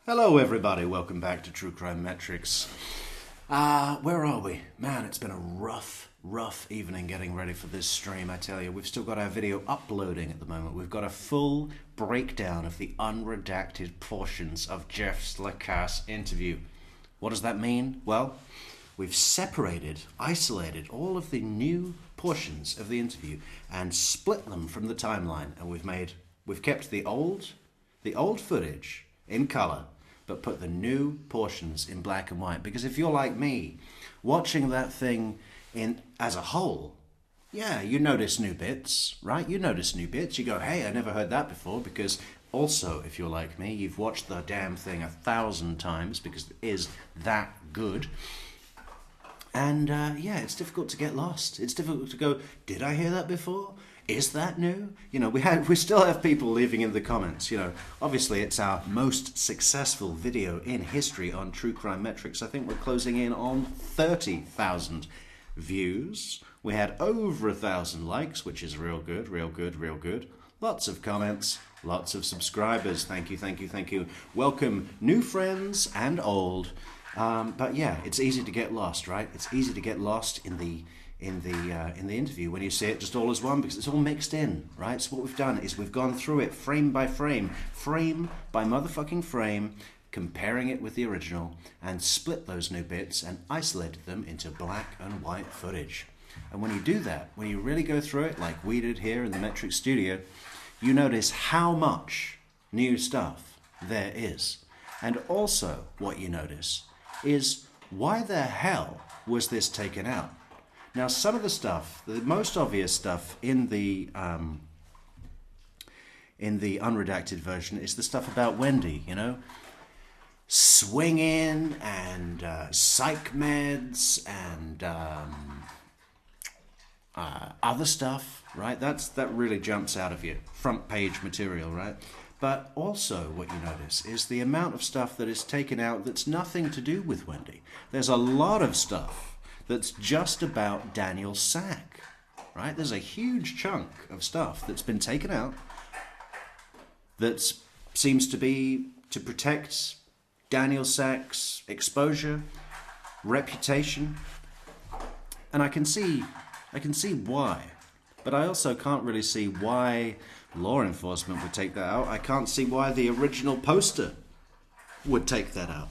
Hello everybody, welcome back to True Crime Metrix. Where are we? Man, it's been a rough evening getting ready for this stream, I tell you. We've still got our video uploading at the moment. We've got a full breakdown of the unredacted portions of Jeff's Lacasse interview. What does that mean? Well, we've isolated all of the new portions of the interview and split them from the timeline, and we've kept the old footage in color, but put the new portions in black and white. Because if you're like me, watching that thing in as a whole, yeah, you notice new bits, right? You notice new bits. You go, hey, I never heard that before. Because also, if you're like me, you've watched the damn thing 1,000 times because it is that good. And yeah, it's difficult to get lost. It's difficult to go, did I hear that before? Is that new? You know, we still have people leaving in the comments. You know, obviously it's our most successful video in history on True Crime Metrix. I think we're closing in on 30,000 views. We had over 1,000 likes, which is real good. Lots of comments, lots of subscribers. Thank you. Welcome new friends and old. But yeah, it's easy to get lost, right? It's easy to get lost in the interview when you see it just all as one, because it's all mixed in, right? So what we've done is we've gone through it frame by frame by motherfucking frame, comparing it with the original, and split those new bits and isolated them into black and white footage. And when you do that, when you really go through it like we did here in the Metrix studio, you notice how much new stuff there is. And also what you notice is, why the hell was this taken out? Now, some of the stuff, the most obvious stuff in the unredacted version is the stuff about Wendi, you know, swinging and psych meds and other stuff, right? That really jumps out of you, front page material, right? But also what you notice is the amount of stuff that is taken out that's nothing to do with Wendi. There's a lot of stuff that's just about Daniel Sack, right? There's a huge chunk of stuff that's been taken out that seems to be to protect Daniel Sack's exposure, reputation, and I can see why, but I also can't really see why law enforcement would take that out. I can't see why the original poster would take that out.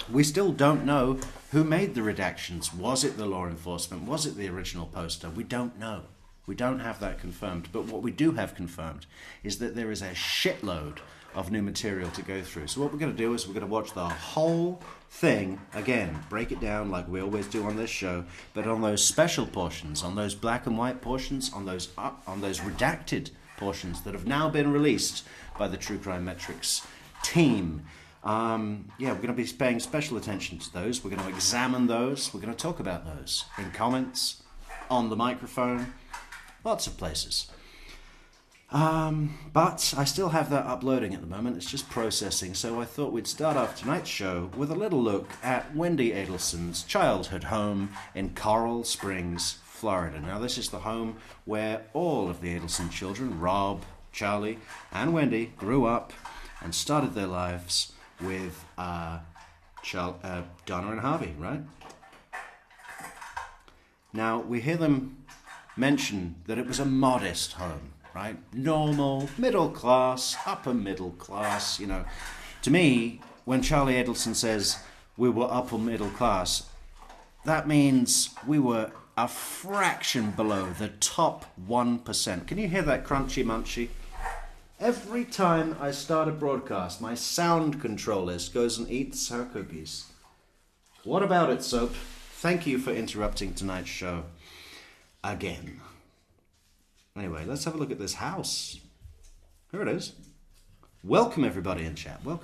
We still don't know who made the redactions. Was it the law enforcement? Was it the original poster? We don't know. We don't have that confirmed. But what we do have confirmed is that there is a shitload of new material to go through. So what we're going to do is we're going to watch the whole thing again, break it down like we always do on this show, but on those special portions, on those black and white portions, on those redacted portions that have now been released by the True Crime Metrix team. Yeah, we're going to be paying special attention to those. We're going to examine those. We're going to talk about those in comments, on the microphone, lots of places. But I still have that uploading at the moment. It's just processing. So I thought we'd start off tonight's show with a little look at Wendi Adelson's childhood home in Coral Springs, Florida. Now, this is the home where all of the Adelson children, Rob, Charlie, and Wendi, grew up and started their lives with Donna and Harvey, right? Now, we hear them mention that it was a modest home, right? Normal, middle class, upper middle class, you know. To me, when Charlie Adelson says we were upper middle class, that means we were a fraction below the top 1%. Can you hear that crunchy munchy? Every time I start a broadcast, my sound controlist goes and eats her cookies. What about it, Soap? Thank you for interrupting tonight's show again. Anyway, let's have a look at this house. Here it is. Welcome everybody in chat. We'll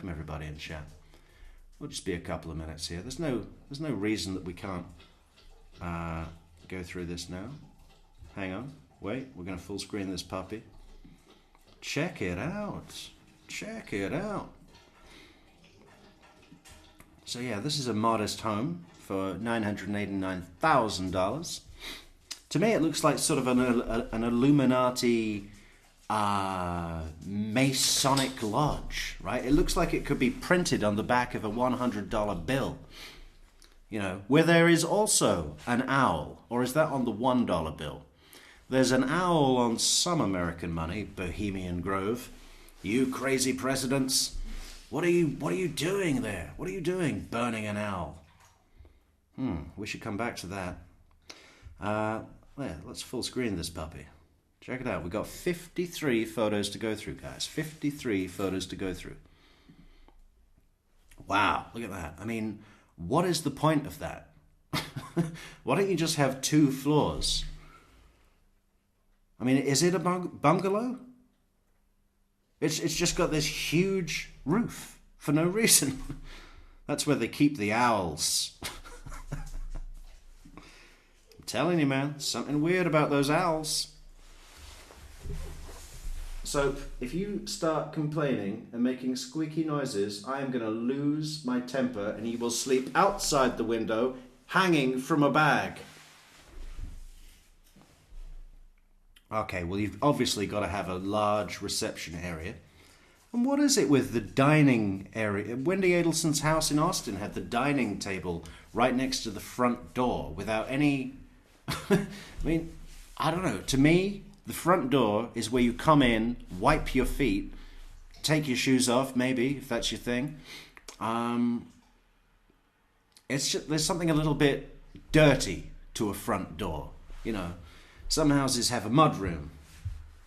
just be a couple of minutes here. There's no reason that we can't go through this now. Hang on. Wait, we're going to full screen this puppy. Check it out. So yeah, this is a modest home for $989,000. To me, it looks like sort of an Illuminati Masonic Lodge, right? It looks like it could be printed on the back of a $100 bill. You know, where there is also an owl, or is that on the $1 bill? There's an owl on some American money, Bohemian Grove. You crazy presidents, what are you doing there? What are you doing, burning an owl? We should come back to that. Yeah, let's full screen this puppy. Check it out. We've got 53 photos to go through, guys. 53 photos to go through. Wow, look at that. I mean, what is the point of that? Why don't you just have 2 floors? I mean, is it a bungalow? It's just got this huge roof for no reason. That's where they keep the owls. I'm telling you, man, something weird about those owls. So, if you start complaining and making squeaky noises, I am going to lose my temper and you will sleep outside the window, hanging from a bag. Okay, well, you've obviously got to have a large reception area. And what is it with the dining area? Wendi Adelson's house in Austin had the dining table right next to the front door without any... I mean, I don't know. To me, the front door is where you come in, wipe your feet, take your shoes off, maybe, if that's your thing. It's just, there's something a little bit dirty to a front door, you know. Some houses have a mudroom,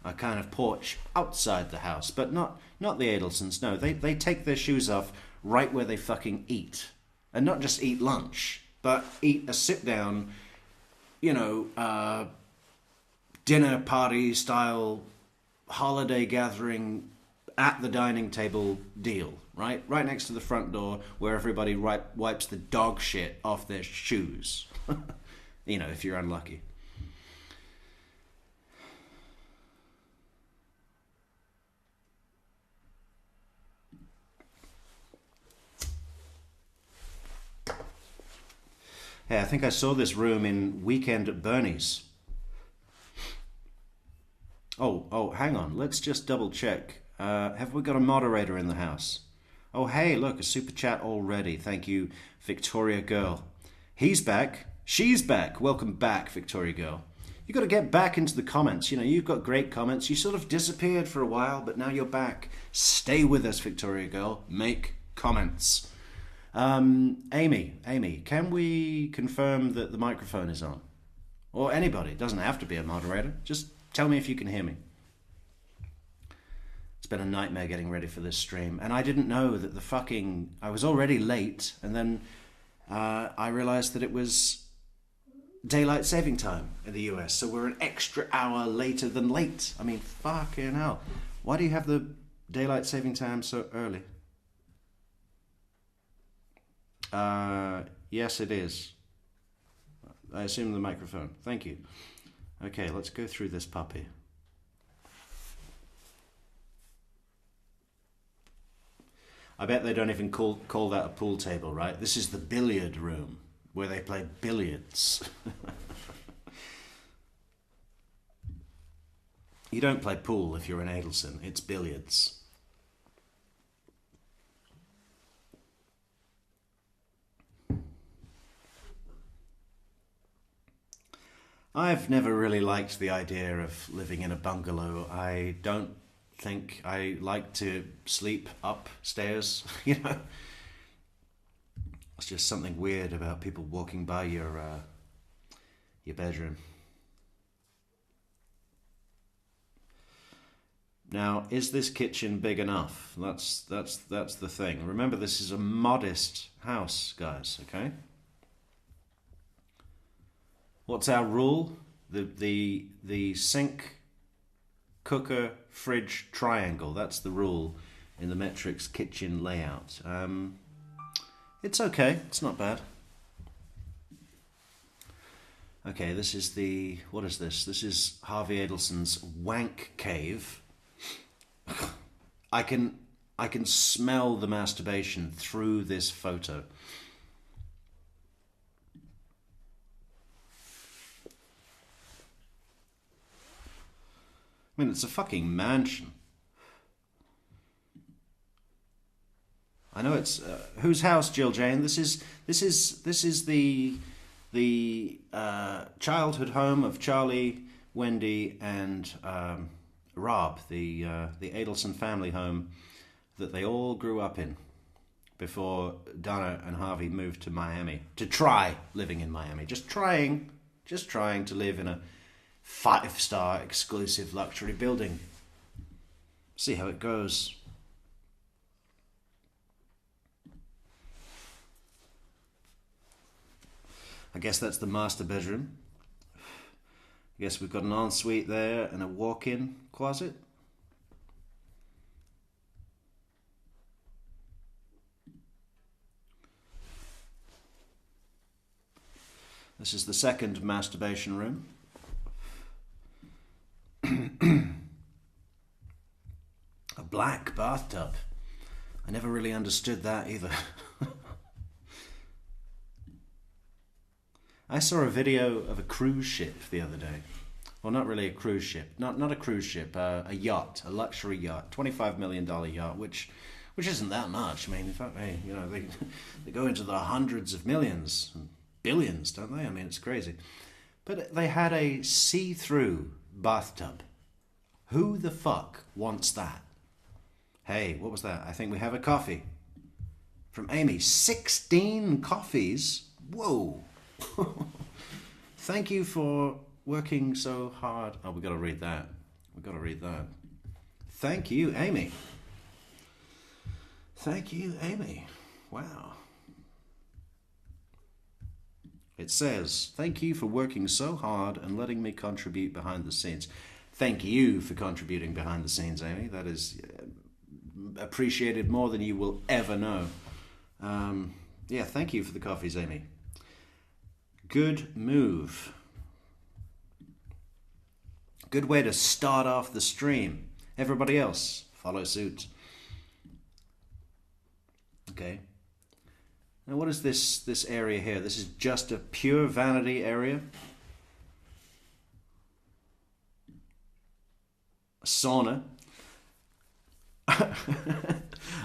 a kind of porch outside the house, but not the Adelsons. No, they take their shoes off right where they fucking eat. And not just eat lunch, but eat a sit-down, you know, dinner party style holiday gathering at the dining table deal, right? Right next to the front door where everybody wipes the dog shit off their shoes. You know, if you're unlucky. Hey, I think I saw this room in Weekend at Bernie's. Oh, hang on. Let's just double check. Have we got a moderator in the house? Oh, hey, look, a super chat already. Thank you, Victoria Girl. He's back. She's back. Welcome back, Victoria Girl. You've got to get back into the comments. You know, you've got great comments. You sort of disappeared for a while, but now you're back. Stay with us, Victoria Girl. Make comments. Amy, can we confirm that the microphone is on? Or anybody, it doesn't have to be a moderator. Just tell me if you can hear me. It's been a nightmare getting ready for this stream. And I didn't know that I was already late. And then I realized that it was daylight saving time in the US. So we're an extra hour later than late. I mean, fucking hell. Why do you have the daylight saving time so early? Yes, it is. I assume the microphone. Thank you. Okay, let's go through this puppy. I bet they don't even call that a pool table, right? This is the billiard room where they play billiards. You don't play pool if you're an Adelson. It's billiards. I've never really liked the idea of living in a bungalow. I don't think I like to sleep upstairs, you know. It's just something weird about people walking by your bedroom. Now, is this kitchen big enough? That's the thing. Remember, this is a modest house, guys, okay? What's our rule? The sink, cooker, fridge triangle. That's the rule in the Metrix kitchen layout. It's okay. It's not bad. Okay, this is what is this? This is Harvey Adelson's wank cave. I can smell the masturbation through this photo. I mean, it's a fucking mansion. I know it's whose house, Jill Jane? This is the childhood home of Charlie, Wendi, and Rob, the Adelson family home that they all grew up in before Donna and Harvey moved to Miami to try living in Miami. Just trying to live in a 5-star exclusive luxury building. See how it goes. I guess that's the master bedroom. I guess we've got an ensuite there and a walk-in closet. This is the second masturbation room. A black bathtub. I never really understood that either. I saw a video of a cruise ship the other day. Well, not really a cruise ship. Not a cruise ship. A yacht, a luxury yacht, $25 million yacht, which isn't that much. I mean, in fact, they go into the hundreds of millions and billions, don't they? I mean, it's crazy. But they had a see-through bathtub. Who the fuck wants that? Hey, what was that? I think we have a coffee. From Amy. 16 coffees? Whoa. Thank you for working so hard. Oh, we got to read that. Thank you, Amy. Thank you, Amy. Wow. It says, thank you for working so hard and letting me contribute behind the scenes. Thank you for contributing behind the scenes, Amy. That is appreciated more than you will ever know. Yeah, thank you for the coffees, Amy. Good move. Good way to start off the stream. Everybody else, follow suit. Okay. Now what is this area here? This is just a pure vanity area. A sauna.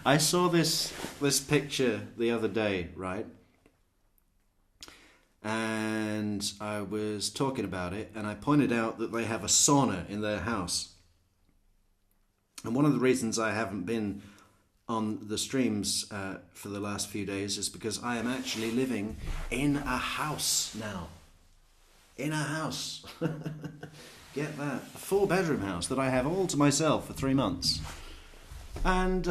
I saw this picture the other day, right? And I was talking about it, and I pointed out that they have a sauna in their house. And one of the reasons I haven't been on the streams for the last few days is because I am actually living in a house now. In a house. Get that. A 4-bedroom house that I have all to myself for 3 months. And,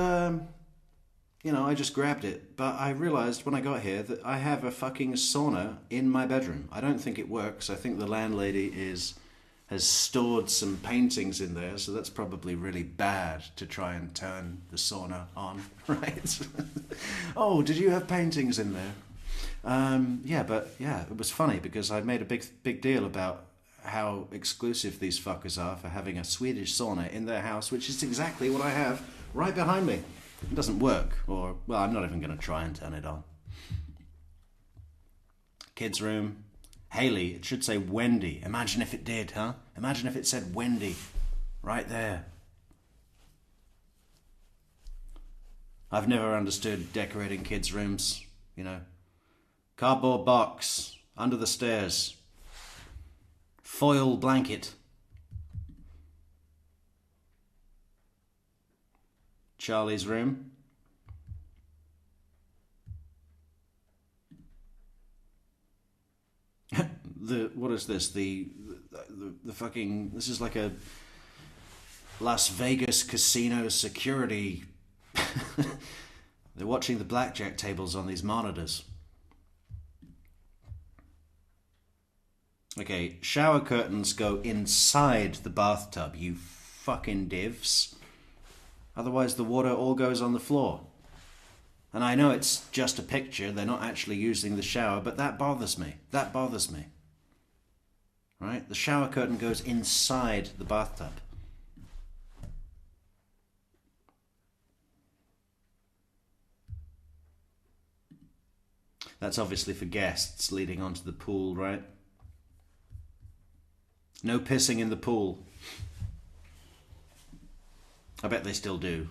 I just grabbed it. But I realised when I got here that I have a fucking sauna in my bedroom. I don't think it works. I think the landlady has stored some paintings in there, so that's probably really bad to try and turn the sauna on, right? Oh, did you have paintings in there? It was funny because I made a big deal about how exclusive these fuckers are for having a Swedish sauna in their house, which is exactly what I have right behind me. It doesn't work, I'm not even going to try and turn it on. Kids' room. Haley, it should say Wendi. Imagine if it did, huh? Imagine if it said Wendi right there. I've never understood decorating kids' rooms, Cardboard box, under the stairs, foil blanket. Charlie's room. What is this? The fucking, this is like a Las Vegas casino security. They're watching the blackjack tables on these monitors. Okay, shower curtains go inside the bathtub, you fucking divs. Otherwise the water all goes on the floor. And I know it's just a picture, they're not actually using the shower, but that bothers me. Right? The shower curtain goes inside the bathtub. That's obviously for guests leading onto the pool, right? No pissing in the pool. I bet they still do.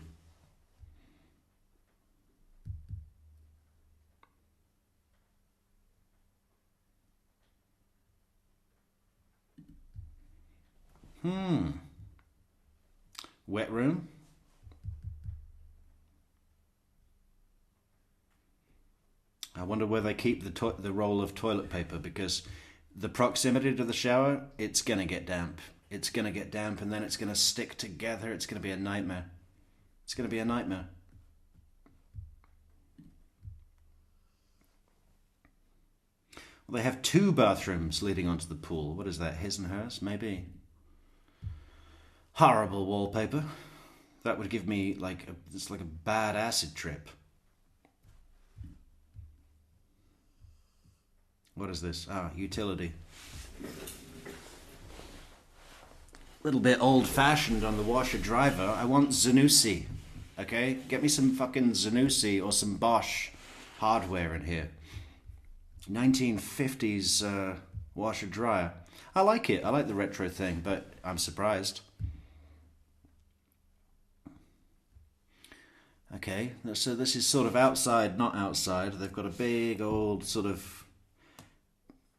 Wet room. I wonder where they keep the roll of toilet paper, because the proximity to the shower, it's going to get damp. It's going to get damp and then it's going to stick together. It's going to be a nightmare. It's going to be a nightmare. Well, they have 2 bathrooms leading onto the pool. What is that, his and hers? Maybe. Horrible wallpaper. That would give me it's like a bad acid trip. What is this? Ah, utility. Little bit old-fashioned on the washer-dryer. I want Zanussi. Okay? Get me some fucking Zanussi or some Bosch hardware in here. 1950s washer-dryer. I like it. I like the retro thing, but I'm surprised. Okay, so this is sort of outside, not outside. They've got a big old sort of...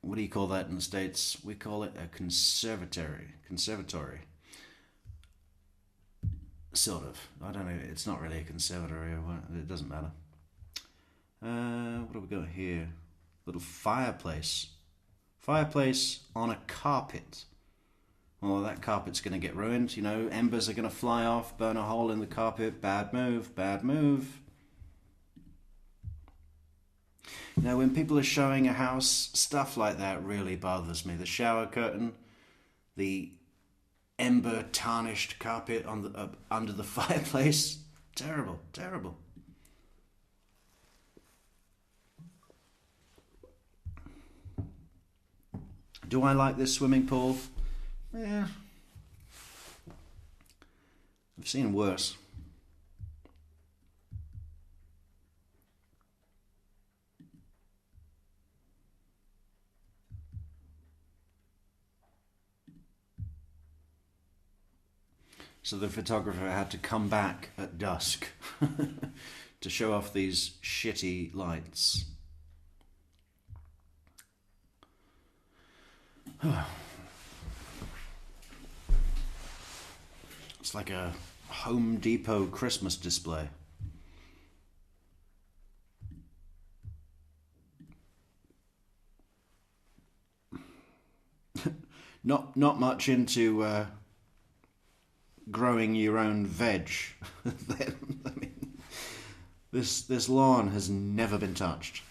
What do you call that in the States? We call it a conservatory. Conservatory. Sort of. I don't know. It's not really a conservatory. Or what. It doesn't matter. What have we got here? Little fireplace. Fireplace on a carpet. Well, that carpet's going to get ruined. You know, embers are going to fly off, burn a hole in the carpet. Bad move. Bad move. You know, when people are showing a house, stuff like that really bothers me. The shower curtain, the ember tarnished carpet on the under the fireplace. Terrible, terrible. Do I like this swimming pool? Yeah. I've seen worse. So the photographer had to come back at dusk to show off these shitty lights. It's like a Home Depot Christmas display. Not much into growing your own veg. I mean, this lawn has never been touched.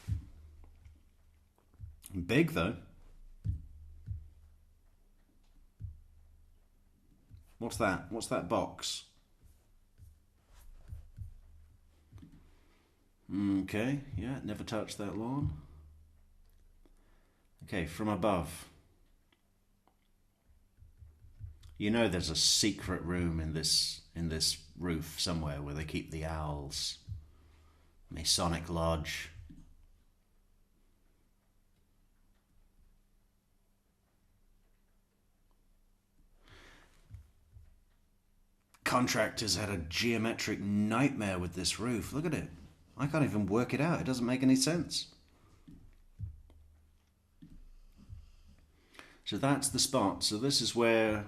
Big though. What's that? What's that box? Okay, yeah, never touched that lawn. Okay, from above. You know there's a secret room in this roof somewhere where they keep the owls. Masonic Lodge. Contractors had a geometric nightmare with this roof. Look at it. I can't even work it out. It doesn't make any sense. So that's the spot. So this is where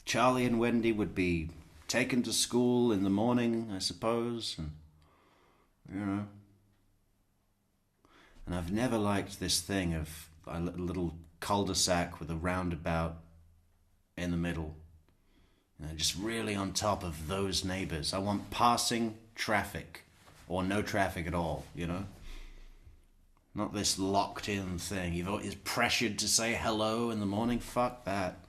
Charlie and Wendy would be taken to school in the morning, I suppose. And, you know. And I've never liked this thing of a little cul-de-sac with a roundabout in the middle. You know, just really on top of those neighbors. I want passing traffic or no traffic at all, you know? Not this locked in thing. You're always pressured to say hello in the morning. Fuck that.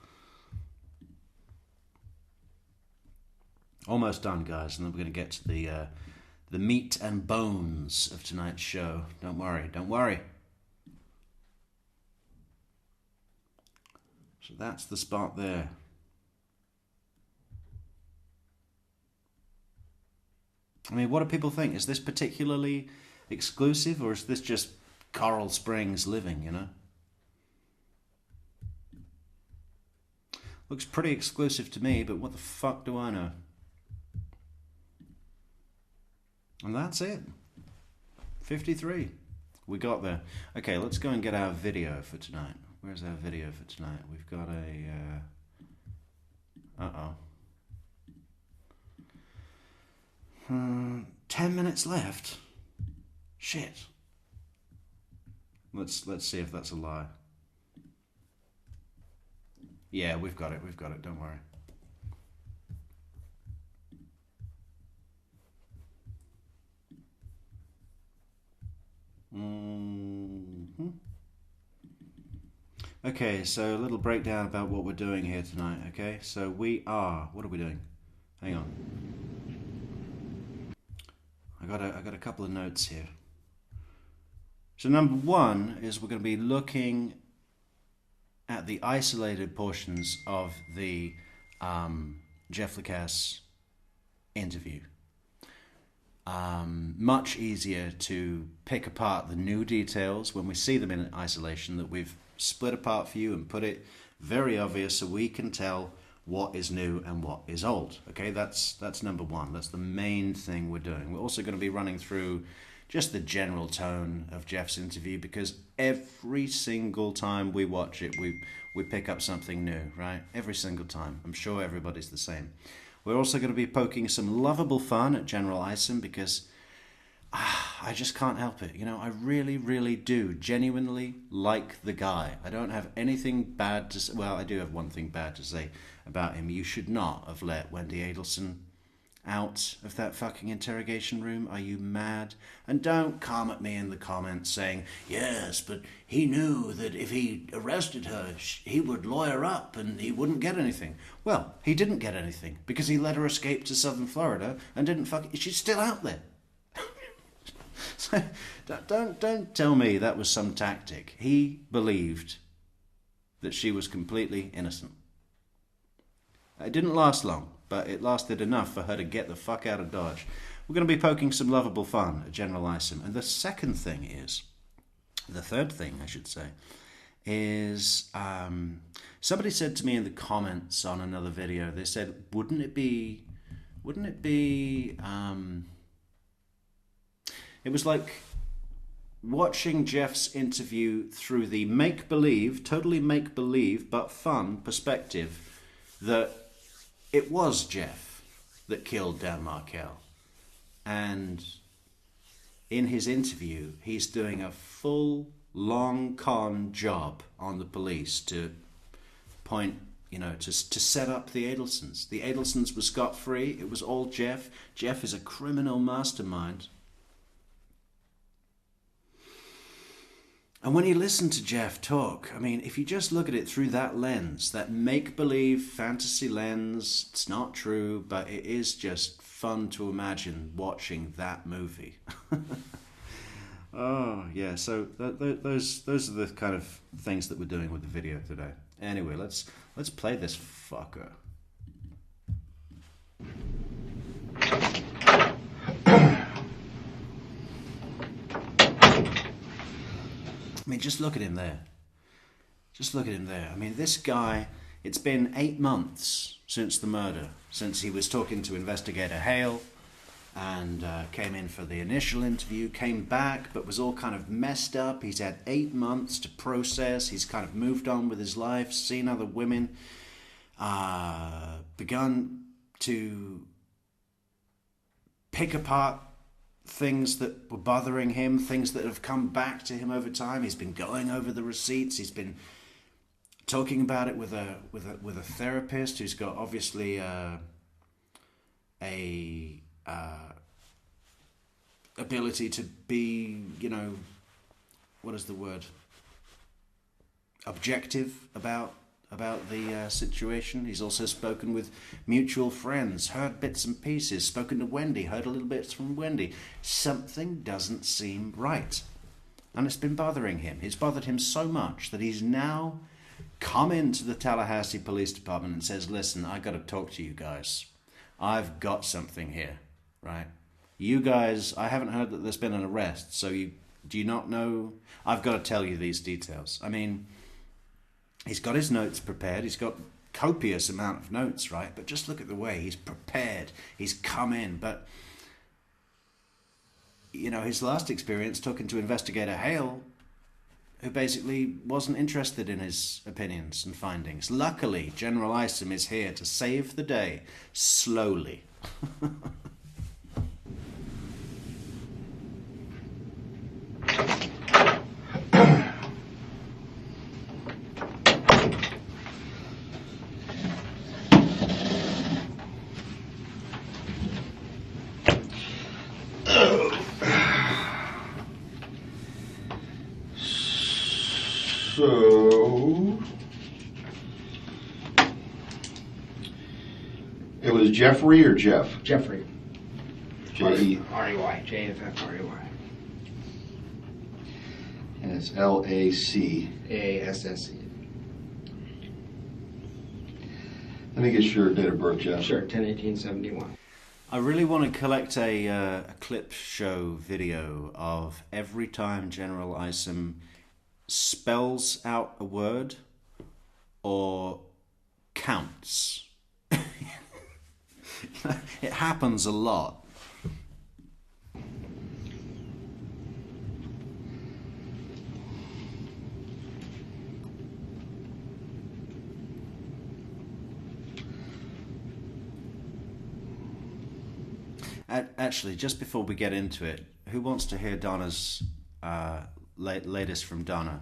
Almost done, guys, and then we're going to get to the meat and bones of tonight's show. Don't worry, don't worry. So that's the spot there. I mean, what do people think? Is this particularly exclusive, or is this just Coral Springs living, you know? Looks pretty exclusive to me, but what the fuck do I know? And that's it. 53. We got there. Okay, let's go and get our video for tonight. Where's our video for tonight? We've got a... Uh-oh. 10 minutes left. Shit. Let's see if that's a lie. Yeah, we've got it, don't worry. Okay, so a little breakdown about what we're doing here tonight, okay? So we are... What are we doing? Hang on. I got a couple of notes here. So number one is we're going to be looking at the isolated portions of the Jeff Lacasse interview. Much easier to pick apart the new details when we see them in isolation, that we've split apart for you and put it very obvious so we can tell what is new and what is old. Okay, that's number one. That's the main thing we're doing. We're also going to be running through just the general tone of Jeff's interview, because every single time we watch it, we pick up something new, right? Every single time. I'm sure everybody's the same. We're also going to be poking some lovable fun at General Isom, because I just can't help it. You know, I really, really do genuinely like the guy. I don't have anything bad to say. Well, I do have one thing bad to say about him. You should not have let Wendi Adelson out of that fucking interrogation room. Are you mad? And don't come at me in the comments saying, yes, but he knew that if he arrested her, he would lawyer up and he wouldn't get anything. Well, he didn't get anything because he let her escape to southern Florida and didn't she's still out there. So don't tell me that was some tactic. He believed that she was completely innocent. It didn't last long, but it lasted enough for her to get the fuck out of Dodge. We're going to be poking some lovable fun at General Isom. And the third thing, I should say, is somebody said to me in the comments on another video, they said, wouldn't it be, it was like watching Jeff's interview through the totally make-believe, but fun perspective that it was Jeff that killed Dan Markel. And in his interview, he's doing a full, long con job on the police to point, to set up the Adelsons. The Adelsons were scot-free. It was all Jeff. Jeff is a criminal mastermind. And when you listen to Jeff talk, I mean, if you just look at it through that lens, that make-believe fantasy lens, it's not true, but it is just fun to imagine watching that movie. Oh, yeah, so those are the kind of things that we're doing with the video today. Anyway, let's play this fucker. I mean, just look at him there. I mean, this guy, it's been 8 months since the murder, since he was talking to Investigator Hale and came in for the initial interview, came back, but was all kind of messed up. He's had 8 months to process. He's kind of moved on with his life, seen other women, begun to pick apart things that were bothering him, things that have come back to him over time. He's been going over the receipts. He's been talking about it with a therapist who's got obviously a ability to be, what is the word? Objective about the situation. He's also spoken with mutual friends, heard bits and pieces, spoken to Wendi, heard a little bit from Wendi. Something doesn't seem right. And it's been bothering him. It's bothered him so much that he's now come into the Tallahassee Police Department and says, listen, I got to talk to you guys. I've got something here, right? You guys, I haven't heard that there's been an arrest, so do you not know? I've got to tell you these details. I mean, he's got his notes prepared. He's got copious amount of notes, right? But just look at the way he's prepared. He's come in, but his last experience talking to Investigator Hale, who basically wasn't interested in his opinions and findings. Luckily, General Isom is here to save the day, slowly. So, it was Jeffrey or Jeff? Jeffrey. J-E. R-E-Y. J-F-F-R-E-Y. And it's L-A-C. A-S-S-E. Let me get your date of birth, Jeff. Sure, 10/18/71. I really want to collect a clip show video of every time General Isom spells out a word or counts. It happens a lot. Actually, just before we get into it, who wants to hear Donna's latest from Donna?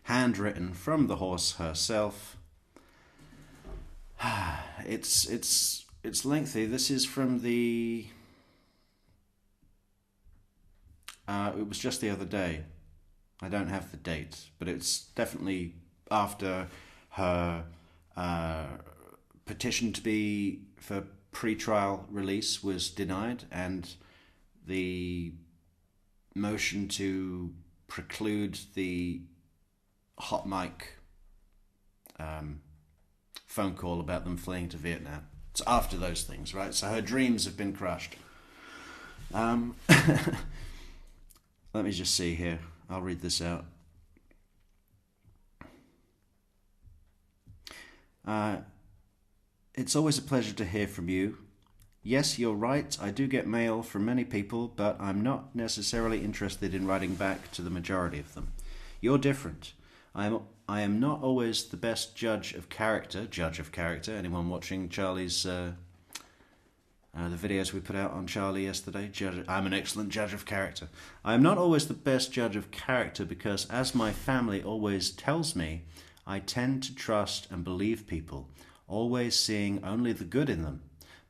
Handwritten from the horse herself. It's lengthy. This is from the... it was just the other day. I don't have the date, but it's definitely after her petition to be for pre-trial release was denied, and the motion to preclude the hot mic phone call about them fleeing to Vietnam. It's after those things, right? So her dreams have been crushed. Let me just see here. I'll read this out. It's always a pleasure to hear from you. Yes, you're right, I do get mail from many people, but I'm not necessarily interested in writing back to the majority of them. You're different. I am not always the best judge of character. Anyone watching Charlie's the videos we put out on Charlie yesterday? I'm an excellent judge of character. I am not always the best judge of character because, as my family always tells me, I tend to trust and believe people, always seeing only the good in them.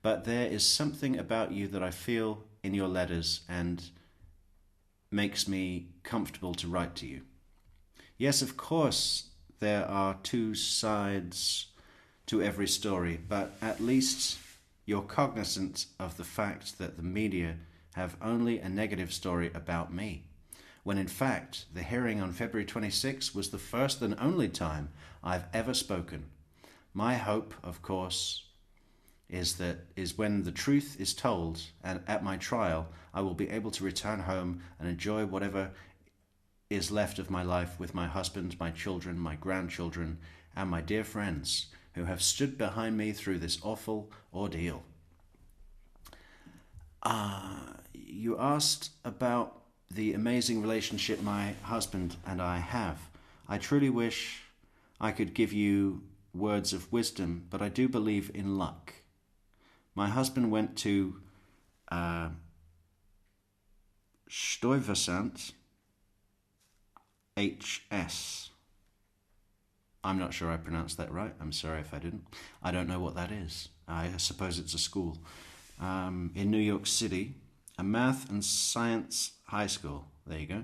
But there is something about you that I feel in your letters and makes me comfortable to write to you. Yes, of course, there are two sides to every story, but at least you're cognizant of the fact that the media have only a negative story about me, when in fact the hearing on February 26 was the first and only time I've ever spoken. My hope, of course, is when the truth is told, and at my trial, I will be able to return home and enjoy whatever is left of my life with my husband, my children, my grandchildren, and my dear friends who have stood behind me through this awful ordeal. You asked about the amazing relationship my husband and I have. I truly wish I could give you words of wisdom, but I do believe in luck. My husband went to Stuyvesant HS. I'm not sure I pronounced that right. I'm sorry if I didn't. I don't know what that is. I suppose it's a school. In New York City, a math and science high school. There you go.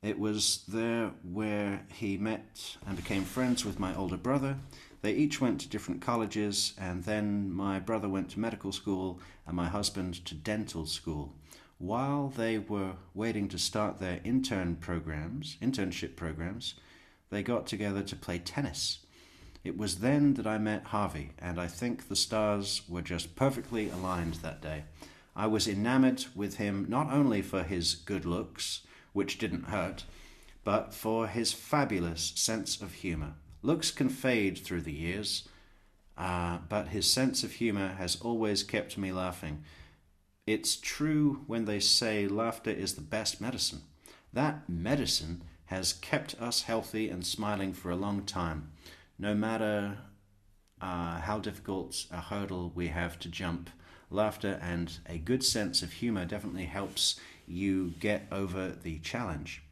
It was there where he met and became friends with my older brother. They each went to different colleges, and then my brother went to medical school and my husband to dental school. While they were waiting to start their internship programs, they got together to play tennis. It was then that I met Harvey, and I think the stars were just perfectly aligned that day. I was enamored with him not only for his good looks, which didn't hurt, but for his fabulous sense of humor. Looks can fade through the years, but his sense of humor has always kept me laughing. It's true when they say laughter is the best medicine. That medicine has kept us healthy and smiling for a long time, no matter how difficult a hurdle we have to jump. Laughter and a good sense of humor definitely helps you get over the challenge.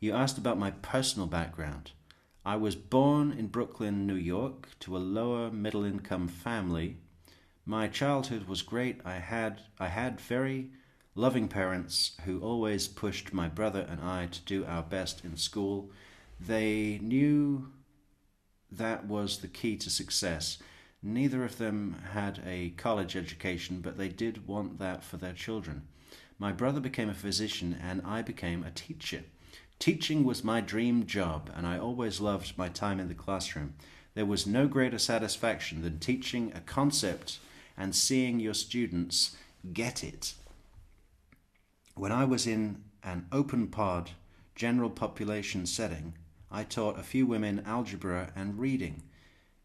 You asked about my personal background. I was born in Brooklyn, New York, to a lower middle income family. My childhood was great. I had very loving parents who always pushed my brother and I to do our best in school. They knew that was the key to success. Neither of them had a college education, but they did want that for their children. My brother became a physician and I became a teacher. Teaching was my dream job, and I always loved my time in the classroom. There was no greater satisfaction than teaching a concept and seeing your students get it. When I was in an open pod, general population setting, I taught a few women algebra and reading.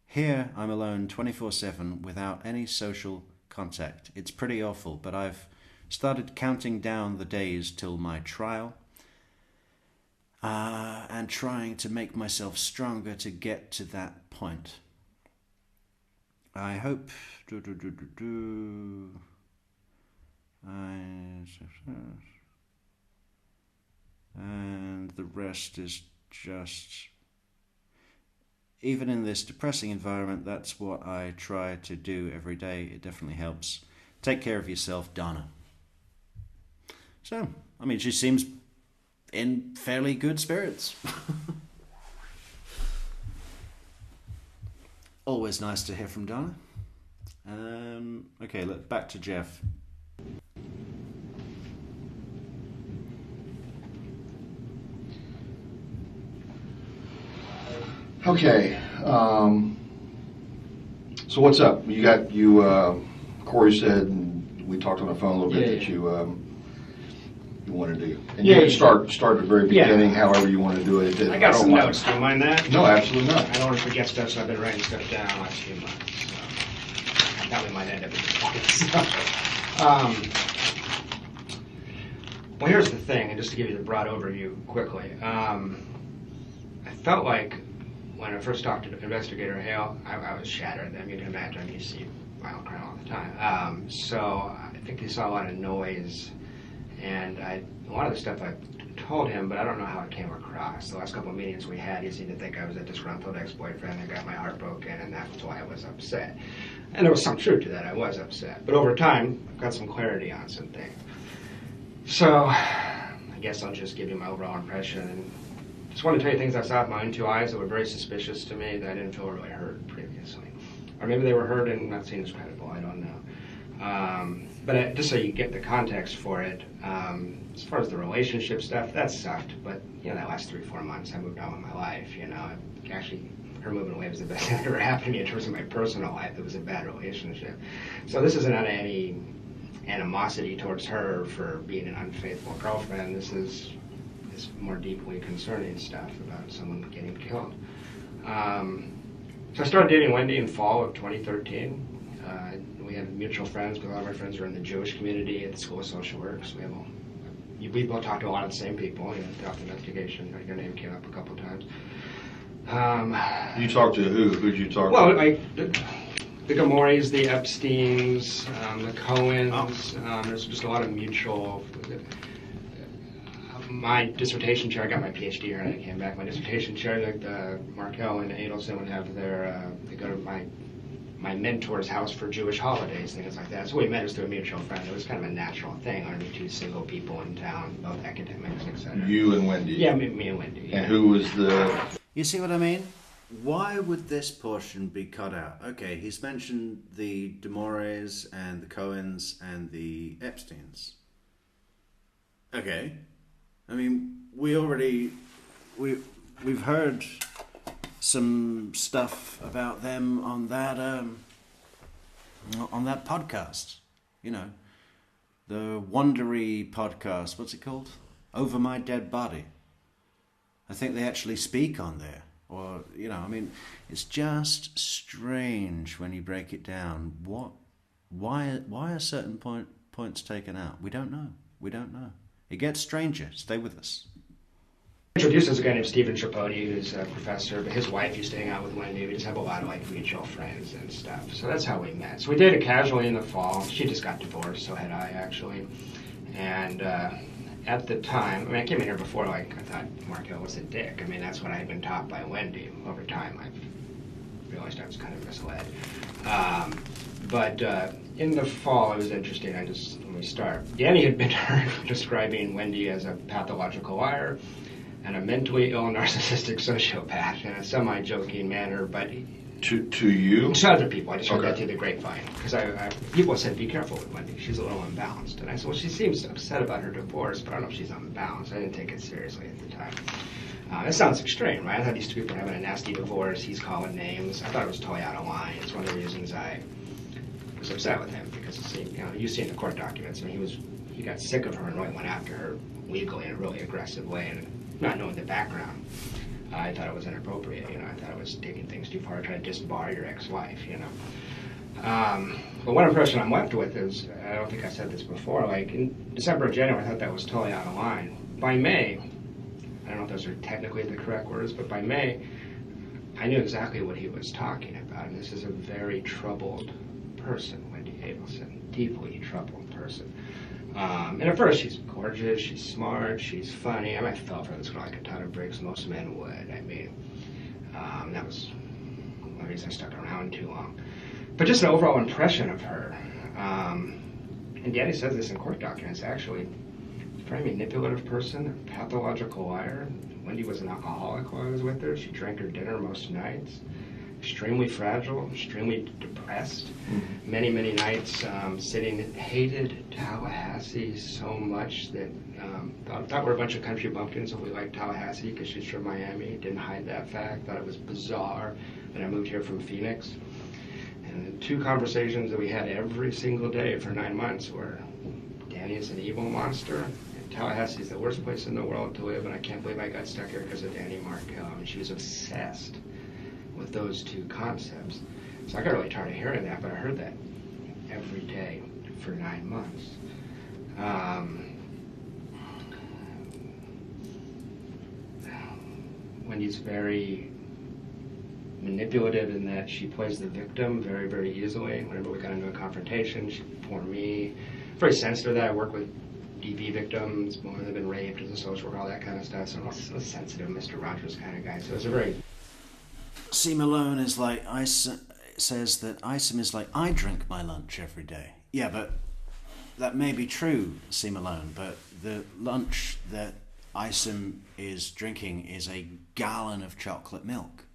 Here I'm alone 24/7 without any social contact. It's pretty awful, but I've started counting down the days till my trial and trying to make myself stronger to get to that point. I hope... And the rest is just... Even in this depressing environment, that's what I try to do every day. It definitely helps. Take care of yourself, Donna. So, I mean, she seems in fairly good spirits. Always nice to hear from Donna. Okay, back to Jeff. Okay. So what's up? Corey said, and we talked on the phone a little bit that you want to do. And you can start at the very beginning, however you want to do it. I got some notes. Do you mind that? No, absolutely not. I don't want to forget stuff, so I've been writing stuff down the last few months. So that we might end up in well, here's the thing, and just to give you the broad overview quickly. I felt like when I first talked to Investigator Hale, I was shattered. I mean, you can imagine, you see violent crime all the time. So I think he saw a lot of noise, and a lot of the stuff I told him, but I don't know how it came across. The last couple of meetings we had, he seemed to think I was a disgruntled ex-boyfriend that got my heart broken, and that's why I was upset. And there was some truth to that. I was upset. But over time, I've got some clarity on some things. So I guess I'll just give you my overall impression. And just want to tell you things I saw with my own two eyes that were very suspicious to me that I didn't feel really heard previously. Or maybe they were heard and not seen as credible, I don't know. But just so you get the context for it, as far as the relationship stuff, that sucked. But, you know, that last 3-4 months, I moved on with my life, you know. Actually, her moving away was the best thing that ever happened to me in terms of my personal life. It was a bad relationship. So this isn't any animosity towards her for being an unfaithful girlfriend. This is more deeply concerning stuff about someone getting killed. So I started dating Wendi in fall of 2013. We had mutual friends, because a lot of our friends are in the Jewish community at the School of Social Work. So we both talked to a lot of the same people, you know, throughout the investigation. Your name came up a couple times. You talked to who? Who'd you talk to? Well, like the Gamoris, the Epsteins, the Cohens. There's just a lot of mutual. My dissertation chair, I got my PhD here and I came back. My dissertation chair, like the Markel and Adelson would have they go to my mentor's house for Jewish holidays, things like that. So we met us through a mutual friend. It was kind of a natural thing. Only two single people in town, both academics, etc. You and Wendi? Yeah, me and Wendi. And who was the... You see what I mean? Why would this portion be cut out? Okay, he's mentioned the Demores and the Cohens and the Epsteins. Okay. I mean, we've heard some stuff about them on that podcast. You know, the Wondery podcast. What's it called? Over My Dead Body. I think they actually speak on there. Or, I mean, it's just strange when you break it down. Why are certain points taken out? We don't know. It gets stranger. Stay with us. Introduced as a guy named Stephen Tripodi, who's a professor, but his wife used to hang out with Wendi. We just have a lot of mutual friends and stuff. So that's how we met. So we dated casually in the fall. She just got divorced, so had I actually. And at the time, I came in here before, I thought Markel was a dick. That's what I had been taught by Wendi. Over time, I realized I was kind of misled. But in the fall, it was interesting. Let me start. Danny had been describing Wendi as a pathological liar and a mentally ill narcissistic sociopath in a semi-joking manner, but to you? To other people. I just heard that through the grapevine. Because people said, be careful with Wendi. She's a little unbalanced. And I said, well, she seems upset about her divorce, but I don't know if she's unbalanced. I didn't take it seriously at the time. It sounds extreme, right? I thought these two people were having a nasty divorce. He's calling names. I thought it was totally out of line. It's one of the reasons I was upset with him, because you've seen the court documents. He got sick of her and really went after her legally in a really aggressive way, and not knowing the background. I thought it was inappropriate, I thought it was taking things too far, trying to disbar your ex-wife, But one impression I'm left with is, I don't think I said this before, in December or January, I thought that was totally out of line. By May, I don't know if those are technically the correct words, but by May, I knew exactly what he was talking about, and this is a very troubled person, Wendi Adelson, deeply troubled person. And at first, she's gorgeous, she's smart, she's funny. I fell for this girl like a ton of bricks. Most men would. That was one reason I stuck around too long. But just an overall impression of her. And Danny says this in court documents, actually. Very manipulative person, a pathological liar. Wendi was an alcoholic while I was with her. She drank her dinner most nights. Extremely fragile, extremely depressed. Mm-hmm. Many, many nights hated Tallahassee so much that thought we're a bunch of country bumpkins and we liked Tallahassee because she's from Miami. Didn't hide that fact. Thought it was bizarre that I moved here from Phoenix. And the two conversations that we had every single day for 9 months were, Danny is an evil monster. Tallahassee is the worst place in the world to live, and I can't believe I got stuck here because of Danny Markel. She was obsessed with those two concepts. So I got really tired of hearing that, but I heard that every day for 9 months. Wendy's very manipulative in that she plays the victim very, very easily. Whenever we got into a confrontation, she'd pour me. Very sensitive to that. I work with DV victims, women that have been raped as a social worker, all that kind of stuff. So I'm a sensitive Mr. Rogers kind of guy. So it's a very... C. Malone is says that Isom is like, I drink my lunch every day. Yeah, but that may be true, C. Malone, but the lunch that Isom is drinking is a gallon of chocolate milk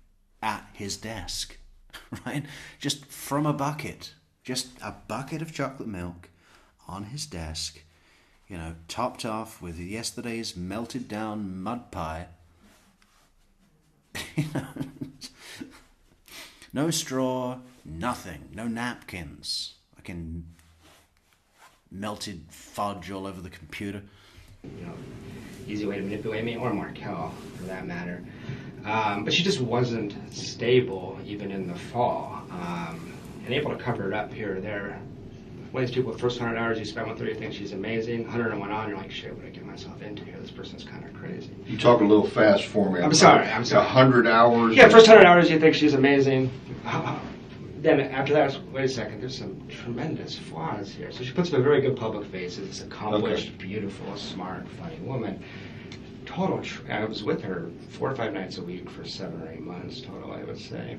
at his desk, right? Just from a bucket. Just a bucket of chocolate milk on his desk, topped off with yesterday's melted down mud pie. No straw, nothing, no napkins. Melted fudge all over the computer. Easy way to manipulate me, or Markel, for that matter. But she just wasn't stable, even in the fall, and able to cover it up here or there. One of these people, the first 100 hours you spend with her, you think she's amazing. 101 on, you're like, shit, what did I get myself into here? This person's kind of crazy. You talk a little fast for me. I'm sorry. 100 hours? Yeah, first 100 hours you think she's amazing. Then after that, wait a second, there's some tremendous flaws here. So she puts up a very good public face as this accomplished, beautiful, smart, funny woman. I was with her 4 or 5 nights a week for 7 or 8 months total, I would say.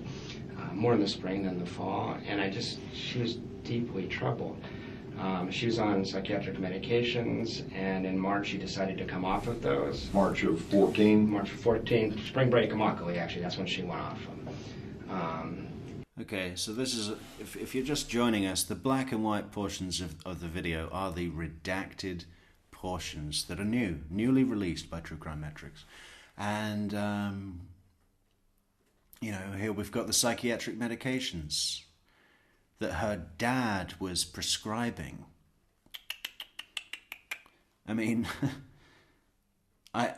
More in the spring than the fall. And she was deeply troubled. She was on psychiatric medications, and in March she decided to come off of those. March of 14? March of 14. Spring break, Immokalee, actually. That's when she went off them. Okay, so this is, if you're just joining us, the black and white portions of the video are the redacted portions that are newly released by True Crime Metrix. And, here we've got the psychiatric medications that her dad was prescribing. I mean, I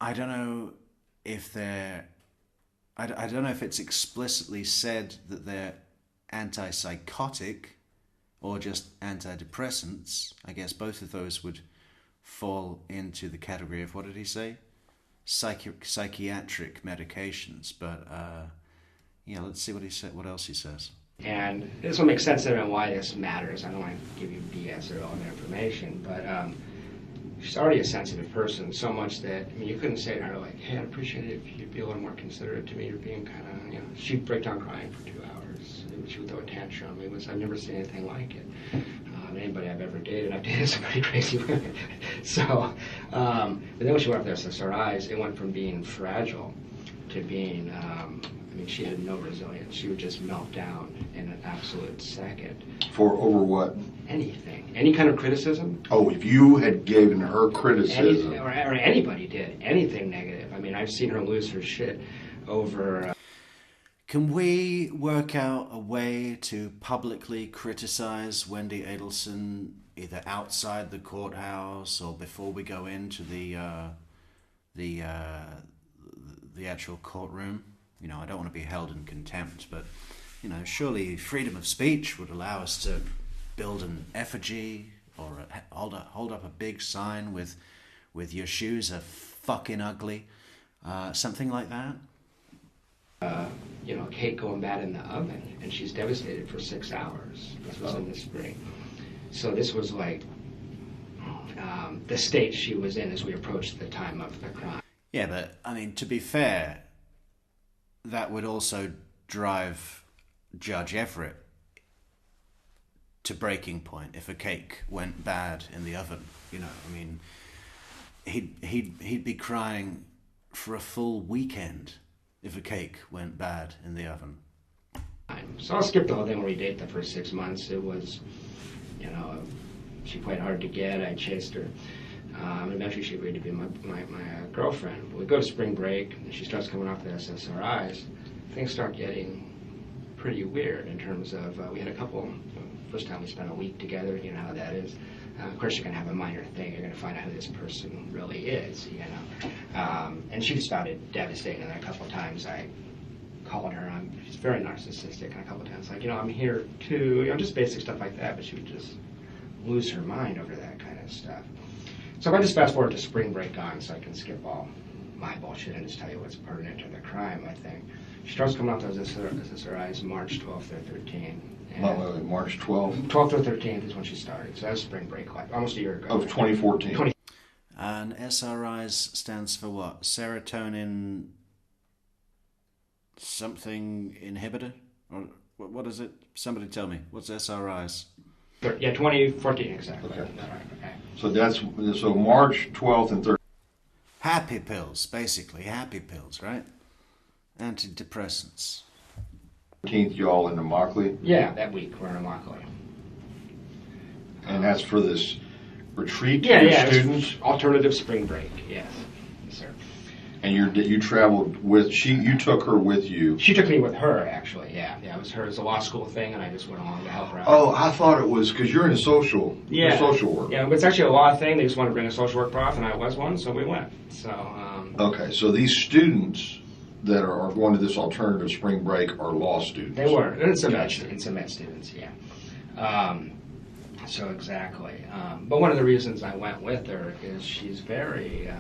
don't know if they're I don't know if it's explicitly said that they're antipsychotic or just antidepressants. I guess both of those would fall into the category of, what did he say? Psychiatric medications. But yeah, let's see what he said. What else he says. And this will make sense to why this matters. I don't want to give you BS or all the information, but she's already a sensitive person, so much that, I mean, you couldn't say to her, like, hey, I'd appreciate it if you'd be a little more considerate to me. You're being kind of, you know, she'd break down crying for 2 hours. She would throw a tantrum. I've never seen anything like it. Anybody I've ever dated, I've dated some pretty crazy women. So, but then when she went up there, SSRIs, it went from being fragile to being, I mean, she had no resilience. She would just melt down in an absolute second. For over what? Anything. Any kind of criticism. Oh, if you had given her criticism. Or anybody did. Anything negative. I mean, I've seen her lose her shit over... Can we work out a way to publicly criticize Wendi Adelson, either outside the courthouse or before we go into the actual courtroom? You know, I don't want to be held in contempt, but, you know, surely freedom of speech would allow us to build an effigy or hold up a big sign with your shoes are fucking ugly, something like that. You know, cake going bad in the oven, and she's devastated for 6 hours. This was in the spring. So this was like the state she was in as we approached the time of the crime. Yeah, but, I mean, to be fair, that would also drive Judge Everett to breaking point if a cake went bad in the oven. You know, I mean, he'd be crying for a full weekend if a cake went bad in the oven. So I'll skip the whole thing where we date the first 6 months. It was, you know, she played hard to get. I chased her. And eventually she agreed to be my girlfriend. But we go to spring break, and she starts coming off the SSRIs. Things start getting pretty weird in terms of, we had a couple, first time we spent a week together, you know how that is. Of course, you're going to have a minor thing. You're going to find out who this person really is, you know. And she just found it devastating. And a couple of times I called her. She's very narcissistic. And a couple of times, like, you know, I'm here too. You know, just basic stuff like that. But she would just lose her mind over that kind of stuff. So if I just fast forward to spring break on, so I can skip all my bullshit and just tell you what's pertinent to the crime, I think. She starts coming off those SSRIs March 12th or 13th. March 12th? 12th or 13th is when she started. So that was spring break, like almost a year ago. Of 2014. And SRIs stands for what? Serotonin something inhibitor? Or what is it? Somebody tell me. What's SRIs? Yeah, 2014 exactly. Okay. Okay. So March 12th and 13th. Happy pills, basically. Happy pills, right? Antidepressants. 13th, y'all in Immokalee? Yeah, that week we're in Immokalee. And that's for this retreat for students? Alternative spring break, yes. Yes, sir. And you traveled with, you took her with you? She took me with her, actually, yeah. Yeah, it was her, it was a law school thing, and I just went along to help her out. Oh, I thought it was, because you're in social work. Yeah, but it's actually a law thing. They just wanted to bring a social work prof, and I was one, so we went. So. Okay, so these students that are going to this alternative spring break are law students. They were. And some med students, yeah. So exactly. But one of the reasons I went with her is she's very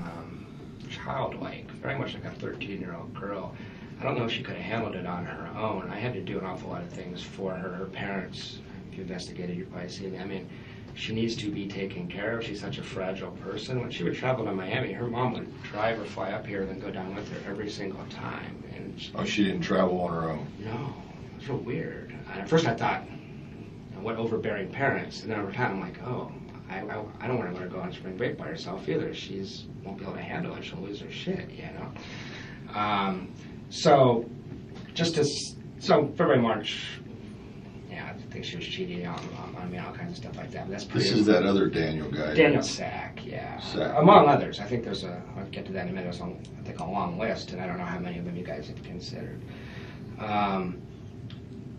childlike, very much like a 13-year-old girl. I don't know if she could have handled it on her own. I had to do an awful lot of things for her. Her parents, if you investigated, you've probably seen them. I mean, she needs to be taken care of. She's such a fragile person. When she would travel to Miami, her mom would drive or fly up here and then go down with her every single time. And she didn't travel on her own? No. It was real weird. And at first I thought, what overbearing parents. And then over time I'm like, oh, I don't want to let her go on spring break by herself either. She's won't be able to handle it. She'll lose her shit, you know. So February, March, yeah, I think she was cheating on me, all kinds of stuff like that. But that's pretty. This is that other Daniel guy. Daniel Sack, yeah. Among others. I think there's I'll get to that in a minute. There's I think a long list, and I don't know how many of them you guys have considered.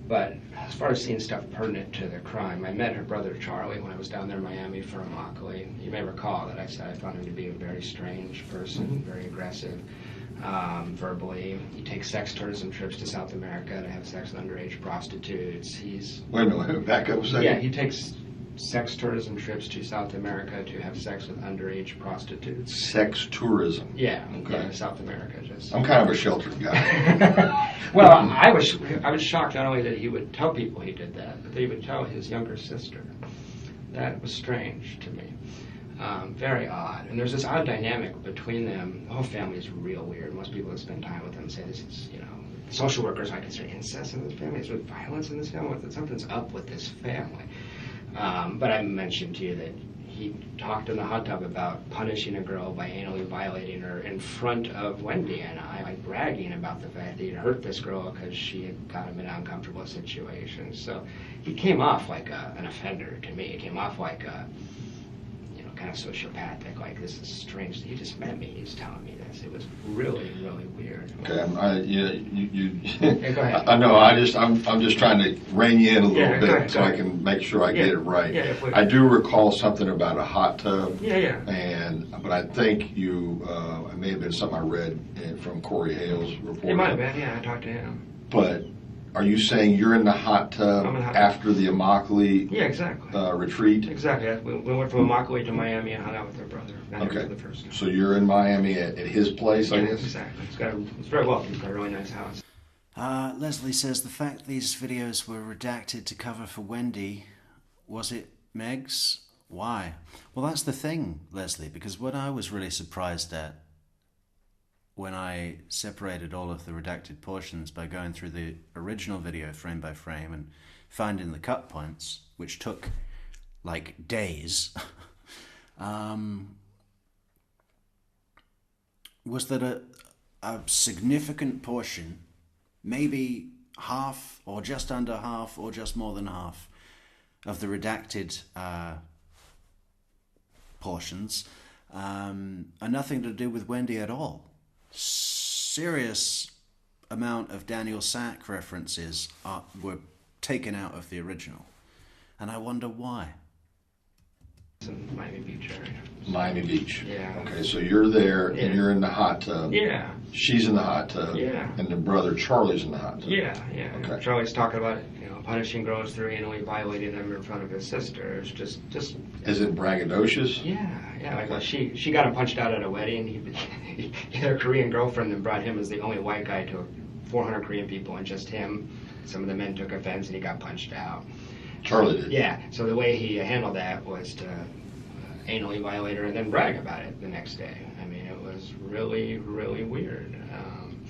But as far as seeing stuff pertinent to the crime, I met her brother Charlie when I was down there in Miami for Immokalee. You may recall that I said I found him to be a very strange person, very aggressive. verbally. He takes sex tourism trips to South America to have sex with underage prostitutes. Wait a minute, back up a second. Yeah, he takes sex tourism trips to South America to have sex with underage prostitutes. Sex tourism? Yeah, okay. Yeah, South America. I'm kind of a sheltered guy. Well, I was shocked not only that he would tell people he did that, but that he would tell his younger sister. That was strange to me. Very odd. And there's this odd dynamic between them. The whole family is real weird. Most people that spend time with them say this is, social workers might consider incest in this family. Is there violence in this family? Something's up with this family. But I mentioned to you that he talked in the hot tub about punishing a girl by anally violating her in front of Wendi and I, like bragging about the fact that he'd hurt this girl because she had got him in an uncomfortable situation. So he came off like an offender to me. He came off like a, kind of sociopathic, like this is strange. He just met me. He's telling me this. It was really, really weird. Okay, Yeah, go ahead. I know. I'm just trying to rein you in a little bit ahead, so I can make sure I get it right. Yeah, please. I do recall something about a hot tub. Yeah. But I think it may have been something I read from Corey Hale's report. It might have been. Yeah, I talked to him. But are you saying you're in the hot tub after the Immokalee retreat? Exactly. We went from Immokalee to Miami and hung out with their brother. Okay. So you're in Miami at his place, I guess? Exactly. It's very welcome. He's got a really nice house. Leslie says the fact these videos were redacted to cover for Wendi, was it Meg's? Why? Well, that's the thing, Leslie, because what I was really surprised at when I separated all of the redacted portions by going through the original video frame by frame and finding the cut points, which took like days, was that a significant portion, maybe half or just under half or just more than half of the redacted portions are nothing to do with Wendi at all. Serious amount of Daniel Sack references were taken out of the original, and I wonder why. It's in Miami Beach area. Miami Beach. Yeah. Okay, so you're there and you're in the hot tub. Yeah. She's in the hot tub. Yeah. And the brother Charlie's in the hot tub. Yeah. Okay. Charlie's talking about punishing girls through anally violating them in front of his sister. It's just. Is it braggadocious? Yeah. Like she got him punched out at a wedding. He had a Korean girlfriend that brought him as the only white guy to 400 Korean people and just him. Some of the men took offense and he got punched out. Charlie did. Yeah. So the way he handled that was to anally violate her and then brag about it the next day. I mean, it was really, really weird.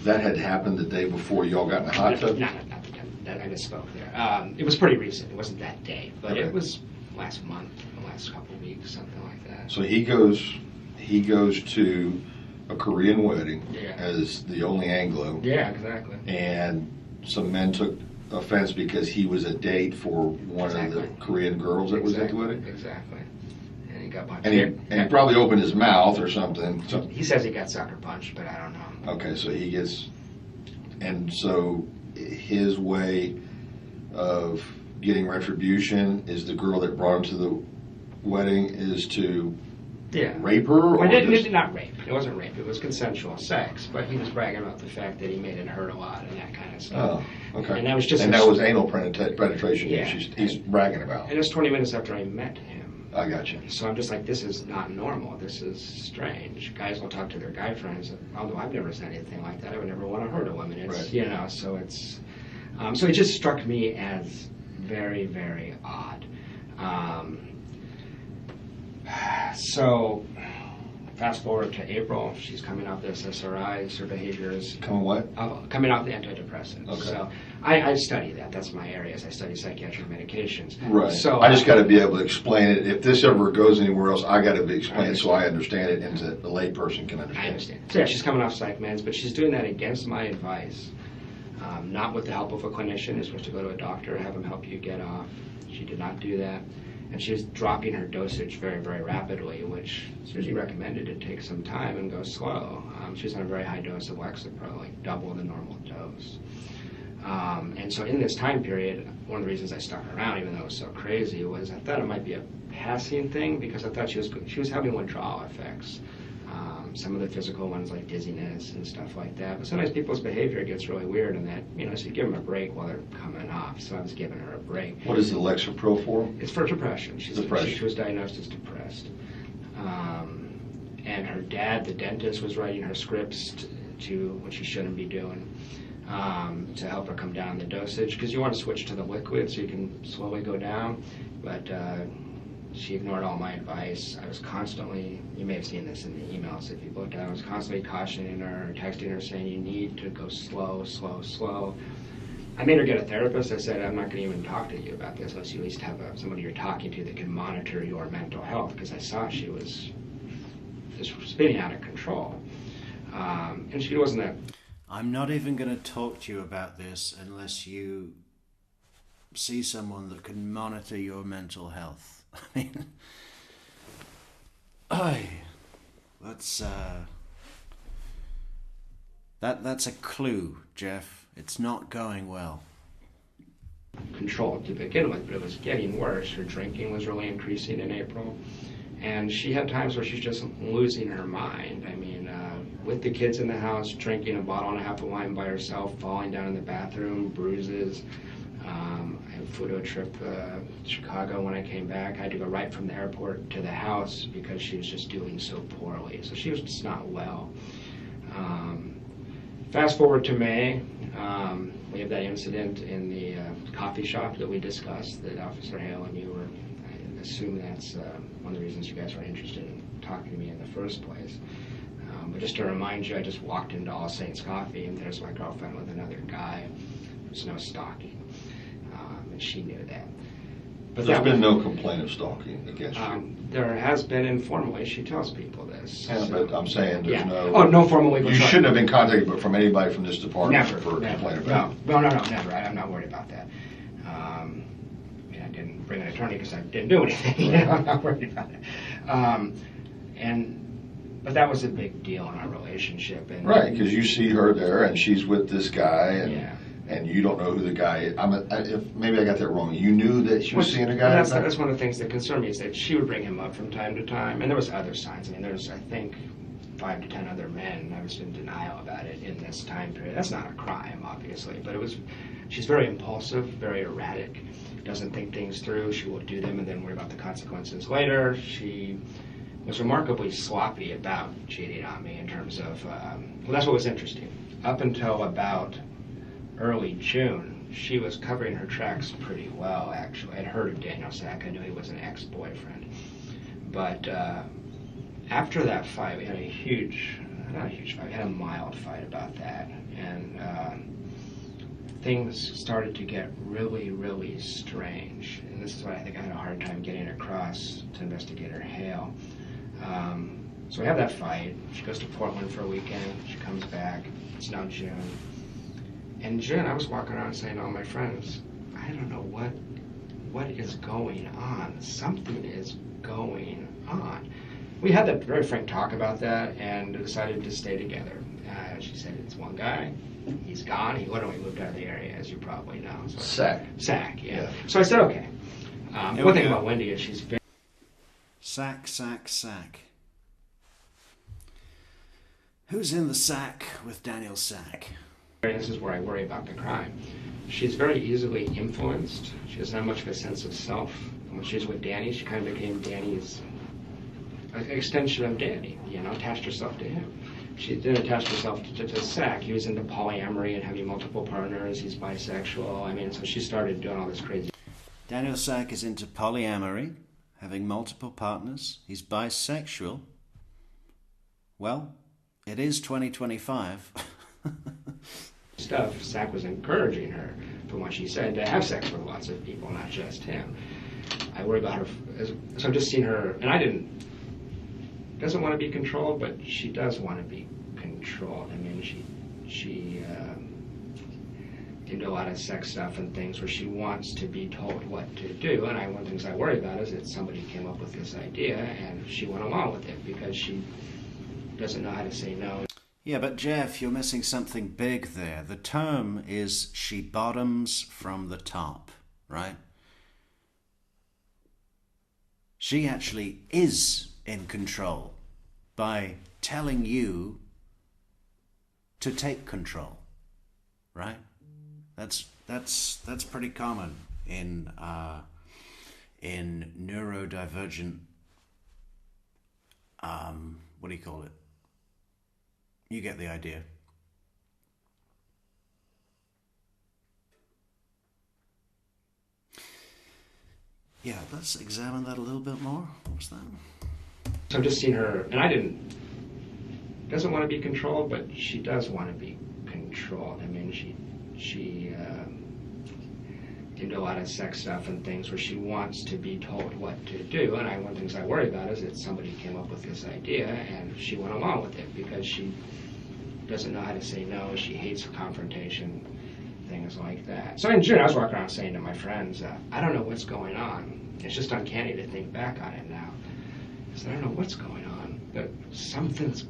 That had happened the day before y'all got in the hot tub? No, I misspoke there. It was pretty recent. It wasn't that day, but okay. It was last month, the last couple of weeks, something like that. So he goes to a Korean wedding as the only Anglo. Yeah, exactly. And some men took offense because he was a date for one of the Korean girls that was at the wedding? Exactly. And he got punched. And he probably opened his mouth or something. He says he got sucker punched, but I don't know. Okay, so he gets... And so his way of getting retribution is the girl that brought him to the wedding is to rape her? Or not rape. It wasn't rape. It was consensual sex. But he was bragging about the fact that he made it hurt a lot and that kind of stuff. Oh, okay. And that was just... And that was anal penetration Yeah. he's bragging about. And it was 20 minutes after I met him. I got you. So I'm just like, this is not normal. This is strange. Guys will talk to their guy friends. Although I've never said anything like that. I would never want to hurt a woman. It's, right. So it's... so it just struck me as very, very odd. So fast forward to April, she's coming off the SSRIs, her behavior is... Coming what? Coming off the antidepressants. Okay. So I study that. That's my area. I study psychiatric medications. Right. So I just got to be able to explain it. If this ever goes anywhere else, I got to be explained so I understand it and the lay person can understand. I understand. So yeah, she's coming off psych meds, but she's doing that against my advice. Not with the help of a clinician. You're supposed to go to a doctor, have him help you get off. She did not do that. And she was dropping her dosage very, very rapidly, which is usually recommended to take some time and go slow. She was on a very high dose of Lexapro, like double the normal dose. And so in this time period, one of the reasons I stuck around, even though it was so crazy, was I thought it might be a passing thing because I thought she was having withdrawal effects. Some of the physical ones like dizziness and stuff like that. But sometimes people's behavior gets really weird in that, so you give them a break while they're coming off. So I was giving her a break. What is the Lexapro for? It's for depression. Depression. She was diagnosed as depressed. And her dad, the dentist, was writing her scripts which he shouldn't be doing, to help her come down the dosage. Because you want to switch to the liquid so you can slowly go down. But she ignored all my advice. I was constantly, you may have seen this in the emails if you looked at it, I was constantly cautioning her, texting her, saying you need to go slow, slow, slow. I made her get a therapist. I said, I'm not going to even talk to you about this unless you at least have somebody you're talking to that can monitor your mental health, because I saw she was just spinning out of control. And she wasn't that... I'm not even going to talk to you about this unless you see someone that can monitor your mental health. I mean, that's a clue, Jeff. It's not going well. Control to begin with, but it was getting worse. Her drinking was really increasing in April, and she had times where she's just losing her mind. I mean, with the kids in the house, drinking a bottle and a half of wine by herself, falling down in the bathroom, bruises. I flew to a trip to Chicago. When I came back, I had to go right from the airport to the house because she was just doing so poorly. So she was just not well. Fast forward to May, we have that incident in the coffee shop that we discussed, that Officer Hale and you were, I assume that's one of the reasons you guys were interested in talking to me in the first place. But just to remind you, I just walked into All Saints Coffee and there's my girlfriend with another guy. There's no stalking, and she knew that. But there's been no complaint of stalking against you? There has been informally. She tells people this. Yeah, so, but I'm saying there's no... Oh, no formal legal... You shouldn't have been contacted from anybody from this department never, for a never. complaint about it? No, never. I'm not worried about that. I mean, I didn't bring an attorney because I didn't do anything. Right. I'm not worried about it. But that was a big deal in our relationship. And, right, because you see her there and she's with this guy and... Yeah. And you don't know who the guy is. Maybe I got that wrong. You knew that she was seeing a guy? That's one of the things that concerned me, is that she would bring him up from time to time. And there was other signs. I mean, there's, I think, 5 to 10 other men. I was in denial about it in this time period. That's not a crime, obviously. But she's very impulsive, very erratic, doesn't think things through. She will do them and then worry about the consequences later. She was remarkably sloppy about cheating on me in terms of, well, that's what was interesting. Up until about early June, she was covering her tracks pretty well, actually. I'd heard of Daniel Sack. I knew he was an ex-boyfriend. But after that fight, we had not a huge fight, we had a mild fight about that. And things started to get really, really strange. And this is what I think I had a hard time getting across to Investigator Hale. So we have that fight. She goes to Portland for a weekend. She comes back. It's now June. In June, I was walking around saying to all my friends, I don't know what is going on. Something is going on. We had that very frank talk about that and decided to stay together. She said, it's one guy. He's gone. He literally moved out of the area, as you probably know. So Sack, yeah. So I said, okay. One thing about Wendi is she's very... Sack. Who's in the sack with Daniel Sack? This is where I worry about the crime. She's very easily influenced. She doesn't have much of a sense of self. And when she was with Danny, she kind of became Danny's extension of Danny, attached herself to him. She didn't attach herself to Sack. He was into polyamory and having multiple partners. He's bisexual. I mean, so she started doing all this crazy. Daniel Sack is into polyamory, having multiple partners. He's bisexual. Well, it is 2025. Stuff. Sack was encouraging her, from what she said, to have sex with lots of people, not just him. I worry about her. So I've just seen her, and doesn't want to be controlled, but she does want to be controlled. I mean, she into a lot of sex stuff and things where she wants to be told what to do. And one of the things I worry about is that somebody came up with this idea and she went along with it because she doesn't know how to say no. Yeah, but Jeff, you're missing something big there. The term is she bottoms from the top, right? She actually is in control by telling you to take control, right? That's pretty common in neurodivergent. What do you call it? You get the idea. Yeah, let's examine that a little bit more. What's that? So I've just seen her, and doesn't want to be controlled, but she does want to be controlled. I mean, she into a lot of sex stuff and things where she wants to be told what to do. And one of the things I worry about is that somebody came up with this idea and she went along with it because she doesn't know how to say no. She hates confrontation, things like that. So in June, I was walking around saying to my friends, I don't know what's going on. It's just uncanny to think back on it now. I said, I don't know what's going on, but something's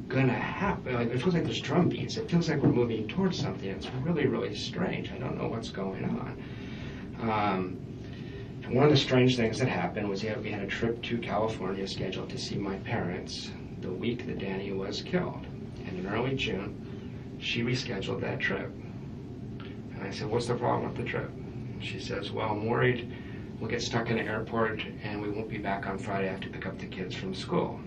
gonna happen. Like, it feels like there's drum beats. It feels like we're moving towards something. It's really, really strange. I don't know what's going on. And one of the strange things that happened was we had a trip to California scheduled to see my parents the week that Danny was killed. And in early June, she rescheduled that trip. And I said, what's the problem with the trip? And she says, well, I'm worried we'll get stuck in the airport and we won't be back on Friday. I have to pick up the kids from school.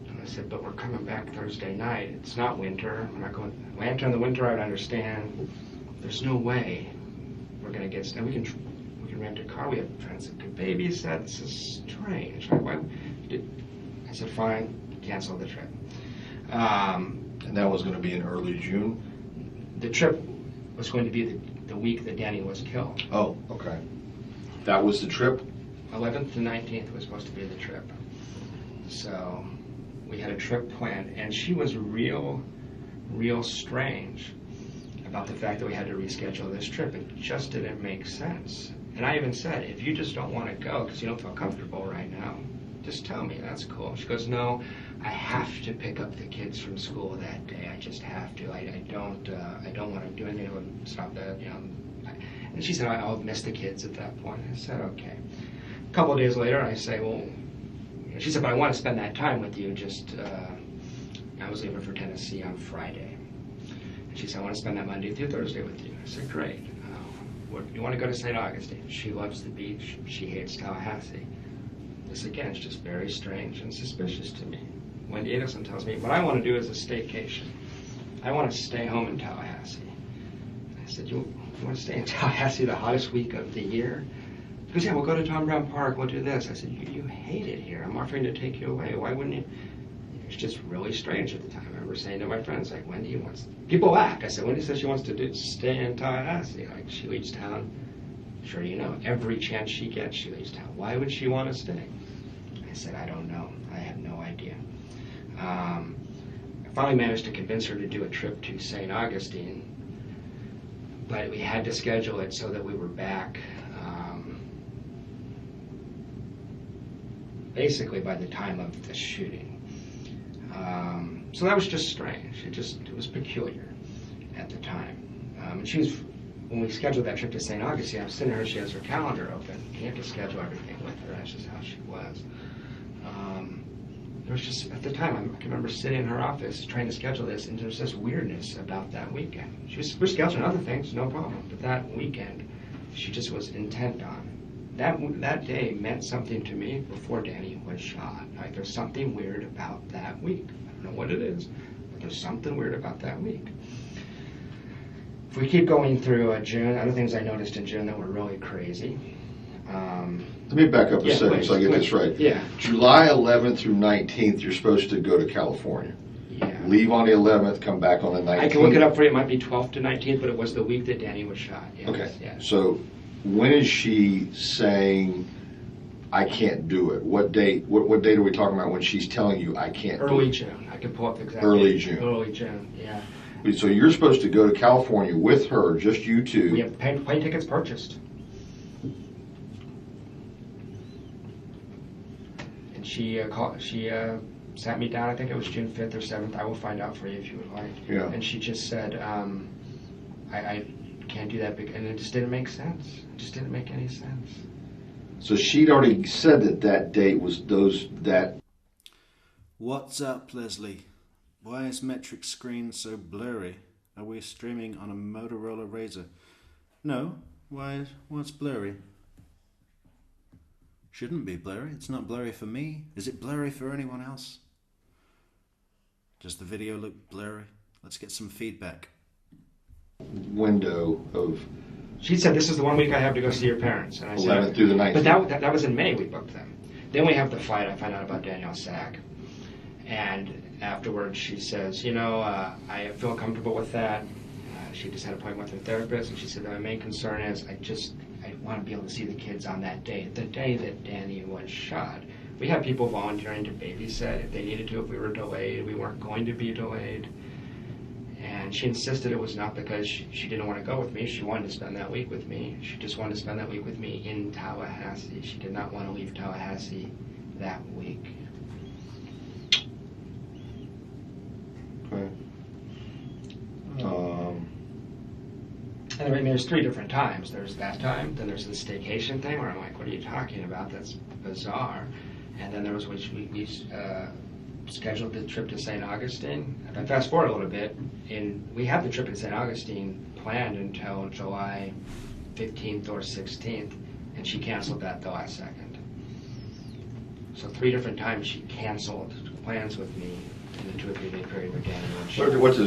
And I said, but we're coming back Thursday night. It's not winter. We're not going. Winter in the winter, I would understand. There's no way we're going to get stuck. We can rent a car. We have friends that could babysit. This is strange. I said, fine, cancel the trip. And that was going to be in early June? The trip was going to be the week that Danny was killed. Oh, okay. That was the trip? 11th to 19th was supposed to be the trip. So we had a trip planned, and she was real strange about the fact that we had to reschedule this trip. It just didn't make sense. And I even said, if you just don't want to go because you don't feel comfortable right now, just tell me, that's cool. She goes, no, I have to pick up the kids from school that day. I just have to. I don't want to do anything that would stop that. And she said, I'll miss the kids at that point. I said, okay. A couple of days later, I say, well, she said, but I want to spend that time with you. I was leaving for Tennessee on Friday. And she said, I want to spend that Monday through Thursday with you. I said, great. You want to go to St. Augustine? She loves the beach. She hates Tallahassee. This, again, is just very strange and suspicious to me. Wendi Adelson tells me, what I want to do is a staycation. I want to stay home in Tallahassee. I said, you want to stay in Tallahassee the hottest week of the year? He goes, yeah, we'll go to Tom Brown Park, we'll do this. I said, you hate it here. I'm offering to take you away. Why wouldn't you? It's just really strange at the time. I remember saying to my friends, like, Wendi wants... People laughed. I said, Wendi says she wants to stay in Tallahassee. Like, she leaves town. Sure, every chance she gets, she leaves town. Why would she want to stay? I said, I don't know. I have no idea. I finally managed to convince her to do a trip to St. Augustine, but we had to schedule it so that we were back basically by the time of the shooting. So that was just strange. It was peculiar at the time. And when we scheduled that trip to St. Augustine, I was sitting her, she has her calendar open. You have to schedule everything with her. That's just how she was. There was just, at the time, I can remember sitting in her office trying to schedule this, and there was this weirdness about that weekend. We're scheduling other things, no problem, but that weekend, she just was intent on. That day meant something to me before Danny was shot. Like, there's something weird about that week. I don't know what it is, but there's something weird about that week. If we keep going through June, other things I noticed in June that were really crazy. Let me back up a second please, so I get this right. Yeah. July 11th through 19th, you're supposed to go to California. Yeah. Leave on the 11th, come back on the 19th. I can look it up for you. It might be 12th to 19th, but it was the week that Danny was shot. Yes. Okay. Yes. So when is she saying, I can't do it? What date? What date are we talking about when she's telling you I can't do it? Early June. I can pull up exactly. Early June. Early June, yeah. So you're supposed to go to California with her, just you two. We have plane tickets purchased. And she sat me down, I think it was June 5th or 7th. I will find out for you if you would like. Yeah. And she just said, I can't do that, and it just didn't make sense. It just didn't make any sense. So she'd already said that date was that. What's up, Leslie? Why is Metrix screen so blurry? Are we streaming on a Motorola Razr? No. What's blurry? Shouldn't be blurry. It's not blurry for me. Is it blurry for anyone else? Does the video look blurry? Let's get some feedback. Window of She said, this is the 1 week I have to go see your parents. And I 11th said, through the 19th. But that was in May we booked them. Then we have the flight. I find out about Danielle's sack. And afterwards she says, I feel comfortable with that. She just had an appointment with her therapist, and she said, my main concern is I want to be able to see the kids on that day, the day that Danny was shot. We had people volunteering to babysit if they needed to, if we were delayed. We weren't going to be delayed. And she insisted it was not because she didn't want to go with me. She wanted to spend that week with me. She just wanted to spend that week with me in Tallahassee. She did not want to leave Tallahassee that week. Okay. And I mean, there's 3 different times. There's that time, then there's the staycation thing where I'm like, what are you talking about? That's bizarre. And then there was which we scheduled the trip to St. Augustine. If I fast forward a little bit, we have the trip to St. Augustine planned until July 15th or 16th, and she canceled that the last second. So 3 different times she canceled plans with me in the 2 or 3 day period with Danny.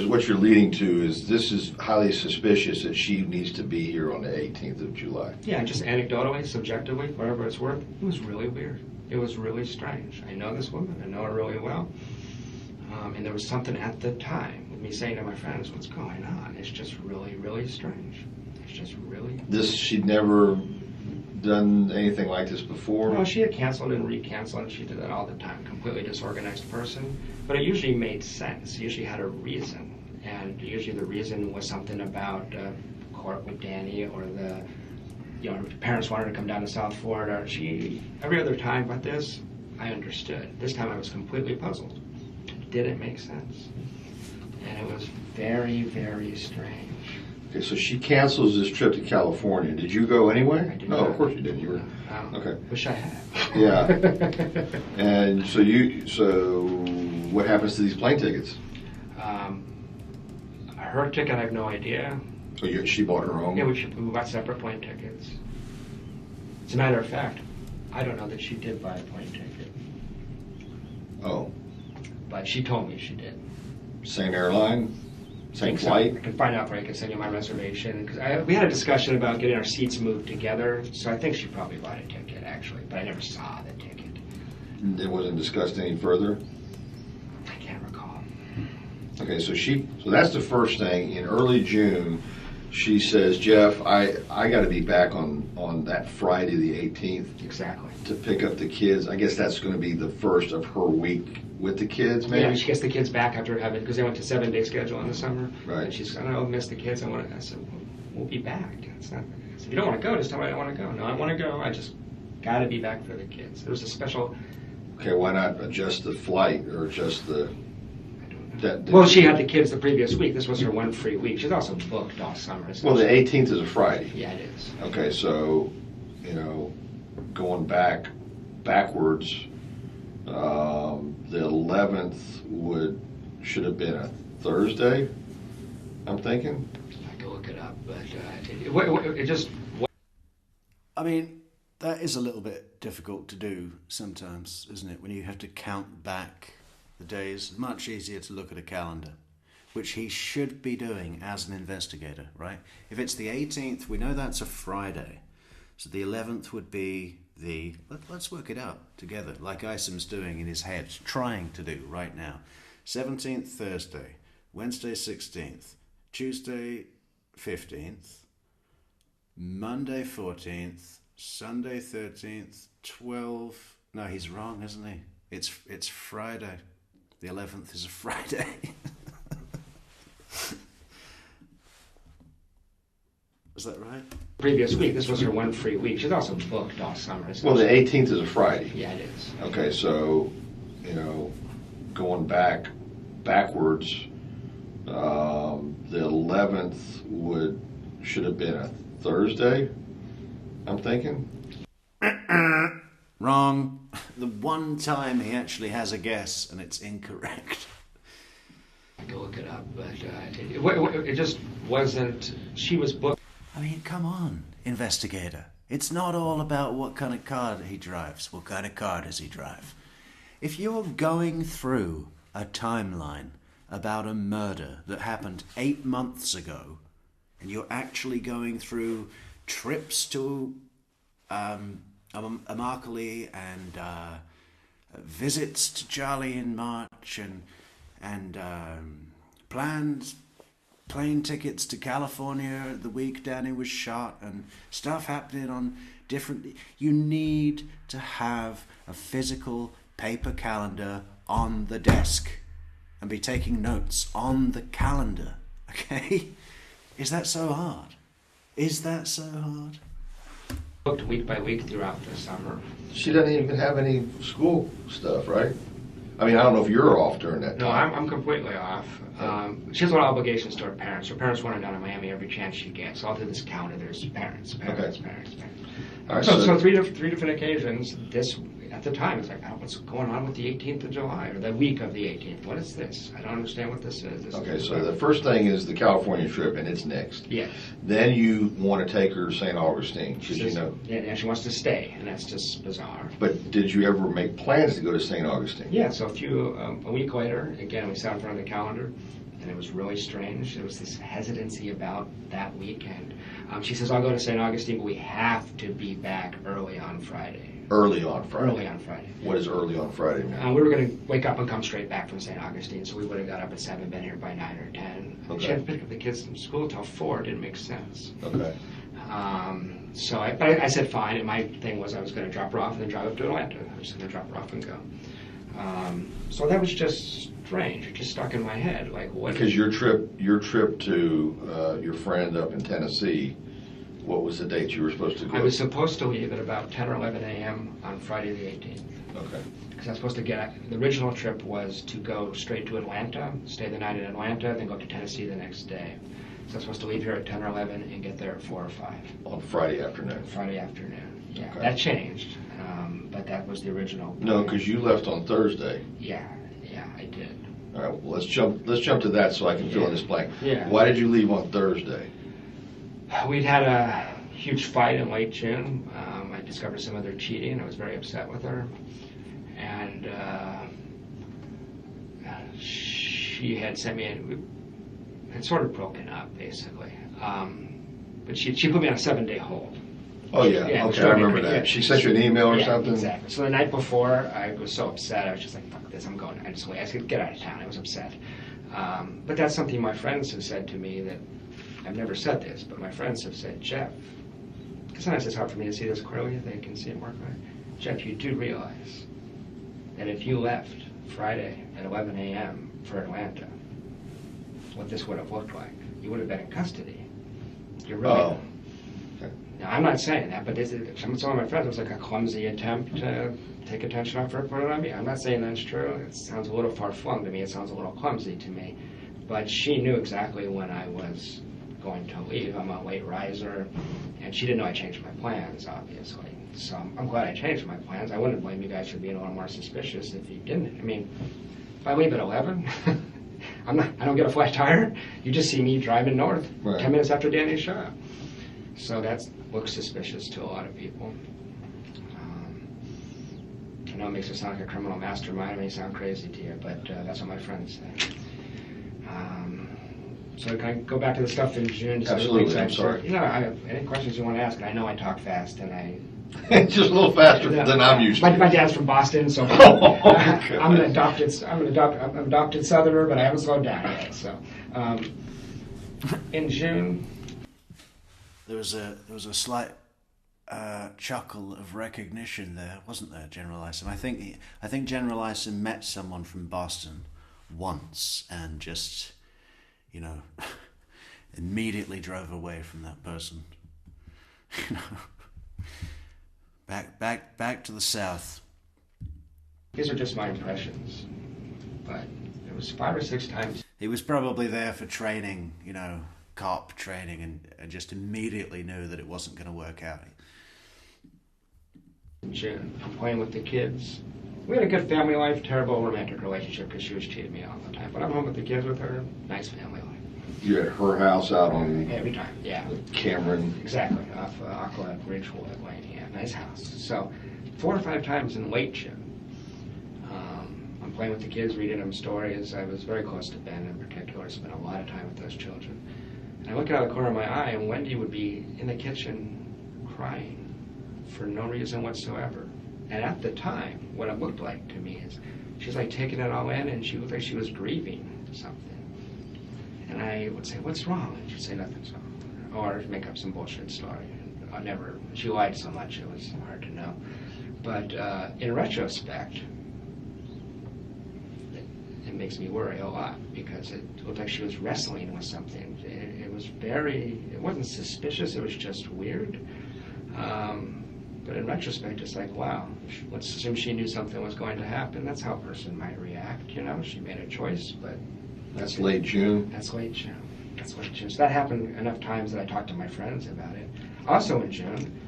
What you're leading to is this is highly suspicious that she needs to be here on the 18th of July. Yeah, just anecdotally, subjectively, whatever it's worth, it was really weird. It was really strange. I know this woman. I know her really well. And there was something at the time with me saying to my friends, what's going on? It's just really, really strange. It's just really... She'd never done anything like this before? No, she had canceled and recanceled, and she did that all the time. Completely disorganized person. But it usually made sense. It usually had a reason. And usually the reason was something about court with Danny, or her parents wanted to come down to South Florida. Every other time but this, I understood. This time I was completely puzzled. It didn't make sense. And it was very, very strange. Okay, so she cancels this trip to California. Did you go anyway? I did No, not. of course you didn't. You were okay. Wish I had. Yeah. And so what happens to these plane tickets? Her ticket, I have no idea. Oh, she bought her own? Yeah, we bought separate plane tickets. As a matter of fact, I don't know that she did buy a plane ticket. Oh. But she told me she did. Same airline? Same So. flight? I can find out for you. I can send you my reservation. Because we had a discussion about getting our seats moved together, so I think she probably bought a ticket, actually. But I never saw the ticket. It wasn't discussed any further? I can't recall. Okay, so that's the first thing. In early June, she says, Jeff, I got to be back on that Friday the 18th. Exactly. To pick up the kids. I guess that's going to be the first of her week with the kids, maybe? Yeah, she gets the kids back after having, because they went to 7-day schedule in the summer. Right. And she's, I'll miss the kids. I said, we'll be back. It's not, I said, if you don't want to go, just tell me I don't want to go. No, I want to go. I just got to be back for the kids. There was a special... Okay, why not adjust the flight or adjust the... Well, she had the kids the previous week. This was her one free week. She's also booked all summer. Well, the 18th is a Friday. Yeah, it is. Okay, so, going backwards, the 11th should have been a Thursday, I'm thinking. I can look it up, but it just... I mean, that is a little bit difficult to do sometimes, isn't it? When you have to count back the days. It's much easier to look at a calendar, which he should be doing as an investigator, right? If it's the 18th, we know that's a Friday. So the 11th would be let's work it out together, like Isom's doing in his head, trying to do right now. 17th, Thursday. Wednesday, 16th. Tuesday, 15th. Monday, 14th. Sunday, 13th. 12. No, he's wrong, isn't he? It's Friday. The 11th is a Friday. Is that right? Previous week, this was her one free week. She's also booked all summer. Well, the 18th is a Friday. Yeah, it is. Okay, so, going backwards, the 11th should have been a Thursday, I'm thinking. Wrong. The one time he actually has a guess, and it's incorrect. I can look it up, but it just wasn't. She was booked. I mean, come on, investigator. It's not all about what kind of car he drives. What kind of car does he drive? If you're going through a timeline about a murder that happened 8 months ago, and you're actually going through trips to Immokalee and visits to Charlie in March and planned plane tickets to California the week Danny was shot and stuff happening on different... You need to have a physical paper calendar on the desk and be taking notes on the calendar, okay? Is that so hard? Is that so hard? Booked week by week throughout the summer. She doesn't even have any school stuff, right? I mean, I don't know if you're off during that No, time. I'm completely off. She has a lot of obligations to her parents. Her parents want her down in Miami every chance she gets. All through this county, there's parents. All right, So three different occasions. This at the time, it's like, oh, what's going on with the 18th of July or the week of the 18th? What is this? I don't understand what this is. Okay, so the first thing is the California trip, and it's next. Yes. Then you want to take her to St. Augustine, She because says, you know. yeah, and she wants to stay, and that's just bizarre. But did you ever make plans to go to St. Augustine? Yeah, so a week later, again, we sat in front of the calendar, and it was really strange. There was this hesitancy about that weekend. She says, I'll go to St. Augustine, but we have to be back early on Friday. Early on Friday. Early on Friday. What does early on Friday mean? We were going to wake up and come straight back from St. Augustine, so we would have got up at 7, been here by 9 or 10. Okay. She had to pick up the kids from school until 4. It didn't make sense. Okay. So I said fine, and my thing was I was going to drop her off and then drive up to Atlanta. I was going to drop her off and go. So that was just strange. It just stuck in my head. Like, what? Because your trip to your friend up in Tennessee, what was the date you were supposed to go? I was supposed to leave at about 10 or 11 a.m. on Friday the 18th. Okay. Because I was supposed to the original trip was to go straight to Atlanta, stay the night in Atlanta, then go to Tennessee the next day. So I was supposed to leave here at 10 or 11 and get there at 4 or 5. On Friday afternoon. Friday afternoon. Yeah, Okay. that changed, but that was the original. No, because you left on Thursday. Yeah, I did. All right, well, let's jump to that so I can fill in this blank. Yeah. Why did you leave on Thursday? We'd had a huge fight in late June. I discovered some other cheating. I was very upset with her. And she had sent me we had sort of broken up, basically. But she put me on a 7-day hold. Oh, yeah. Okay, I remember that. She sent you an email or something? Exactly. So the night before, I was so upset. I was just like, fuck this, I'm going. I said, get out of town. I was upset. But that's something my friends have said to me that I've never said this, but my friends have said, Jeff, because sometimes it's hard for me to see this clearly, they can see it more clearly. Jeff, you do realize that if you left Friday at 11 a.m. for Atlanta, what this would have looked like, you would have been in custody. You're really... Oh. Okay. Now, I'm not saying that, but some of my friends, it was like a clumsy attempt to take attention off her and put it on me. I'm not saying that's true. It sounds a little far-flung to me. It sounds a little clumsy to me. But she knew exactly when I was going to leave. I'm a late riser, and she didn't know I changed my plans, obviously. So I'm glad I changed my plans. I wouldn't blame you guys for being a little more suspicious if you didn't. I mean, if I leave at 11, I don't get a flat tire. You just see me driving north 10 minutes after Danny's shot. So that looks suspicious to a lot of people. I know it makes it sound like a criminal mastermind. It may sound crazy to you, but that's what my friends say. So can I go back to the stuff in June? Absolutely, I'm sorry. You know, any questions you want to ask? And I know I talk fast, and I... Just a little faster than I'm used to. My dad's from Boston, so I'm an adopted Southerner, but I haven't slowed down yet. So in June, there was a slight chuckle of recognition there, wasn't there, General Adelson? I think General Adelson met someone from Boston once and just, immediately drove away from that person. Back to the South. These are just my impressions, but it was 5 or 6 times. He was probably there for training, cop training, and just immediately knew that it wasn't going to work out. June. I'm playing with the kids. We had a good family life, terrible romantic relationship because she was cheating me all the time. But I'm home with the kids with her, nice family life. You're at her house out on Every time, yeah. Cameron. Exactly, off Aqua Ridgewood Lane, yeah, nice house. So 4 or 5 times in late June, I'm playing with the kids, reading them stories. I was very close to Ben in particular, spent a lot of time with those children. And I look out of the corner of my eye, and Wendi would be in the kitchen crying for no reason whatsoever. And at the time, what it looked like to me is she was like taking it all in, and she looked like she was grieving something. And I would say, "What's wrong?" And she'd say, "Nothing's wrong," or make up some bullshit story. And I never. She lied so much; it was hard to know. But in retrospect, it makes me worry a lot because it looked like she was wrestling with something. It was very. It wasn't suspicious. It was just weird. But in retrospect, it's like, wow, let's assume she knew something was going to happen. That's how a person might react, you know? She made a choice, but... That's late June? That's late June. That's late June. So that happened enough times that I talked to my friends about it. Also in June,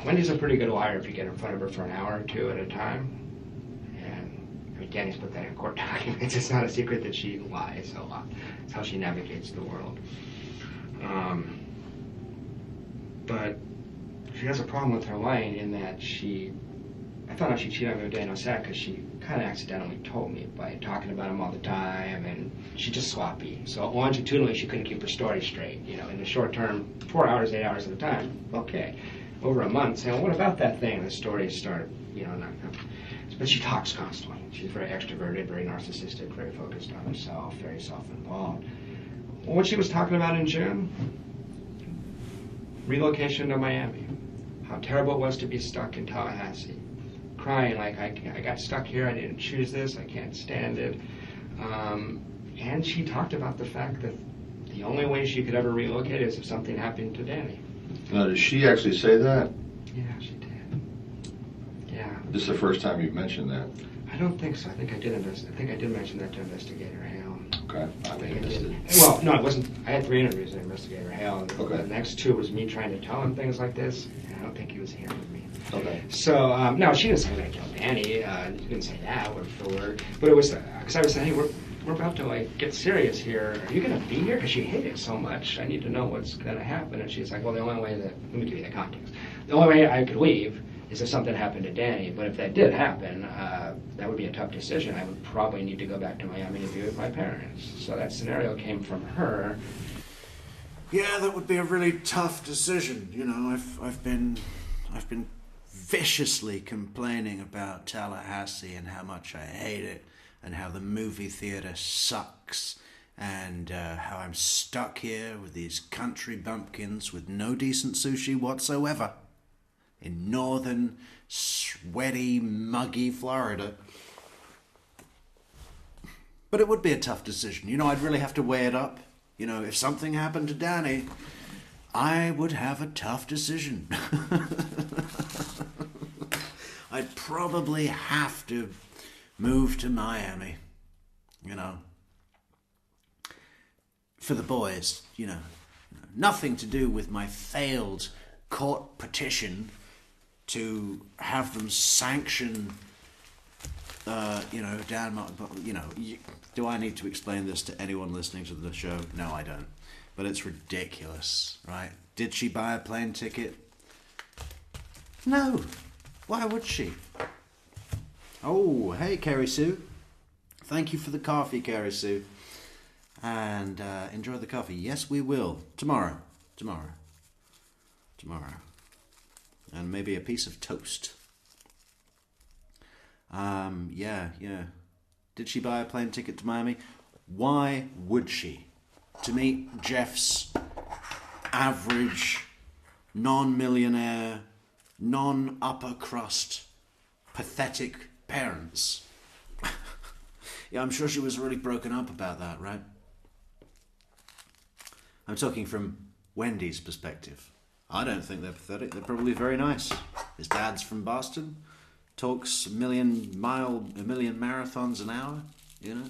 Wendy's a pretty good liar if you get in front of her for an hour or 2 at a time. And, I mean, Danny's put that in court documents. It's not a secret that she lies a lot. It's how she navigates the world. But... she has a problem with her lying in that I found out she cheated on me with Dan Ossack because she kind of accidentally told me by talking about him all the time, and she's just sloppy. So longitudinally, she couldn't keep her story straight. You know, in the short term, 4 hours, 8 hours at a time, okay. Over a month, saying, well, what about that thing? The stories start, you know, not. But she talks constantly. She's very extroverted, very narcissistic, very focused on herself, very self-involved. Well, what she was talking about in June, relocation to Miami. How terrible it was to be stuck in Tallahassee. Crying like, I got stuck here, I didn't choose this, I can't stand it. And she talked about the fact that the only way she could ever relocate is if something happened to Danny. Now, did she actually say that? Yeah, she did. Yeah. This is the first time you've mentioned that. I don't think so. I think I did mention that to Investigator Hale. Okay. I think I did. Well, no, it wasn't. I had 3 interviews with Investigator Hale. And okay. The next 2 was me trying to tell him things like this, and I don't think he was hearing me. Okay. So, no, she didn't say I'm going to kill Danny. She didn't say that word for word. But it was, because I was saying, hey, we're about to, like, get serious here. Are you going to be here? Because she hated it so much. I need to know what's going to happen. And she's like, well, the only way let me give you the context. The only way I could leave is if something happened to Danny. But if that did happen, that would be a tough decision. I would probably need to go back to Miami to be with my parents. So that scenario came from her. Yeah, that would be a really tough decision. You know, I've been viciously complaining about Tallahassee and how much I hate it, and how the movie theater sucks, and how I'm stuck here with these country bumpkins with no decent sushi whatsoever in northern, sweaty, muggy Florida. But it would be a tough decision. You know, I'd really have to weigh it up. You know, if something happened to Danny, I would have a tough decision. I'd probably have to move to Miami, you know. For the boys, you know. Nothing to do with my failed court petition to have them sanction, Dan Markel. You know, do I need to explain this to anyone listening to the show? No, I don't. But it's ridiculous, right? Did she buy a plane ticket? No. Why would she? Oh, hey, Carrie Sue. Thank you for the coffee, Carrie Sue. And enjoy the coffee. Yes, we will. Tomorrow. And maybe a piece of toast. Yeah. Did she buy a plane ticket to Miami? Why would she? To meet Jeff's average, non-millionaire, non-upper crust, pathetic parents. Yeah, I'm sure she was really broken up about that, right? I'm talking from Wendy's perspective. I don't think they're pathetic. They're probably very nice. His dad's from Boston, talks a million marathons an hour, you know?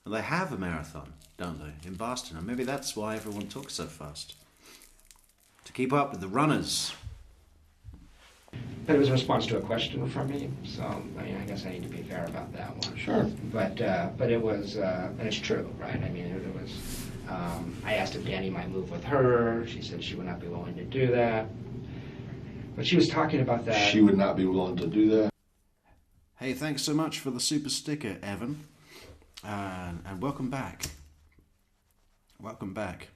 And they have a marathon, don't they, in Boston? And maybe that's why everyone talks so fast. To keep up with the runners. But it was a response to a question from me, so I mean, I guess I need to be fair about that one. Sure. But it was, and it's true, right? I mean, it was. I asked if Danny might move with her. She said she would not be willing to do that. But she was talking about that. She would not be willing to do that. Hey, thanks so much for the super sticker, Evan, and welcome back. Welcome back.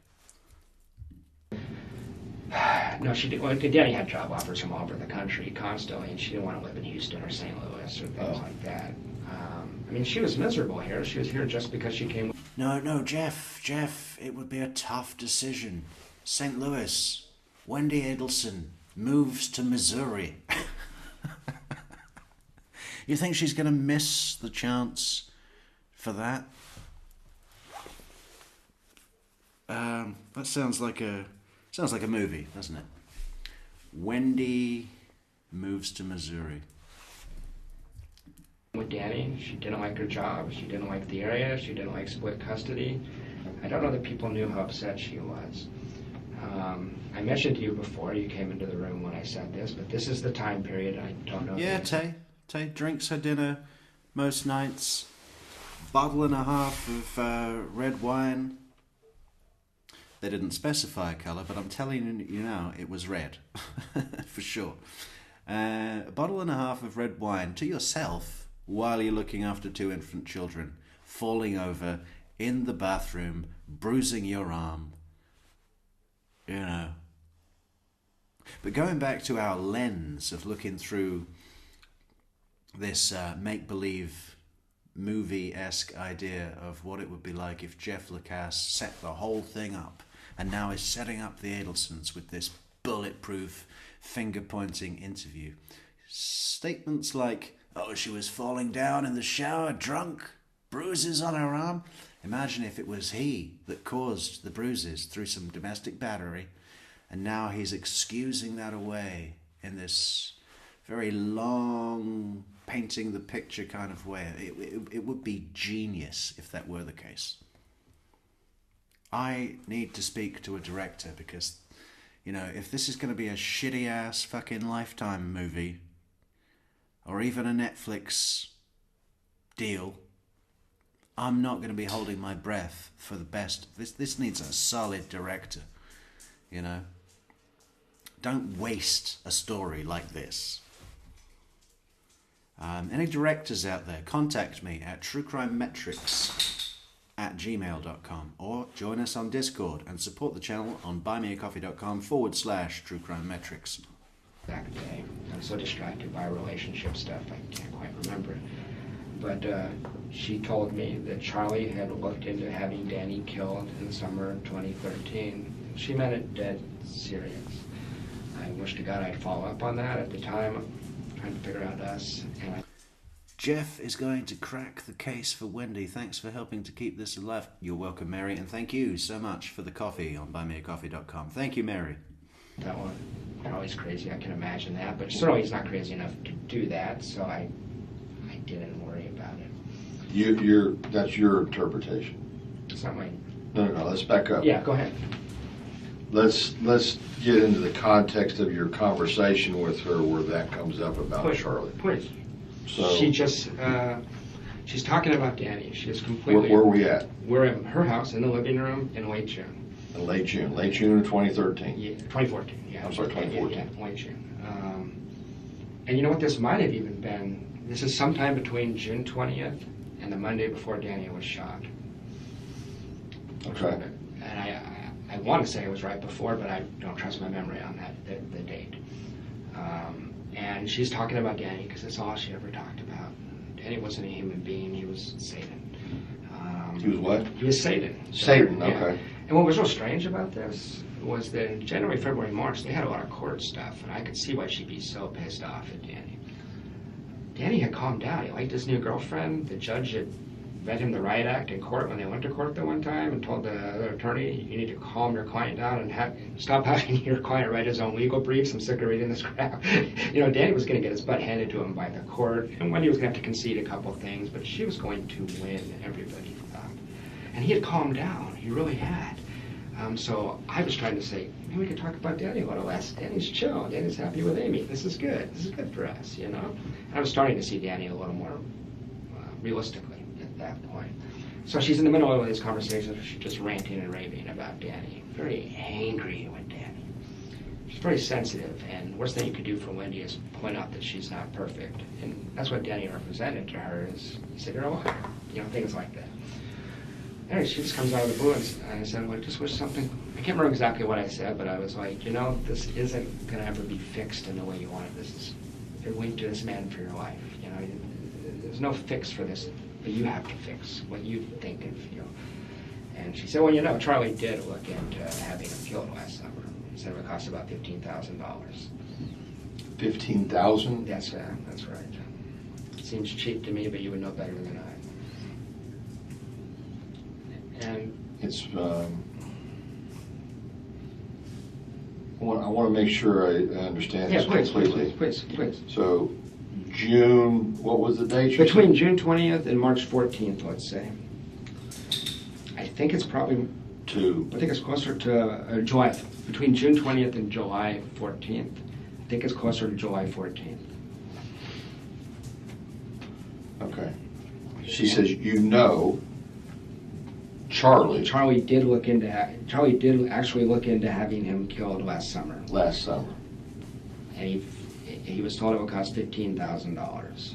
No, she didn't. Well, Danny had job offers from all over the country constantly, and she didn't want to live in Houston or St. Louis or things like that. I mean, she was miserable here. She was here just because she came. No, Jeff, it would be a tough decision. St. Louis, Wendi Adelson moves to Missouri. You think she's going to miss the chance for that? That sounds like a movie, doesn't it? Wendi moves to Missouri. With Danny, she didn't like her job. She didn't like the area. She didn't like split custody. I don't know that people knew how upset she was. I mentioned to you before you came into the room when I said this, but this is the time period. I don't know. Yeah, Tay drinks her dinner most nights. Bottle and a half of red wine. They didn't specify a colour, but I'm telling you now, it was red. For sure. A bottle and a half of red wine to yourself while you're looking after 2 infant children, falling over in the bathroom, bruising your arm. You know. But going back to our lens of looking through this make-believe movie-esque idea of what it would be like if Jeff Lacasse set the whole thing up and now is setting up the Adelsons with this bulletproof finger-pointing interview. Statements like, oh, she was falling down in the shower, drunk, bruises on her arm. Imagine if it was he that caused the bruises through some domestic battery, and now he's excusing that away in this very long, painting the picture kind of way. It would be genius if that were the case. I need to speak to a director because, you know, if this is going to be a shitty-ass fucking Lifetime movie or even a Netflix deal, I'm not going to be holding my breath for the best. This needs a solid director, you know. Don't waste a story like this. Any directors out there, contact me at truecrimemetrics@gmail.com or join us on Discord and support the channel on buymeacoffee.com/truecrimemetrics. Exact day. I'm so distracted by relationship stuff, I can't quite remember it. But she told me that Charlie had looked into having Danny killed in the summer of 2013. She meant it dead serious. I wish to God I'd follow up on that. At the time, I'm trying to figure out us. And Jeff is going to crack the case for Wendi. Thanks for helping to keep this alive. You're welcome, Mary, and thank you so much for the coffee on buymeacoffee.com. Thank you, Mary. That one, Charlie's crazy, I can imagine that, but certainly he's not crazy enough to do that, so I didn't worry about it. That's your interpretation. It's not mine. No, let's back up. Yeah, go ahead. Let's get into the context of your conversation with her where that comes up about Charlie. Please. So She just, she's talking about Danny. She is completely... Where are we at? We're at her house in the living room in late June. In late June of 2013. Yeah, 2014. Yeah. I'm sorry, 2014. Yeah, late June. And you know what this might have even been? This is sometime between June 20th and the Monday before Danny was shot. Okay. And I want to say it was right before, but I don't trust my memory on that, the date. And she's talking about Danny because that's all she ever talked about. Danny wasn't a human being, he was Satan. He was what? He was Satan. Satan, Yeah. okay. And what was real strange about this was that in January, February, March, they had a lot of court stuff, and I could see why she'd be so pissed off at Danny. Danny had calmed down. He liked his new girlfriend. The judge had read him the riot act in court when they went to court the one time and told the other attorney, you need to calm your client down and stop having your client write his own legal briefs. I'm sick of reading this crap. You know, Danny was going to get his butt handed to him by the court, and Wendi was going to have to concede a couple things, but she was going to win, everybody thought. And he had calmed down. He really had. So I was trying to say, maybe we could talk about Danny a little less. Danny's chill. Danny's happy with Amy. This is good. This is good for us, you know? And I was starting to see Danny a little more realistically at that point. So she's in the middle of these conversations where she's just ranting and raving about Danny. Very angry with Danny. She's very sensitive, and worst thing you could do for Wendi is point out that she's not perfect. And that's what Danny represented to her is, he said, you're a liar. You know, things like that. Anyway, she just comes out of the blue, and I said, well, I just wish something, I can't remember exactly what I said, but I was like, you know, this isn't going to ever be fixed in the way you want it. This is, you're linked to this man for your life. You know, there's no fix for this, but you have to fix what you think and feel. And she said, well, you know, Charlie did look into having him killed last summer. He said it would cost about $15,000. $15,000? That's right. Seems cheap to me, but you would know better than I. And It's, I want to make sure I understand this completely. Please. So, June, what was the date? Between June 20th and March 14th, let's say. I think it's probably, I think it's closer to July, between June 20th and July 14th. I think it's closer to July 14th. Okay. She says, you know, Charlie did actually look into having him killed last summer. And he was told it would cost $15,000.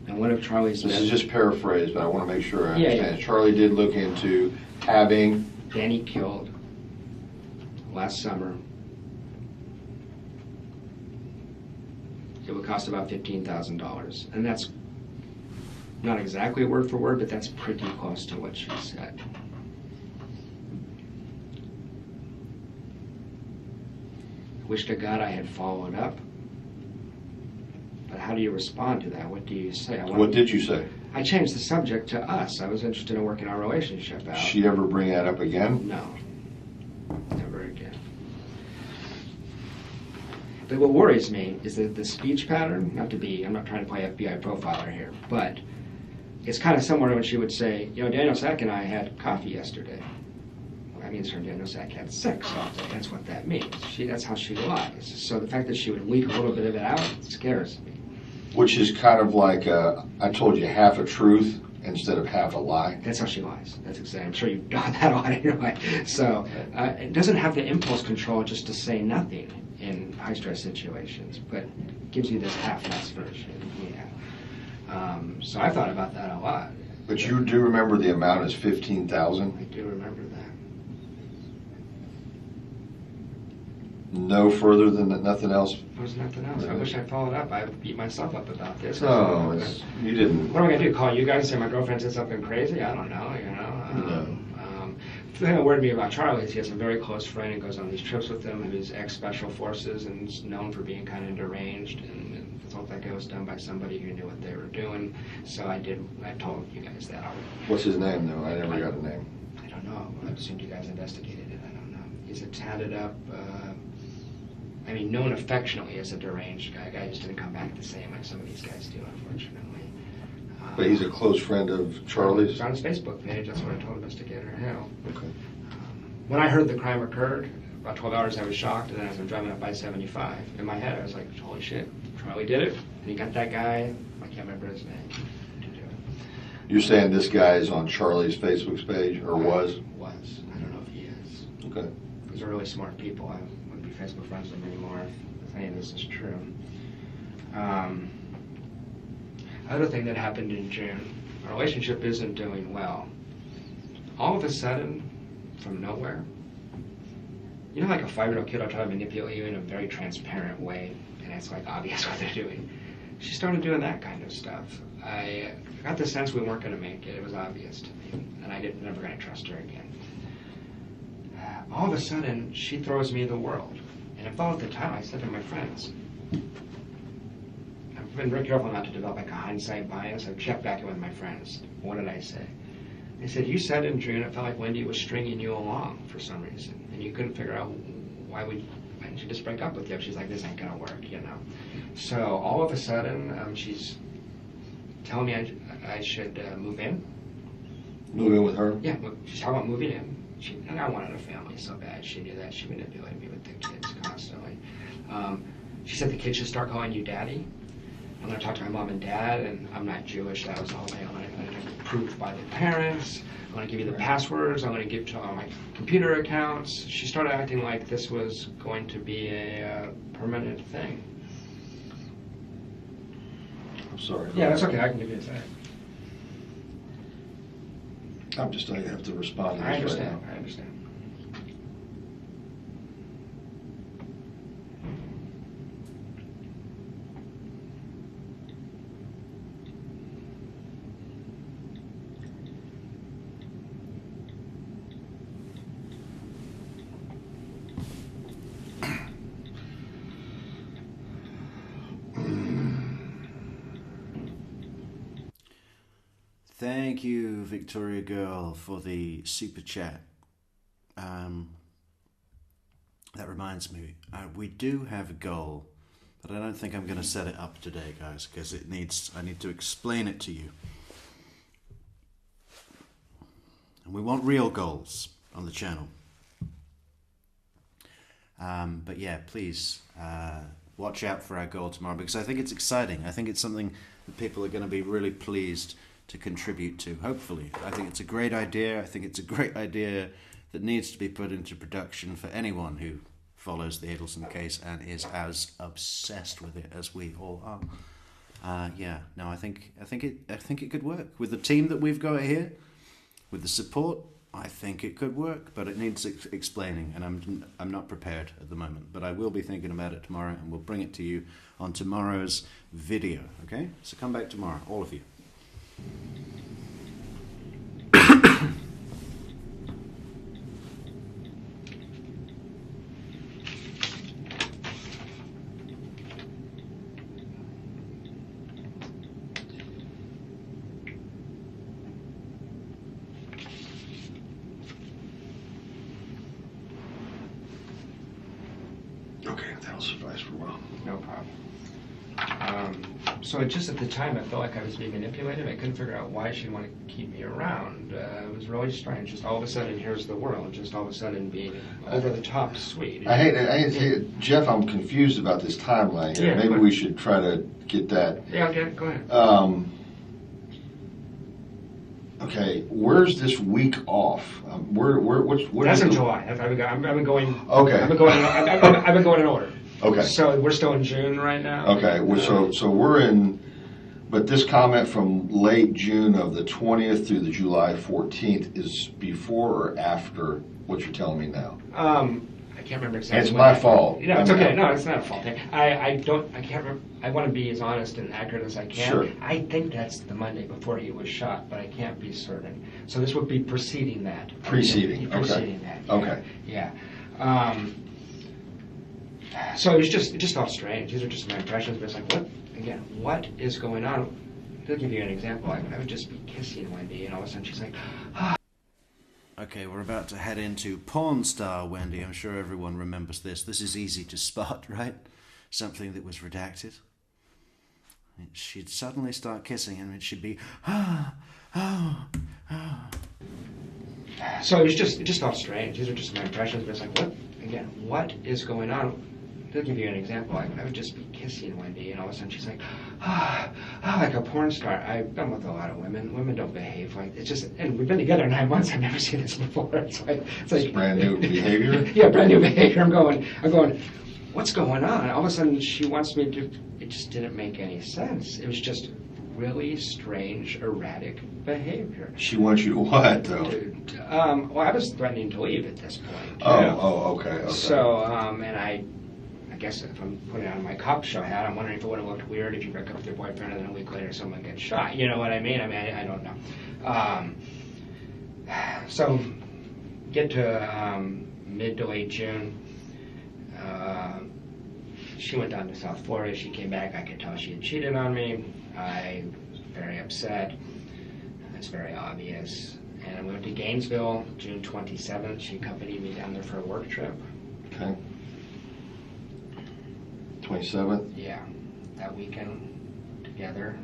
And one of Charlie's This is just paraphrased, but I want to make sure I Yeah, understand. yeah. Charlie did look into having Danny killed last summer. It would cost about $15,000. And that's not exactly word for word, but that's pretty close to what she said. I wish to God I had followed up. But how do you respond to that? What do you say? What did you say? I changed the subject to us. I was interested in working our relationship out. Did she ever bring that up again? No. Never again. But what worries me is that the speech pattern, I'm not trying to play FBI profiler here, but it's kind of similar to when she would say, you know, Daniel Sack and I had coffee yesterday. Well, that means her and Daniel Sack had sex, so that's what that means. That's how she lies. So the fact that she would leak a little bit of it out scares me. Which is kind of like, I told you half a truth instead of half a lie. That's how she lies. That's exactly. I'm sure you've done that a lot in your life. So it doesn't have the impulse control just to say nothing in high-stress situations, but gives you this half-ass version. Yeah. So I thought about that a lot. But you do remember the amount is $15,000? I do remember that. No further than that, nothing else? There's nothing else. I wish I followed up. I beat myself up about this. No, you didn't. What am I going to do? Call you guys and say my girlfriend said something crazy? I don't know, you know. The thing that worried me about Charlie is he has a very close friend and goes on these trips with him who's ex-special forces and is known for being kind of deranged, and it felt like it was done by somebody who knew what they were doing. So I told you guys that already. What's his name, though? I never got a name. I don't know. I assumed you guys investigated it. I don't know. He's a tatted up, known affectionately as a deranged guy. Guy just didn't come back the same like some of these guys do, unfortunately. But he's a close friend of Charlie's? It's on his Facebook page. That's what I told Investigator Hale. Okay. When I heard the crime occurred, about 12 hours I was shocked, and then as I'm driving up I-75, in my head I was like, holy shit, Charlie did it, and he got that guy, I can't remember his name, to do it. You're saying this guy is on Charlie's Facebook page, or was? Was. I don't know if he is. Okay. These are really smart people. I wouldn't be Facebook friends with them anymore if any of this is true. Other thing that happened in June, our relationship isn't doing well. All of a sudden, from nowhere, you know, like a 5-year-old kid will try to manipulate you in a very transparent way, and it's like obvious what they're doing. She started doing that kind of stuff. I got the sense we weren't going to make it. It was obvious to me, and I never going to trust her again. All of a sudden, she throws me the world, and I thought at the time, I said to my friends, I've been very careful not to develop like a hindsight bias. I've checked back in with my friends. What did I say? They said, you said in June it felt like Wendi was stringing you along for some reason, and you couldn't figure out why didn't she just break up with you? She's like, this ain't gonna work, you know. So all of a sudden, she's telling me I should move in. Move in with her? Yeah, she's talking about moving in. And I wanted a family so bad. She knew that. She manipulated me with the kids constantly. She said the kids should start calling you daddy. I'm going to talk to my mom and dad, and I'm not Jewish. That was the whole thing. I'm going to get approved by the parents. I'm going to give you the passwords. I'm going to give to all my computer accounts. She started acting like this was going to be a permanent thing. I'm sorry. Yeah, that's okay. I can give you a second. I have to respond to this I understand. right now. I understand. Thank you, Victoria Girl, for the super chat. That reminds me, we do have a goal, but I don't think I'm going to set it up today, guys, because I need to explain it to you. And we want real goals on the channel. But yeah, please watch out for our goal tomorrow, because I think it's exciting. I think it's something that people are going to be really pleased to contribute to, hopefully. I think it's a great idea. I think it's a great idea that needs to be put into production for anyone who follows the Adelson case and is as obsessed with it as we all are. Yeah, no, I think it could work with the team that we've got here, with the support. I think it could work, but it needs explaining, and I'm not prepared at the moment. But I will be thinking about it tomorrow, and we'll bring it to you on tomorrow's video. Okay, so come back tomorrow, all of you. Okay, that'll suffice for a while. No problem. So just at the time, I felt like I was being manipulated. I couldn't figure out why she'd want to keep me around. It was really strange. Just all of a sudden, here's the world. Just all of a sudden being over the top sweet. I hate Jeff, I'm confused about this timeline here. Yeah, Maybe we should try to get that. Yeah, okay, go ahead. Okay, where's this week off? What That's is in the- July. I've been going. Okay. I've been going in order. Okay. So we're still in June right now. Okay, so we're in, but this comment from late June of the 20th through the July 14th is before or after what you're telling me now? I can't remember exactly. And it's my fault. No, it's okay. No, it's not a fault. I can't remember. I want to be as honest and accurate as I can. Sure. I think that's the Monday before he was shot, but I can't be certain. So this would be preceding that. Preceding, okay. Preceding that. Yeah. Okay. Yeah. So it just felt strange. These are just my impressions, but it's like, what is going on? To give you an example, I would just be kissing Wendi, and all of a sudden she's like, ah. Okay, we're about to head into porn star Wendi. I'm sure everyone remembers this. This is easy to spot, right? Something that was redacted. She'd suddenly start kissing him, and she'd be, So it just felt strange. These are just my impressions, but it's like, what is going on? To give you an example, I would just be kissing Wendi, and all of a sudden she's like, like a porn star. I've been with a lot of women. Women don't behave like it's just. And we've been together 9 months. I've never seen this before. It's like Brand new behavior. Yeah, brand new behavior. I'm going. What's going on? All of a sudden she wants me to. It just didn't make any sense. It was just really strange, erratic behavior. She wants you to what, though? Well, I was threatening to leave at this point. Okay. So, and I guess if I'm putting on my cop show hat, I'm wondering if it would have looked weird if you break up with your boyfriend and then a week later someone gets shot. You know what I mean? I don't know. So, get to mid to late June. She went down to South Florida. She came back. I could tell she had cheated on me. I was very upset. It's very obvious. And I went to Gainesville, June 27th. She accompanied me down there for a work trip. Okay. 27th? Yeah, that weekend together.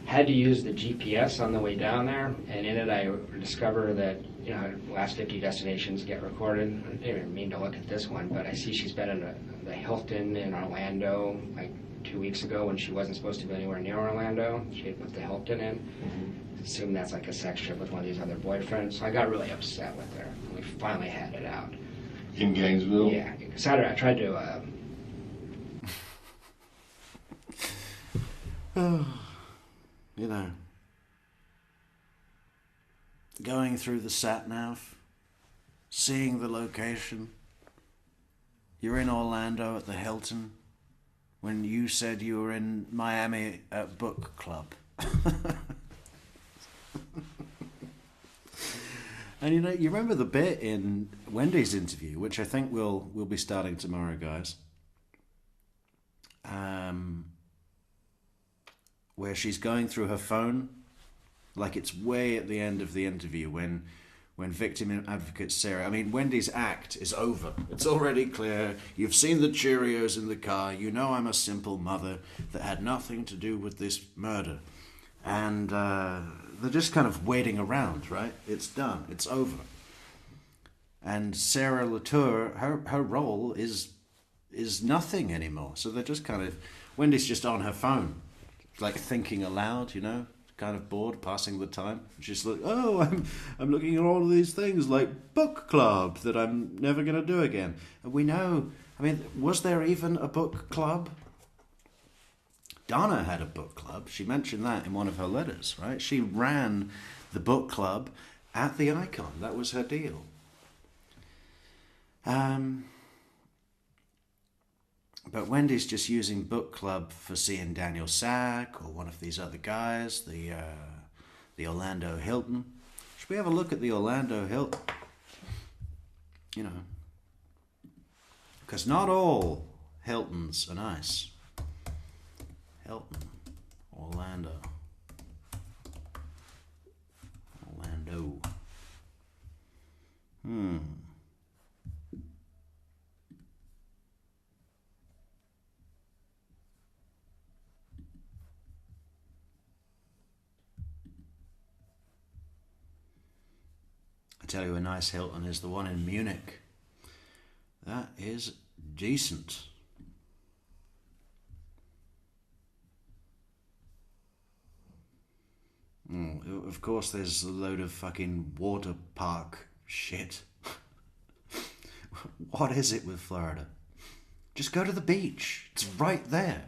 Had to use the GPS on the way down there, and in it I discover that, you know, last 50 destinations get recorded. I didn't even mean to look at this one, but I see she's been in the Hilton in Orlando like 2 weeks ago when she wasn't supposed to be anywhere near Orlando. She had put the Hilton in. Assume that's like a sex trip with one of these other boyfriends. So I got really upset with her. We finally had it out. In Gainesville? Yeah. Saturday I tried to... You know, going through the sat-nav, seeing the location. You're in Orlando at the Hilton when you said you were in Miami at book club. And you know, you remember the bit in Wendy's interview, which I think we'll be starting tomorrow, guys. Where she's going through her phone, like it's way at the end of the interview when victim advocate Sarah, I mean, Wendy's act is over. It's already clear. You've seen the Cheerios in the car. You know I'm a simple mother that had nothing to do with this murder. And they're just kind of waiting around, right? It's done. It's over. And Sarah Latour, her role is nothing anymore. So they're just kind of, Wendy's just on her phone, like thinking aloud, you know, kind of bored, passing the time. She's like, oh, I'm looking at all of these things like book club that I'm never going to do again. And we know, I mean, was there even a book club? Donna had a book club. She mentioned that in one of her letters, right? She ran the book club at the Icon. That was her deal. But Wendy's just using book club for seeing Daniel Sack or one of these other guys, the Orlando Hilton. Should we have a look at the Orlando Hilton? You know, because not all Hiltons are nice. Hilton, Orlando. I tell you, a nice Hilton is the one in Munich. That is decent. Of course, there's a load of fucking water park shit. What is it with Florida? Just go to the beach. It's right there.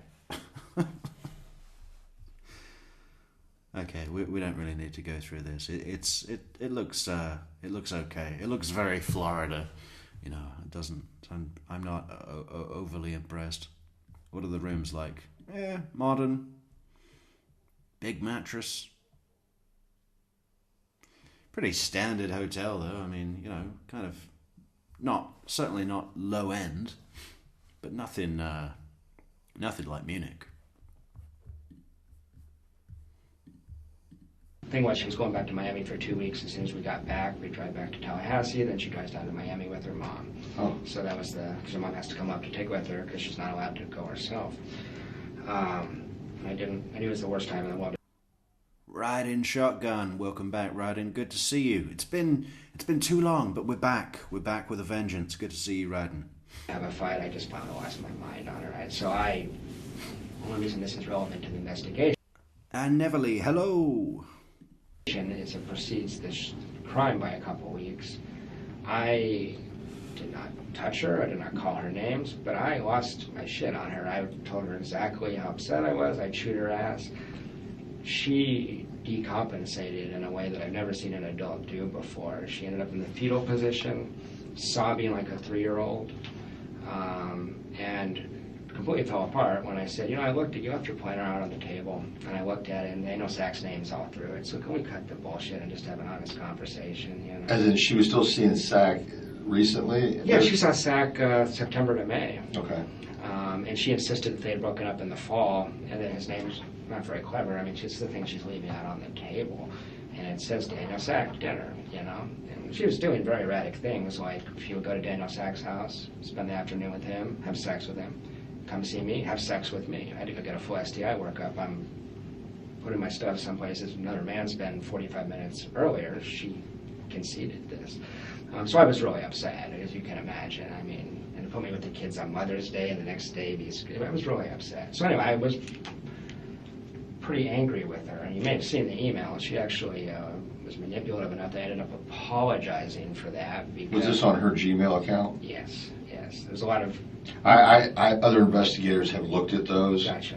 Okay, we don't really need to go through this. It looks okay. It looks very Florida. You know, it doesn't. I'm not overly impressed. What are the rooms like? Modern. Big mattress. Pretty standard hotel though. I mean, you know, kind of certainly not low end, but nothing like Munich. The thing was, she was going back to Miami for 2 weeks. As soon as we got back, we drive back to Tallahassee. Then she drives down to Miami with her mom. Oh. So that was because her mom has to come up to take with her because she's not allowed to go herself. I knew it was the worst time in the world. Riding shotgun, welcome back, Riding. Good to see you. It's been too long, but we're back. We're back with a vengeance. Good to see you, Riding. Have a fight. I just finally lost my mind on her. Right? So the only reason this is relevant to the investigation. And Neverly, hello. Is it precedes this crime by a couple weeks. I did not touch her. I did not call her names, but I lost my shit on her. I told her exactly how upset I was. I chewed her ass. She decompensated in a way that I've never seen an adult do before. She ended up in the fetal position, sobbing like a 3-year-old, and completely fell apart when I said, I looked at you, left your pointer out on the table, and I looked at it, and I know Zach's name's all through it, so can we cut the bullshit and just have an honest conversation, As in, she was still seeing Zach recently? Yeah, she saw Zach September to May. Okay. And she insisted that they had broken up in the fall, and that his name's not very clever. I mean, it's the thing she's leaving out on the table. And it says Daniel Sack dinner, And she was doing very erratic things, like she would go to Daniel Sack's house, spend the afternoon with him, have sex with him, come see me, have sex with me. I had to go get a full STI workup. I'm putting my stuff someplace that another man's been 45 minutes earlier. She conceded this. So I was really upset, as you can imagine. I mean, and to put me with the kids on Mother's Day and the next day, I was really upset. So anyway, I was pretty angry with her, and you may have seen the email. She actually was manipulative enough that I ended up apologizing for that. Because, was this on her Gmail account? Yes. There's a lot of... Other investigators have looked at those. Gotcha.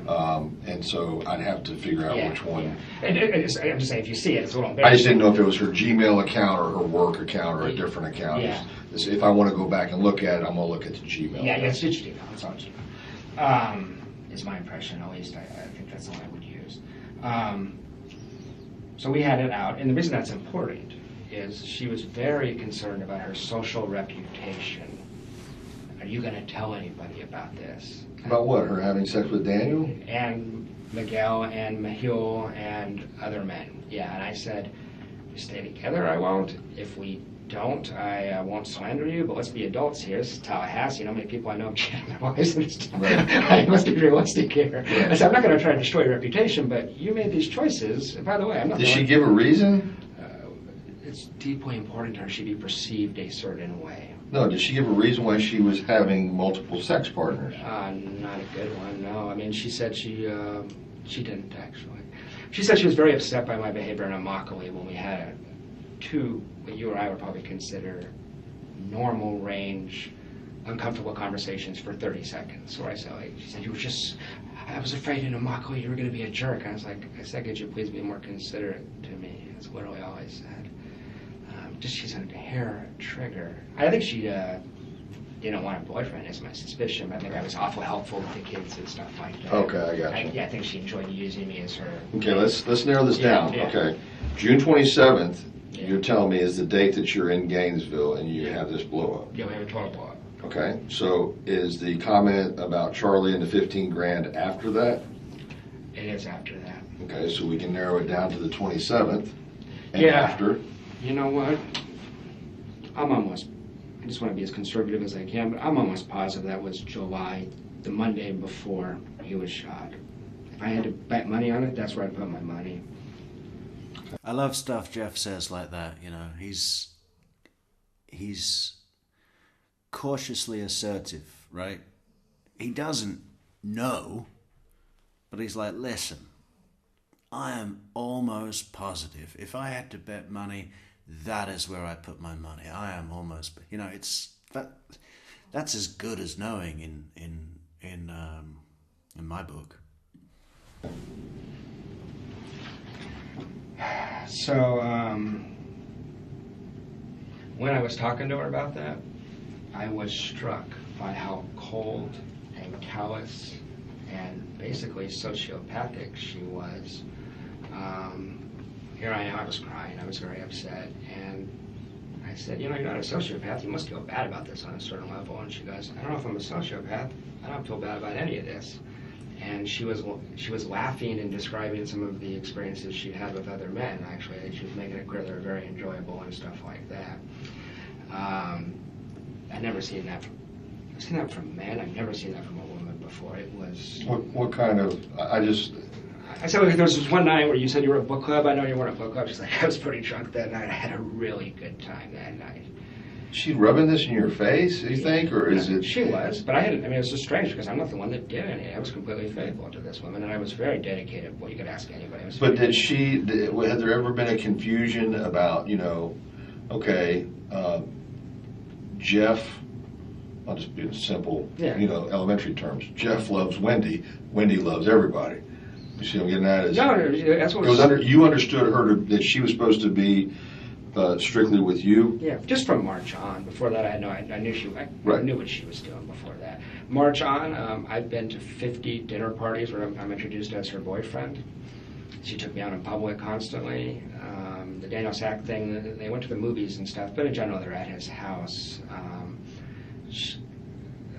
And so I'd have to figure out which one. Yeah. I'm just saying, if you see it, it's a little I just didn't know if it was her Gmail account or her work account or a different account. Yeah. If I want to go back and look at it, I'm going to look at the Gmail. Yeah, it's Gmail. It's all Gmail. Is my impression, at least. I think that's the one I would use. So we had it out, and the reason that's important is she was very concerned about her social reputation. Are you going to tell anybody about this? About what? Her having sex with Daniel? And Miguel and Mahul and other men. Yeah, and I said, if we stay together, I won't. If we don't, I won't slander you, but let's be adults here. This is Tallahassee. You know how many people I know have cheated their wives in this town? I must be realistic here. Right. I said, I'm not going to try to destroy your reputation, but you made these choices. And by the way, I'm not... Did she give a reason? It's deeply important to her she be perceived a certain way. No, did she give a reason why she was having multiple sex partners? Not a good one, no. I mean, she said she didn't, actually. She said she was very upset by my behavior in Immokalee when we had what you or I would probably consider normal range, uncomfortable conversations for 30 seconds. Where I said, she said, I was afraid in Immokalee you were going to be a jerk. I was like, I said, could you please be more considerate to me? That's literally all I said. She's a hair trigger. I think she didn't want a boyfriend, is my suspicion. But I think I was awful helpful with the kids and stuff like that. Okay, I got you. I think she enjoyed using me as her... Okay, let's narrow this down. Yeah. Okay, June 27th, you're telling me, is the date that you're in Gainesville and you have this blow up. Yeah, we have a total blow up. Okay, so is the comment about Charlie and the 15 grand after that? It is after that. Okay, so we can narrow it down to the 27th and Yeah. after. You know what? I just want to be as conservative as I can, but I'm almost positive that was July, the Monday before he was shot. If I had to bet money on it, that's where I'd put my money. I love stuff Jeff says like that, you know. He's cautiously assertive, right? He doesn't know, but he's like, listen, I am almost positive. If I had to bet money, that is where I put my money. I am almost, you know, that's as good as knowing in my book. So, when I was talking to her about that, I was struck by how cold and callous and basically sociopathic she was. Here I am, I was crying, I was very upset, and I said, you know, you're not a sociopath, you must feel bad about this on a certain level. And she goes, I don't know if I'm a sociopath, I don't feel bad about any of this. And she was laughing and describing some of the experiences she'd had with other men, actually. She was making it clear they were very enjoyable and stuff like that. I've never seen that from men, I've never seen that from a woman before. It was... What kind of, I said, there was this one night where you said you were at book club. I know you weren't at book club. She's like, I was pretty drunk that night. I had a really good time that night. she rubbing this in your face, you think, or is it? She was, but it was just strange because I'm not the one that did any. I was completely faithful to this woman, and I was very dedicated. Well, you could ask anybody. But had there ever been a confusion about, okay, Jeff, I'll just be simple, elementary terms. Jeff loves Wendi. Wendi loves everybody. You see what I'm getting at? No, that's what you understood her that she was supposed to be strictly with you? Yeah, just from March on. Before that, I knew what she was doing before that. March on, I've been to 50 dinner parties where I'm introduced as her boyfriend. She took me out in public constantly. The Daniel Sack thing, they went to the movies and stuff, but in general, they're at his house.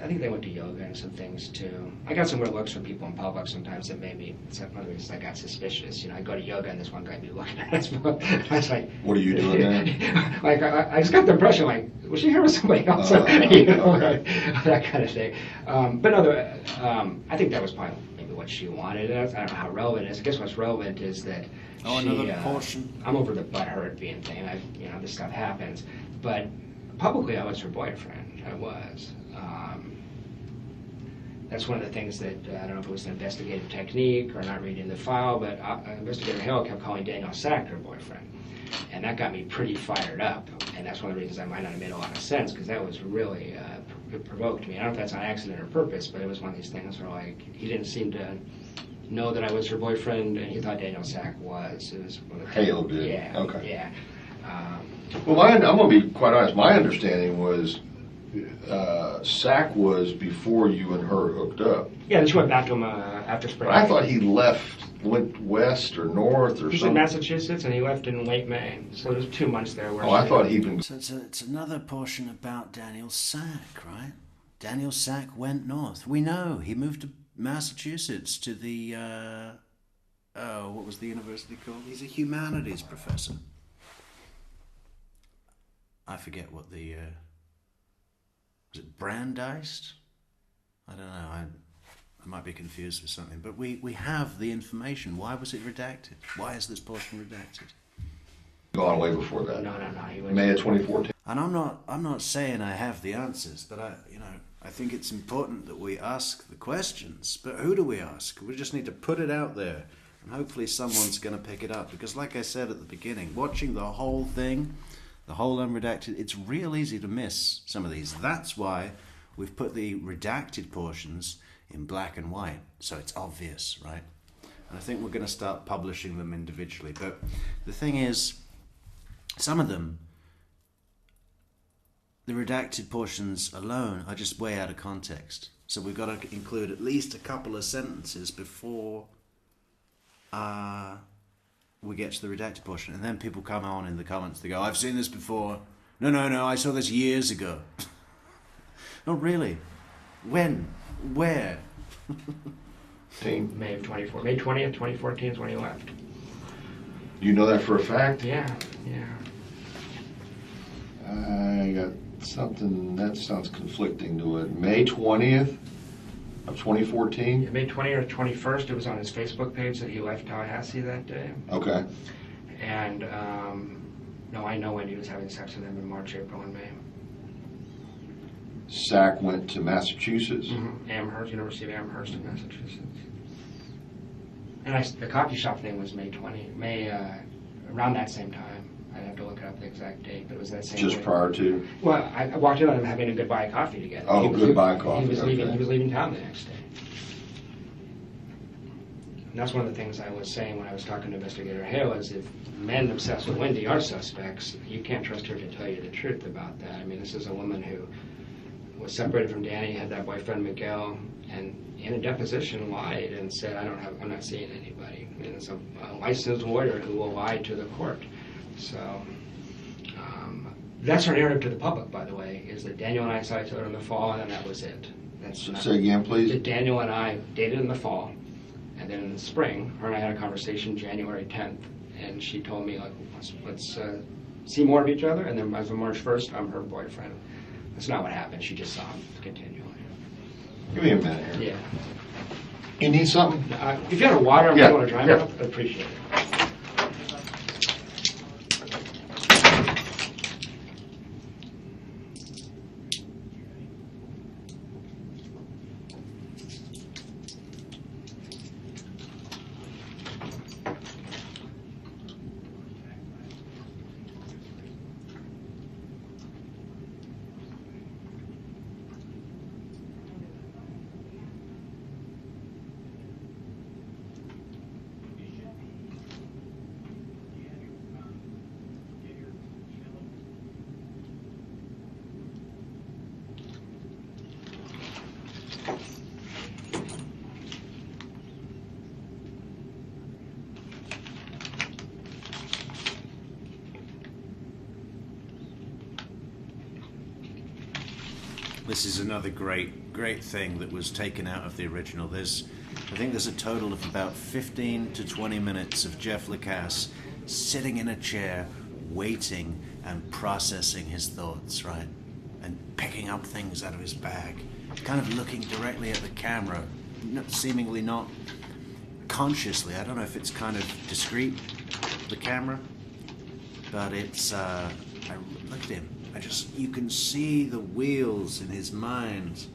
I think they went to yoga and some things too. I got some weird looks from people in public sometimes that made me, it's one of the reasons I got suspicious. You know, I go to yoga and this one guy be looking at us. I was like, What are you doing there? Like, I just got the impression, like, was she here with somebody else? You know, that kind of thing. But no, I think that was probably maybe what she wanted. I don't know how relevant it is. I guess what's relevant is that another portion. I'm over the butthurt being thing. You know, this stuff happens. But publicly, I was her boyfriend. I was. That's one of the things that, I don't know if it was an investigative technique or not reading the file, but Investigator Hale kept calling Daniel Sack her boyfriend. And that got me pretty fired up. And that's one of the reasons I might not have made a lot of sense, because that was really, it provoked me. I don't know if that's on accident or purpose, but it was one of these things where, like, he didn't seem to know that I was her boyfriend, and he thought Daniel Sack was. It was one of the Hale did? Yeah. Okay. Yeah. Well, I'm going to be quite honest. My understanding was Sack was before you and her hooked up. Yeah, then she went back to him after spring. But I thought he went west or north or He's something. in Massachusetts, and he left in late May. So there's 2 months there. Where I thought he'd been. So it's another portion about Daniel Sack, right? Daniel Sack went north. We know he moved to Massachusetts to the what was the university called? He's a humanities professor. I forget what the was it Brandeis? I don't know. I might be confused with something, but we have the information. Why was it redacted? Why is this portion redacted? Gone way before that. No. He was May of 2014. And I'm not saying I have the answers, but I think it's important that we ask the questions. But who do we ask? We just need to put it out there, and hopefully someone's going to pick it up. Because like I said at the beginning, watching the whole thing, the whole unredacted, it's real easy to miss some of these. That's why we've put the redacted portions in black and white, so it's obvious, right? And I think we're going to start publishing them individually. But the thing is, some of them, the redacted portions alone are just way out of context. So we've got to include at least a couple of sentences before we get to the redacted portion. And then people come on in the comments, they go, I've seen this before. No, I saw this years ago. Oh, really? When? Where? May of 24. May 20th, 2014 is when he left. You know that for a fact? Yeah. I got something that sounds conflicting to it. May 20th of 2014? Yeah, May 20th or 21st, it was on his Facebook page that he left Tallahassee that day. Okay. And, no, I know when he was having sex with him in March, April, and May. Sack went to Massachusetts. Mm-hmm. Amherst, University of Amherst in Massachusetts. And the coffee shop thing was May around that same time. I'd have to look up the exact date, but it was that same Just week. prior to? Well, I walked in on him having a goodbye coffee together. Oh, goodbye coffee. He was leaving. Okay. He was leaving town the next day. And that's one of the things I was saying when I was talking to Investigator Hale is if men obsessed with Wendi are suspects, you can't trust her to tell you the truth about that. I mean, this is a woman who was separated from Danny, had that boyfriend Miguel, and in a deposition lied and said, I'm not seeing anybody. And it's a licensed lawyer who will lie to the court. So that's our narrative to the public, by the way, is that Daniel and I saw each other in the fall, and then that was it. Say again, please. That Daniel and I dated in the fall, and then in the spring, her and I had a conversation January 10th, and she told me, like, let's see more of each other, and then as of March 1st, I'm her boyfriend. That's not what happened. She just saw him continually. Give me a minute here. Yeah. You need something? If you have water, I'm Yeah, going to dry yeah. mouth. I'd appreciate it. This is another great great thing that was taken out of the original. I think there's a total of about 15 to 20 minutes of Jeff Lacasse sitting in a chair, waiting and processing his thoughts, right? And picking up things out of his bag, kind of looking directly at the camera, seemingly not consciously. I don't know if it's kind of discreet, the camera, but it's, I look at him. You can see the wheels in his mind.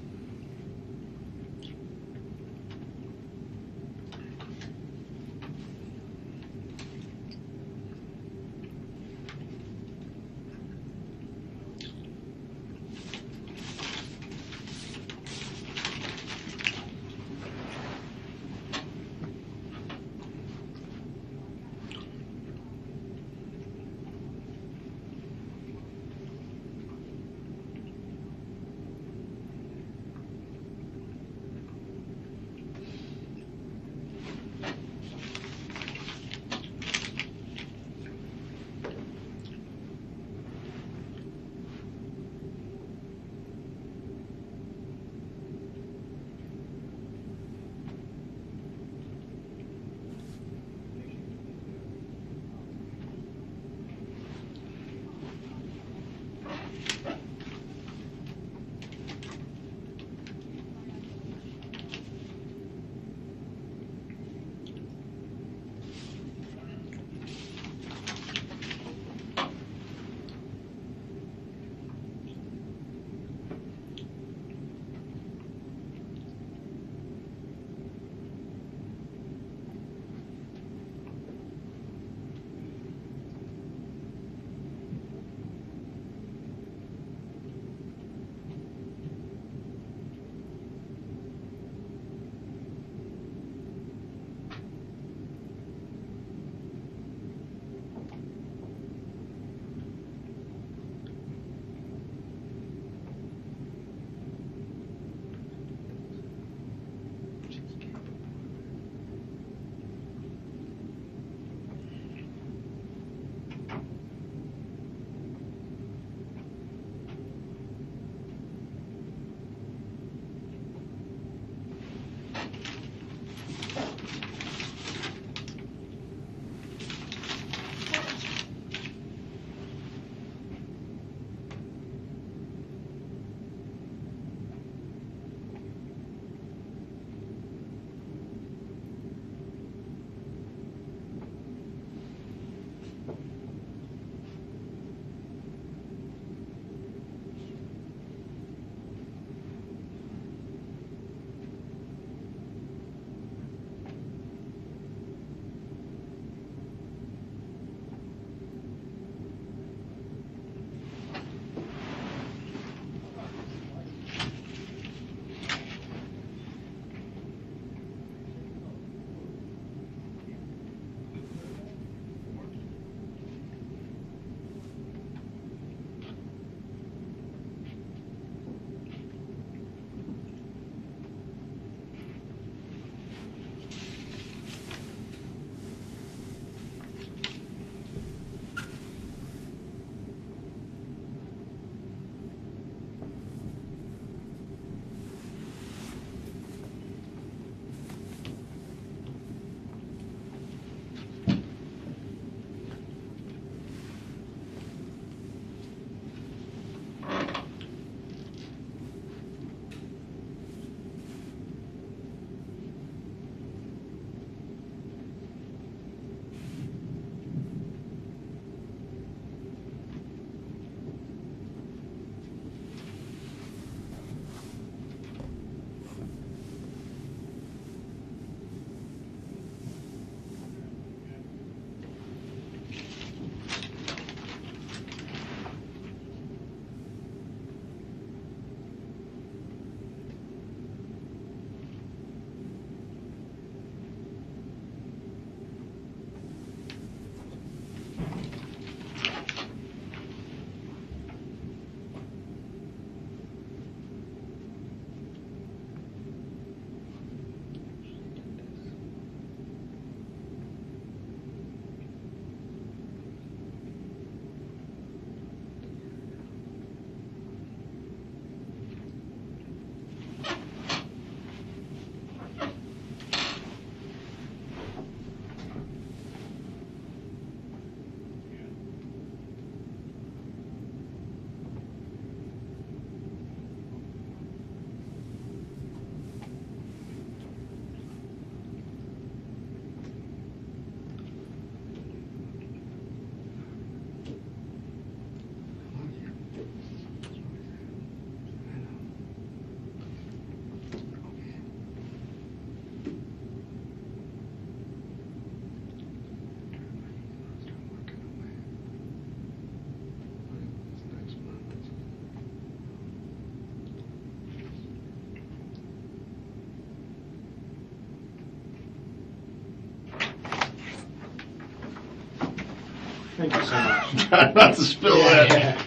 trying not to spill that. Yeah.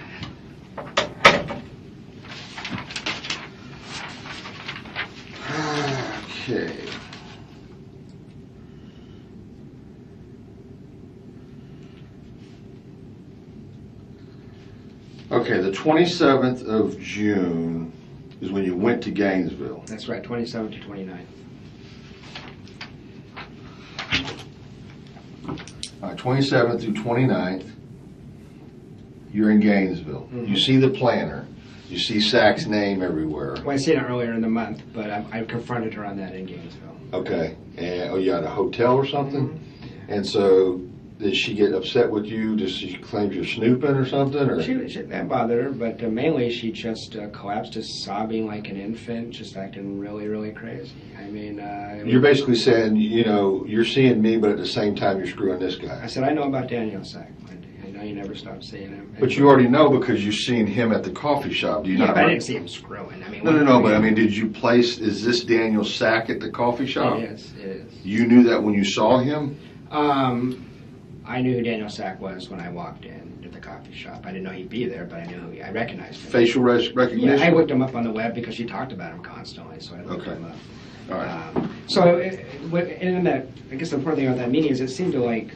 Okay. Okay, the 27th of June is when you went to Gainesville. That's right, 27 to 29. All right, 27th through 29th, you're in Gainesville. Mhm. You see the planner. You see Sack's name everywhere. Well, I seen it earlier in the month, but I confronted her on that in Gainesville. Okay. And you at a hotel or something? Mm-hmm. And so did she get upset with you? Does she claim you're snooping or something? Or That bothered her, but mainly she just collapsed, just sobbing like an infant, just acting really, really crazy. I mean, you're basically saying, you know, you're seeing me, but at the same time you're screwing this guy. I said, I know about Daniel Sack, Wendy. I know you never stopped seeing him. But you already know because you've seen him at the coffee shop. Do you Yeah, not? but I didn't see him screwing. I mean, No. But I mean, did you place? Is this Daniel Sack at the coffee shop? It is. You knew that when you saw him. I knew who Daniel Sack was when I walked in to the coffee shop. I didn't know he'd be there, but I recognized him. Facial recognition? Yeah, I looked him up on the web because she talked about him constantly, so I looked him up. All right. So, in that, I guess the important thing about that meeting is it seemed to like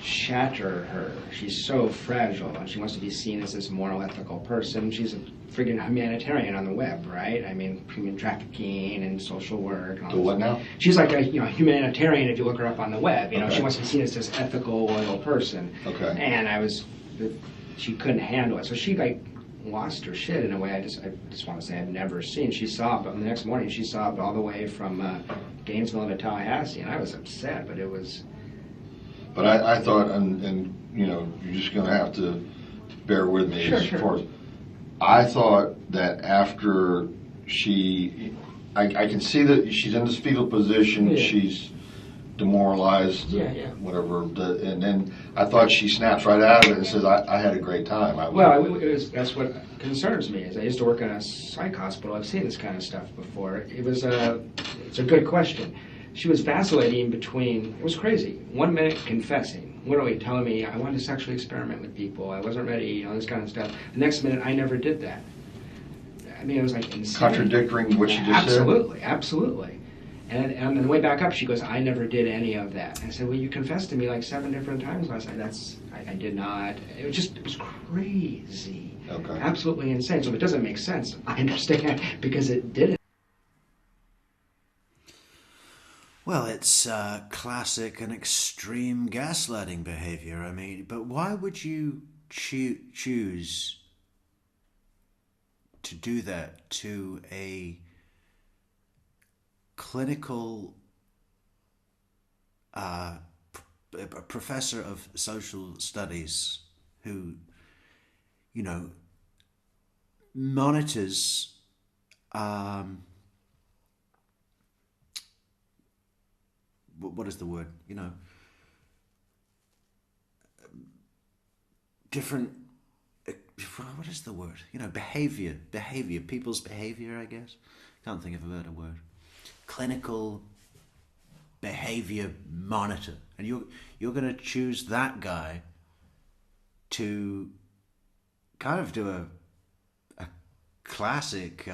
shatter her. She's so fragile, and she wants to be seen as this moral, ethical person. She's a friggin' humanitarian on the web, right? I mean, human trafficking and social work. And all The what now? She's like a humanitarian if you look her up on the web. You know, Okay. she wants to be seen as this ethical, loyal person. Okay. And she couldn't handle it, so she like lost her shit in a way I just want to say I've never seen. She sobbed, but the next morning she sobbed all the way from Gainesville to Tallahassee, and I was upset, but it was. But I thought, and you know, you're just going to have to bear with me Sure, as sure. far as I thought that after I can see that she's in this fetal position, Yeah. she's demoralized, Yeah. whatever, and then I thought she snaps right out of it and says, I had a great time. That's what concerns me. Is I used to work in a psych hospital. I've seen this kind of stuff before. It's a good question. She was vacillating between, it was crazy. 1 minute confessing, literally telling me I wanted to sexually experiment with people, I wasn't ready, this kind of stuff. The next minute, I never did that. I mean, it was like insane. Contradicting what she just said? Absolutely. And on the way back up, she goes, I never did any of that. And I said, well, you confessed to me like 7 different times last night. I did not. It was crazy. Okay. Absolutely insane. So if it doesn't make sense, I understand, because it didn't. Well, it's classic and extreme gaslighting behavior. I mean, but why would you choose to do that to a clinical a professor of social studies who, monitors what is the word? Different. What is the word? Behavior, people's behavior. I guess can't think of a better word. Clinical behavior monitor, and you're going to choose that guy to kind of do a classic.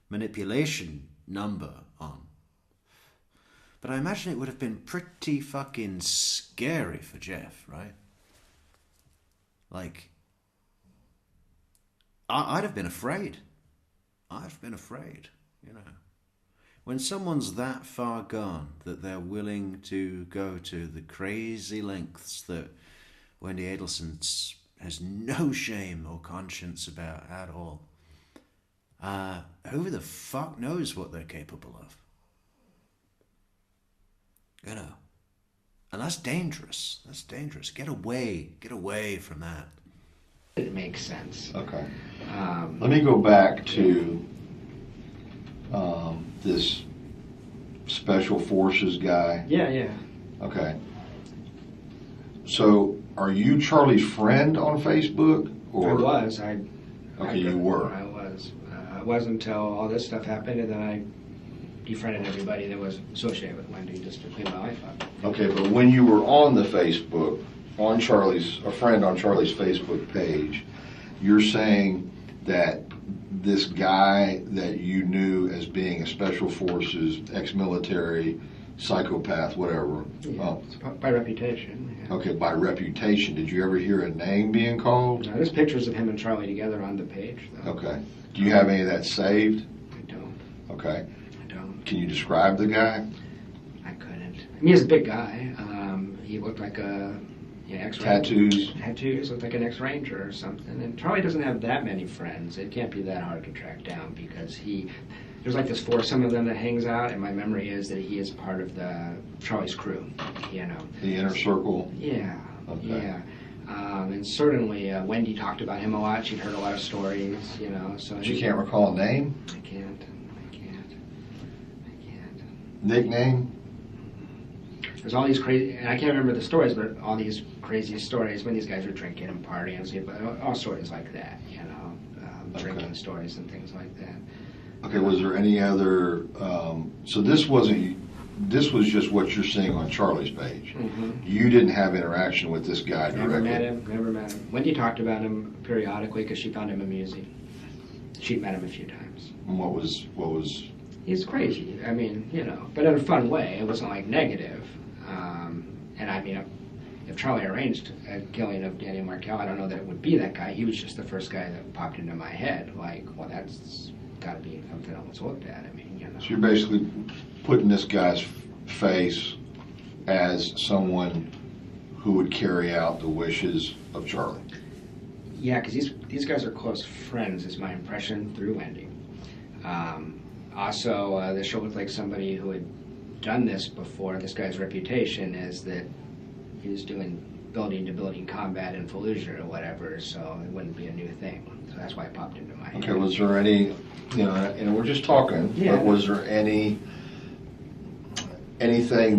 Manipulation number on. But I imagine it would have been pretty fucking scary for Jeff, right? Like, I'd have been afraid. When someone's that far gone that they're willing to go to the crazy lengths that Wendi Adelson has no shame or conscience about at all. Who the fuck knows what they're capable of? And that's dangerous. Get away from that. It makes sense. Okay. Let me go back to this special forces guy. Yeah. Okay. So, are you Charlie's friend on Facebook? Or I was. Okay, you were. I was. It wasn't until all this stuff happened, and then I befriended everybody that was associated with Wendi just to clean my life up. Okay, but when you were on the Facebook, on a friend on Charlie's Facebook page, you're saying that this guy that you knew as being a special forces, ex-military, psychopath, whatever. Yeah, by reputation. Yeah. Okay, by reputation. Did you ever hear a name being called? No, there's pictures of him and Charlie together on the page, though. Okay. Do you have any of that saved? I don't. Okay. I don't. Can you describe the guy? I couldn't. I mean, he's a big guy. He looked like a ex-ranger. Tattoos. Looked like an ex-ranger or something. And Charlie doesn't have that many friends. It can't be that hard to track down because there's like this foursome of them that hangs out, and my memory is that he is part of Charlie's crew, you know. The inner circle? Yeah. Okay. Yeah. And certainly Wendi talked about him a lot. She'd heard a lot of stories, you know. So But you can't recall a name? I can't. Nickname? There's all these crazy, and I can't remember the stories, but all these crazy stories when these guys were drinking and partying, but all stories like that, you know, drinking stories and things like that. Okay, was there any other, so this was just what you're seeing on Charlie's page. Mm-hmm. You didn't have interaction with this guy directly? Never met him. Wendi talked about him periodically because she found him amusing. She'd met him a few times. And what was? He's crazy. I mean, you know, but in a fun way. It wasn't like negative. And I mean, if Charlie arranged a killing of Dan Markel, I don't know that it would be that guy. He was just the first guy that popped into my head. Like, well, that's got to be something I was looked at. I mean, you know. So you're basically putting this guy's face as someone who would carry out the wishes of Charlie. Yeah, because these guys are close friends, is my impression through Wendi. Also, this show looked like somebody who had done this before. This guy's reputation is that he was doing building-to-building combat in Fallujah or whatever, so it wouldn't be a new thing. So that's why it popped into my head. Okay, was there any, you know, we're just talking, but was there anything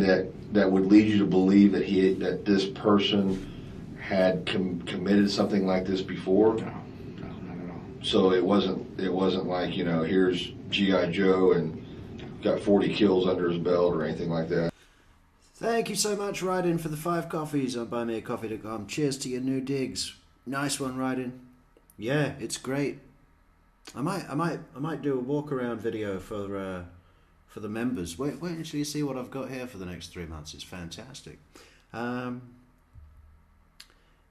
that would lead you to believe that this person had committed something like this before? No, not at all. So it wasn't like, you know, here's G.I. Joe and got 40 kills under his belt or anything like that. Thank you so much, Ryden, for the 5 coffees on buymeacoffee.com. Cheers to your new digs. Nice one, Ryden. Yeah, it's great. I might do a walk around video for the members. Wait until you see what I've got here for the next 3 months. It's fantastic.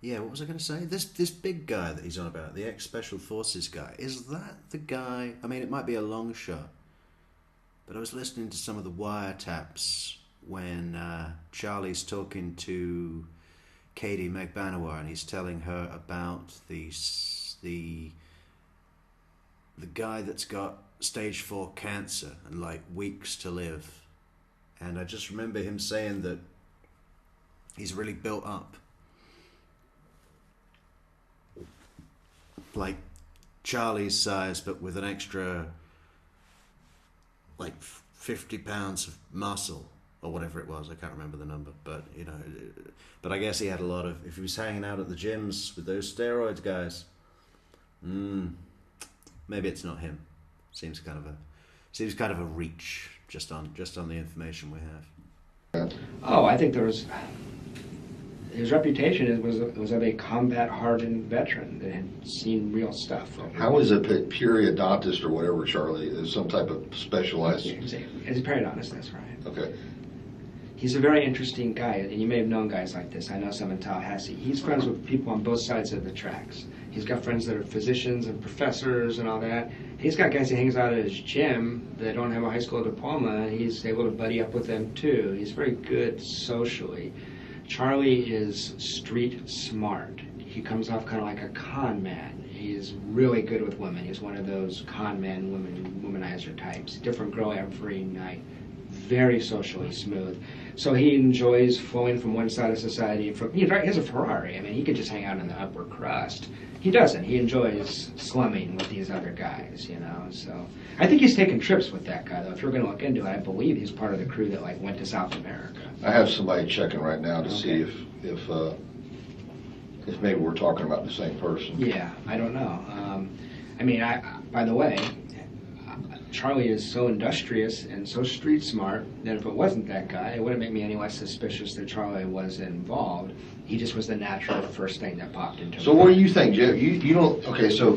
Yeah, what was I going to say? This big guy that he's on about, the ex-Special Forces guy, is that the guy? I mean, it might be a long shot, but I was listening to some of the wiretaps when Charlie's talking to Katie McBanawar, and he's telling her about the guy that's got stage 4 cancer and like weeks to live. And I just remember him saying that he's really built up. Like Charlie's size, but with an extra like 50 pounds of muscle or whatever it was. I can't remember the number, but you know, but I guess he had a lot of, if he was hanging out at the gyms with those steroids guys, maybe it's not him. Seems kind of a reach just on the information we have. Oh, I think his reputation was of a combat-hardened veteran that had seen real stuff. How is a periodontist or whatever, Charlie, is some type of specialized... He's a periodontist, that's right. Okay. He's a very interesting guy, and you may have known guys like this. I know some in Tallahassee. He's friends with people on both sides of the tracks. He's got friends that are physicians and professors and all that. He's got guys he hangs out at his gym that don't have a high school diploma. He's able to buddy up with them, too. He's very good socially. Charlie is street smart. He comes off kind of like a con man. He's really good with women. He's one of those con man, womanizer types. Different girl every night. Very socially smooth. So he enjoys flowing from one side of society. He has a Ferrari. I mean, he could just hang out in the upper crust. He doesn't. He enjoys slumming with these other guys, you know. So I think he's taken trips with that guy, though. If you're going to look into it, I believe he's part of the crew that went to South America. I have somebody checking right now to see if maybe we're talking about the same person. Yeah, I don't know. I mean, by the way, Charlie is so industrious and so street smart that if it wasn't that guy, it wouldn't make me any less suspicious that Charlie was involved. He just was the natural first thing that popped into me. So what do you think, Jeff? You don't, okay, so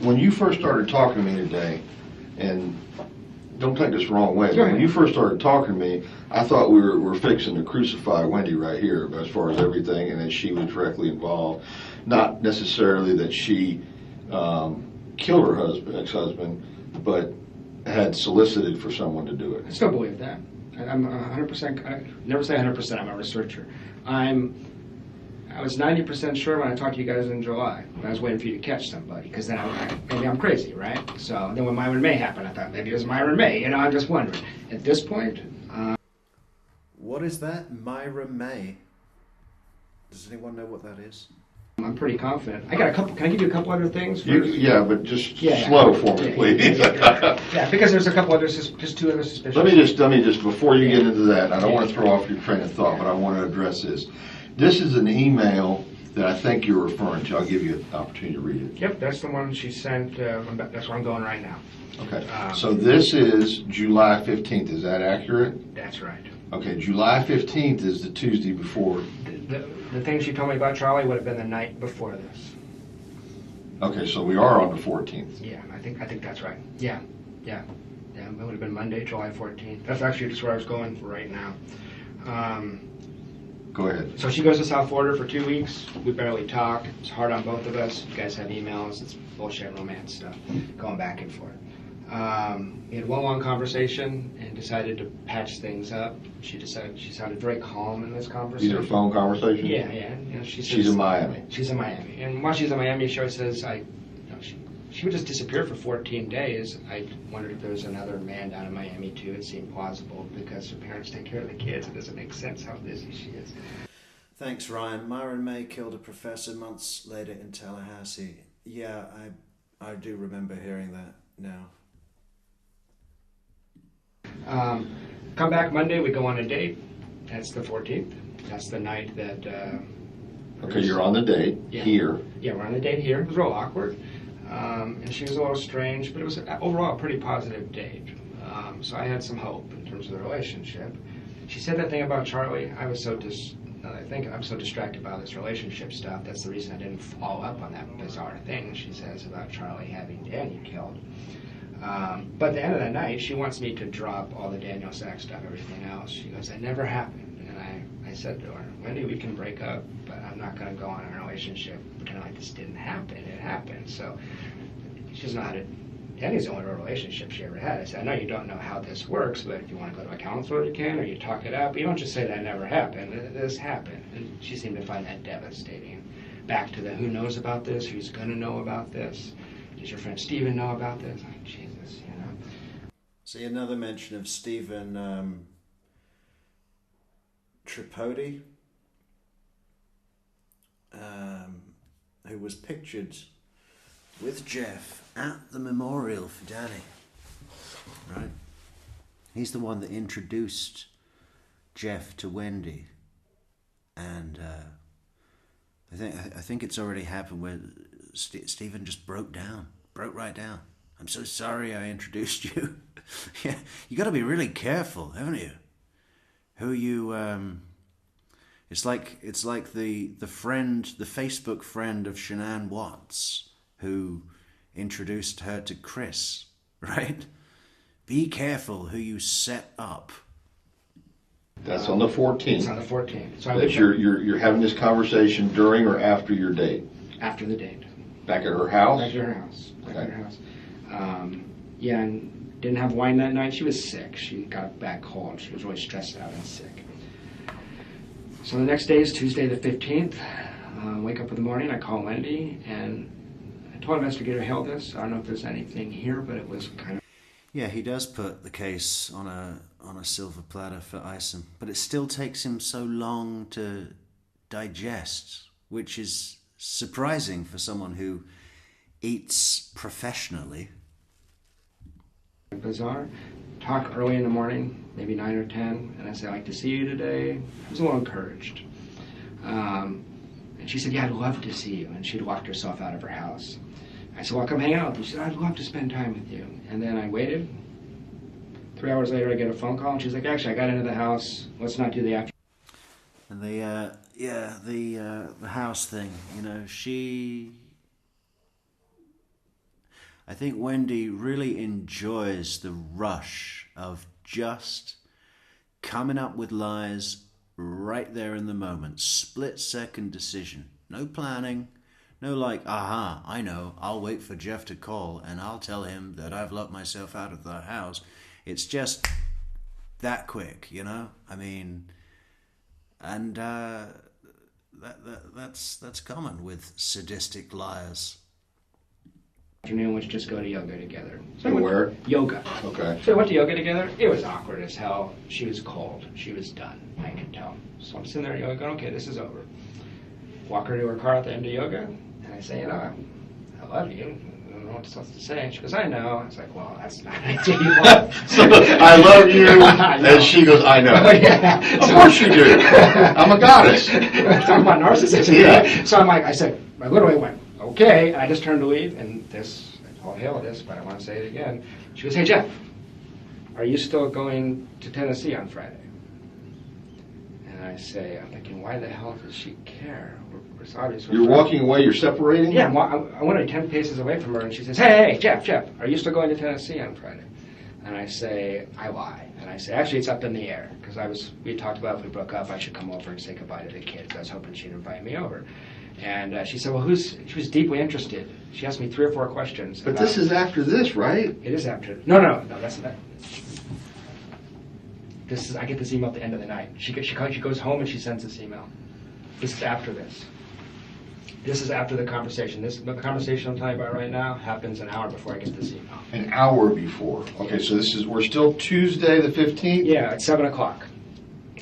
when you first started talking to me today, and don't take this the wrong way, but when you first started talking to me, I thought we were fixing to crucify Wendi right here as far as everything, and that she was directly involved. Not necessarily that she killed her ex-husband, but had solicited for someone to do it. I still believe that. I'm 100%, I never say 100%, I'm a researcher. I was 90% sure when I talked to you guys in July, when I was waiting for you to catch somebody, because then maybe I'm crazy, right? So then when Myron May happened, I thought maybe it was Myron May, I'm just wondering. At this point... What is that? Myron May? Does anyone know what that is? I'm pretty confident. I got a couple. Can I give you a couple other things first? Yeah, but just slow for me, please. Yeah, because there's a couple others, just two other suspicions. Let me just before you get into that, I don't want to throw off your train of thought, but I want to address this. This is an email that I think you're referring to. I'll give you an opportunity to read it. Yep, that's the one she sent. That's where I'm going right now. Okay. So this is July 15th. Is that accurate? That's right. Okay. July 15th is the Tuesday before. The thing she told me about Charlie would have been the night before this. Okay, so we are on the 14th. Yeah, I think that's right. Yeah, it would have been Monday, July 14th. That's actually just where I was going for right now. Go ahead. So she goes to South Florida for 2 weeks. We barely talk. It's hard on both of us. You guys have emails. It's bullshit romance stuff, going back and forth. We had one long conversation and decided to patch things up. She sounded very calm in this conversation. These are phone conversations? Yeah. You know, she's in Miami. She's in Miami. And while she's in Miami, she always says, she would just disappear for 14 days. I wondered if there was another man down in Miami, too. It seemed plausible because her parents take care of the kids. It doesn't make sense how busy she is. Thanks, Ryan. Myron May killed a professor months later in Tallahassee. Yeah, I do remember hearing that now. Come back Monday, we go on a date. That's the 14th. That's the night that... okay, you're on the date here. Yeah, we're on the date here. It was real awkward. And she was a little strange, but it was overall a pretty positive date. So I had some hope in terms of the relationship. She said that thing about Charlie. I'm so distracted by this relationship stuff. That's the reason I didn't follow up on that bizarre thing she says about Charlie having Danny killed. But at the end of the night, she wants me to drop all the Daniel Sack stuff, everything else. She goes, that never happened. And I said to her, Wendi, we can break up, but I'm not going to go on a relationship pretending like this didn't happen. It happened. So she doesn't know how to... Danny's the only real relationship she ever had. I said, I know you don't know how this works, but if you want to go to a counselor, you can, or you talk it out. But you don't just say that never happened. This happened. And she seemed to find that devastating. Back to the who knows about this, who's going to know about this. Does your friend Stephen know about this? Like, Jesus, you know. See, another mention of Stephen Tripodi, who was pictured with Jeff at the memorial for Danny. Right? He's the one that introduced Jeff to Wendi, and I think it's already happened where Stephen just broke right down. I'm so sorry I introduced you. Yeah, you got to be really careful, haven't you? Who you it's like the Facebook friend of Shanann Watts who introduced her to Chris, right? Be careful who you set up. That's on the 14th. It's on the 14th. So that you're having this conversation during or after your date? After the date. Back at her house? Back at her house. Okay. Back at her house. Yeah, and didn't have wine that night. She was sick. She got back cold. She was really stressed out and sick. So the next day is Tuesday the 15th. Wake up in the morning, I call Wendi, and I told Investigator Hale this. I don't know if there's anything here, but it was kind of... Yeah, he does put the case on a silver platter for Isom, but it still takes him so long to digest, which is surprising for someone who eats professionally. Bizarre. Talk early in the morning, maybe 9 or 10, and I say, I'd like to see you today. I was a little encouraged. And she said, yeah, I'd love to see you. And she'd walked herself out of her house. I said, well, I'll come hang out with you. She said, I'd love to spend time with you. And then I waited. 3 hours later, I get a phone call, and she's like, actually, I got into the house. Let's not do the after. And the house thing, you know, I think Wendi really enjoys the rush of just coming up with lies right there in the moment. Split-second decision. No planning. No like, aha, I know, I'll wait for Jeff to call and I'll tell him that I've locked myself out of the house. It's just that quick, you know? I mean, and that's common with sadistic liars. Afternoon, let's just go to yoga together. So where? Yoga. Okay. So we went to yoga together. It was awkward as hell. She was cold. She was done. I could tell. So I'm sitting there yoga going, okay, this is over. Walk her to her car at the end of yoga, and I say, you know, I love you. I don't know what else to say. She goes, I know. I was like, well, that's not what you want. So, I love you, and she goes, I know. Yeah. Of course you do. I'm a goddess. Talking about narcissism. Yeah. So I'm like, I literally went, okay, and I just turned to leave, and this, all hail this, but I want to say it again. She goes, hey, Jeff, are you still going to Tennessee on Friday? And I say, I'm thinking, why the hell does she care? We're obviously You're walking away, you're separating? Yeah, I went 10 paces away from her, and she says, hey, Jeff, are you still going to Tennessee on Friday? And I say, I lie. And I say, actually, it's up in the air, because we talked about if we broke up, I should come over and say goodbye to the kids. I was hoping she'd invite me over. And she said, well, she was deeply interested. She asked me 3 or 4 questions. But this is after this, right? It is after. No, that's not. I get this email at the end of the night. She goes home and she sends this email. This is after this. This is after the conversation. The conversation I'm telling you about right now happens an hour before I get this email. An hour before. Okay, so we're still Tuesday the 15th? Yeah, at 7 o'clock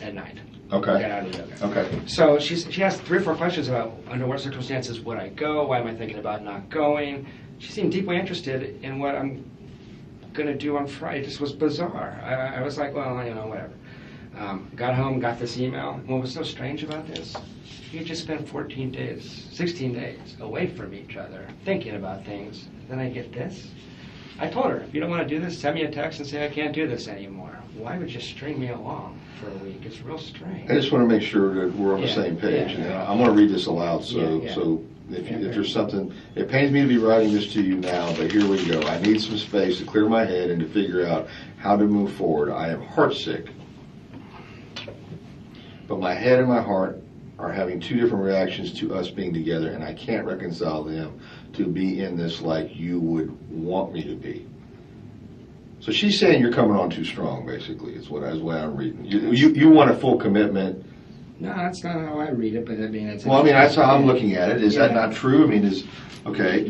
at night. Okay. Get out of the yoga. Okay. So she asked 3 or 4 questions about under what circumstances would I go? Why am I thinking about not going? She seemed deeply interested in what I'm going to do on Friday. This was bizarre. I was like, well, you know, whatever. Got home, got this email. What was so strange about this? We had just spent 16 days away from each other, thinking about things. Then I get this. I told her, if you don't want to do this, send me a text and say I can't do this anymore. Why would you string me along for a week? It's real strange. I just want to make sure that we're on the same page. Yeah. I'm going to read this aloud, so if there's something, it pains me to be writing this to you now, but here we go. I need some space to clear my head and to figure out how to move forward. I am heartsick, but my head and my heart are having 2 different reactions to us being together, and I can't reconcile them to be in this like you would want me to be. So she's saying you're coming on too strong, basically, is what I'm reading. You want a full commitment. No, that's not how I read it, but I mean, it's... Well, I mean, that's how I'm looking at it. Is that not true? I mean,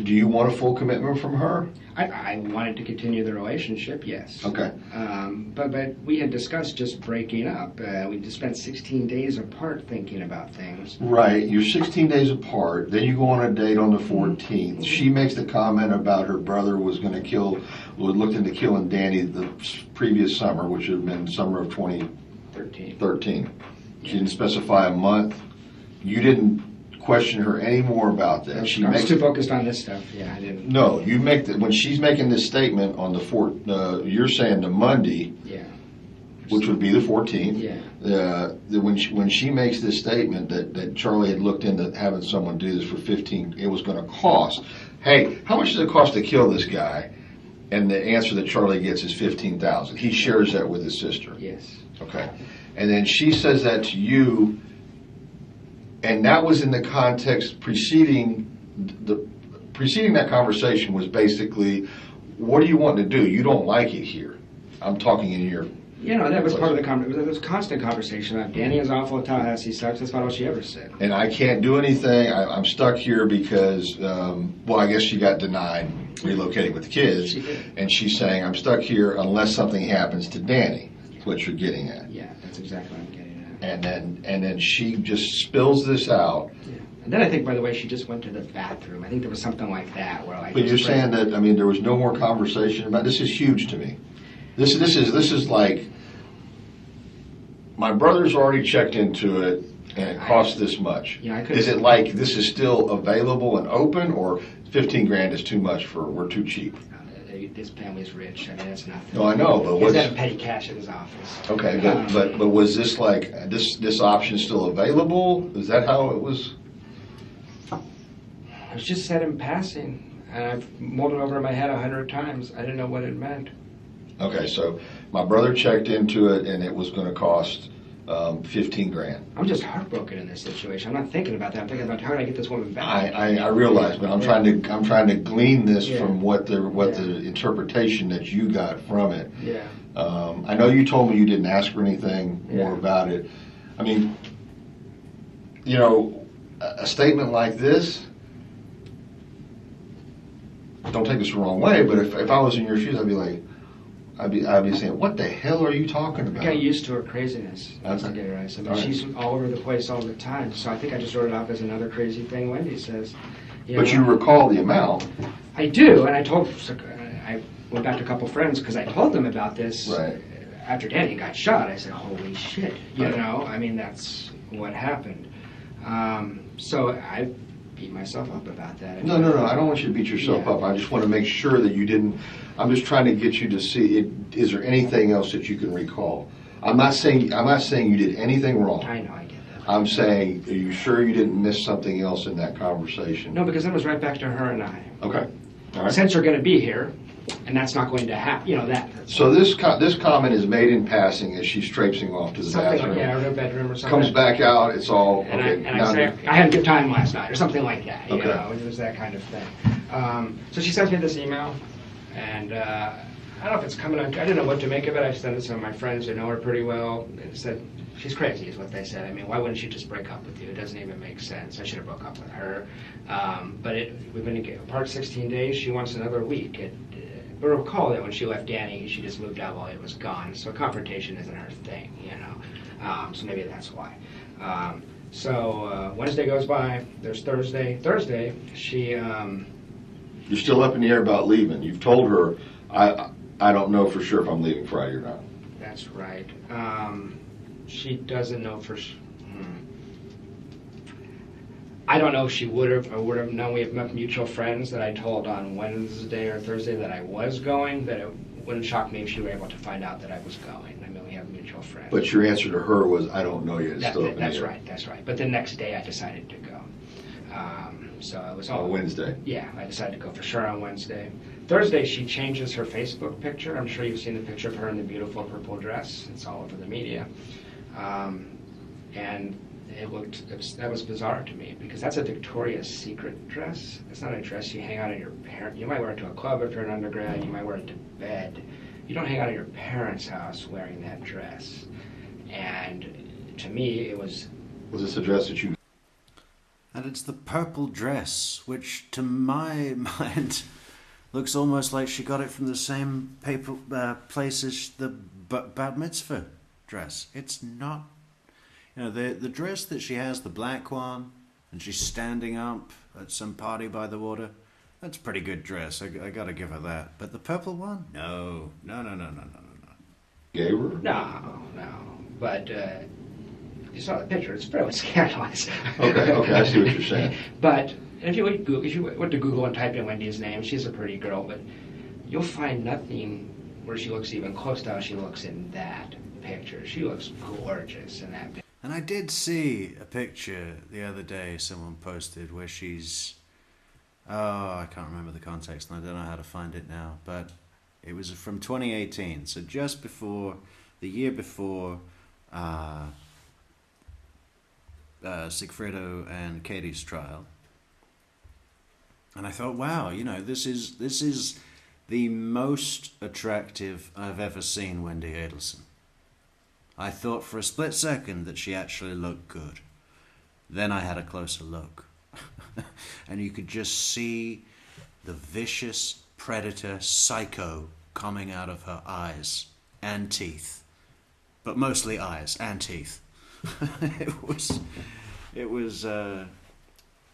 do you want a full commitment from her? I wanted to continue the relationship, yes. Okay. But we had discussed just breaking up. We just spent 16 days apart thinking about things. Right. You're 16 days apart. Then you go on a date on the 14th. She makes the comment about her brother was going to looked into killing Danny the previous summer, which would have been summer of 2013. She didn't specify a month. You didn't question her any more about that. I was too focused on this stuff. Yeah, I didn't. No, when she's making this statement on you're saying the Monday. Yeah. Which would be the 14th. Yeah. When she makes this statement that Charlie had looked into having someone do this for 15, it was going to cost. Hey, how much does it cost to kill this guy? And the answer that Charlie gets is $15,000. He shares that with his sister. Yes. Okay. And then she says that to you, and that was in the context preceding that conversation was basically, what do you want to do? You don't like it here. I'm talking in your... You know, that was part of the conversation. There was a constant conversation about Danny is awful, Tallahassee sucks. That's about all she ever said. And I can't do anything. I'm stuck here because, I guess she got denied relocating with the kids. She did. And she's saying, I'm stuck here unless something happens to Danny. That's what you're getting at. Yeah, that's exactly what I'm getting at. And then she just spills this out. Yeah. And then I think, by the way, she just went to the bathroom. I think there was something like that where like. But you're saying that, I mean, there was no more conversation about this. Is huge to me. This is like, my brother's already checked into it, And it costs this much. Yeah, I could. Is it like this is still available and open, or 15 grand is too much for we're too cheap? This family's rich. I mean, that's nothing. No, I know, but He's what's got petty cash at his office. okay? But was this like this option still available? Is that how it was? It was just said in passing, and I've mulled it over in my head 100 times. I didn't know what it meant. Okay, so my brother checked into it, and it was going to cost 15 grand. I'm just heartbroken in this situation. I'm not thinking about that. I'm thinking about how do I get this woman back. I realize, but I'm trying to glean this Yeah. from what the interpretation that you got from it. Yeah. I know you told me you didn't ask her anything Yeah. more about it. I mean, you know, a statement like this. Don't take this the wrong way, but if I was in your shoes, I'd be like, I'd be saying, what the hell are you talking I about? got used to her craziness. Okay. To get her eyes. I mean, All right. she's all over the place all the time. So I think I just wrote it off as another crazy thing Wendi says. But you recall the amount. I do, and I went back to a couple friends because I told them about this. Right. After Danny got shot, I said, holy shit, you Right. know, I mean, that's what happened. So I beat myself up about that. No, I don't want you to beat yourself Yeah. up. I just want to make sure that you didn't. I'm just trying to get you to see. Is there anything else that you can recall? I'm not saying you did anything wrong. I know, I get that. I'm saying, are you sure you didn't miss something else in that conversation? No, because it was right back to her and I. Okay. All right. Since you're going to be here, and that's not going to happen, you know, that. So this comment is made in passing as she's traipsing off to the Something bathroom. like, yeah, or their bedroom or something. Comes back out. It's all And okay. I say, I had a good time last night, or something like that. You Okay. know, it was that kind of thing. So she sends me this email, and I don't know if it's coming on. I didn't know what to make of it. I sent it to some of my friends who know her pretty well. It said, she's crazy, is what they said. I mean, why wouldn't she just break up with you? It doesn't even make sense. I should have broke up with her. But we've been apart 16 days. She wants another week. But recall that when she left Danny, she just moved out while he was gone. So confrontation isn't her thing, you know. So maybe that's why. So Wednesday goes by. There's Thursday. Thursday, she. You're still up in the air about leaving. You've told her, I don't know for sure if I'm leaving Friday or not. That's right. She doesn't know for sure. I don't know if she would have or would have known. We have mutual friends that I told on Wednesday or Thursday that I was going, that it wouldn't shock me if she were able to find out that I was going. I mean, we have mutual friends. But your answer to her was, I don't know yet. It's still up in the air. That's right. But the next day I decided to go. So it was all... On Wednesday. Yeah, I decided to go for sure on Wednesday. Thursday, she changes her Facebook picture. I'm sure you've seen the picture of her in the beautiful purple dress. It's all over the media. And that was bizarre to me, because that's a Victoria's Secret dress. It's not a dress you hang out at your parents. You might wear it to a club if you're an undergrad. You might wear it to bed. You don't hang out at your parents' house wearing that dress. And to me, it was... Was this a dress that you... And it's the purple dress, which to my mind looks almost like she got it from the same place as the bat mitzvah dress. It's not, you know, the dress that she has, the black one, and she's standing up at some party by the water. That's a pretty good dress. I got to give her that. But the purple one, no. Gave her? No. But you saw the picture. It's fairly scandalous. Okay, I see what you're saying. But if you went to Google and type in Wendy's name, she's a pretty girl, but you'll find nothing where she looks even close to how she looks in that picture. She looks gorgeous in that picture. And I did see a picture the other day someone posted where she's... Oh, I can't remember the context and I don't know how to find it now. But it was from 2018, so just before, the year before Sigfredo and Katie's trial. And I thought, wow, you know, this is the most attractive I've ever seen Wendi Adelson. I thought for a split second that she actually looked good. Then I had a closer look. And you could just see the vicious predator psycho coming out of her eyes and teeth. But mostly eyes and teeth. It was,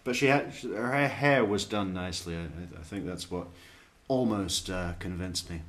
but her hair was done nicely. I think that's what almost convinced me.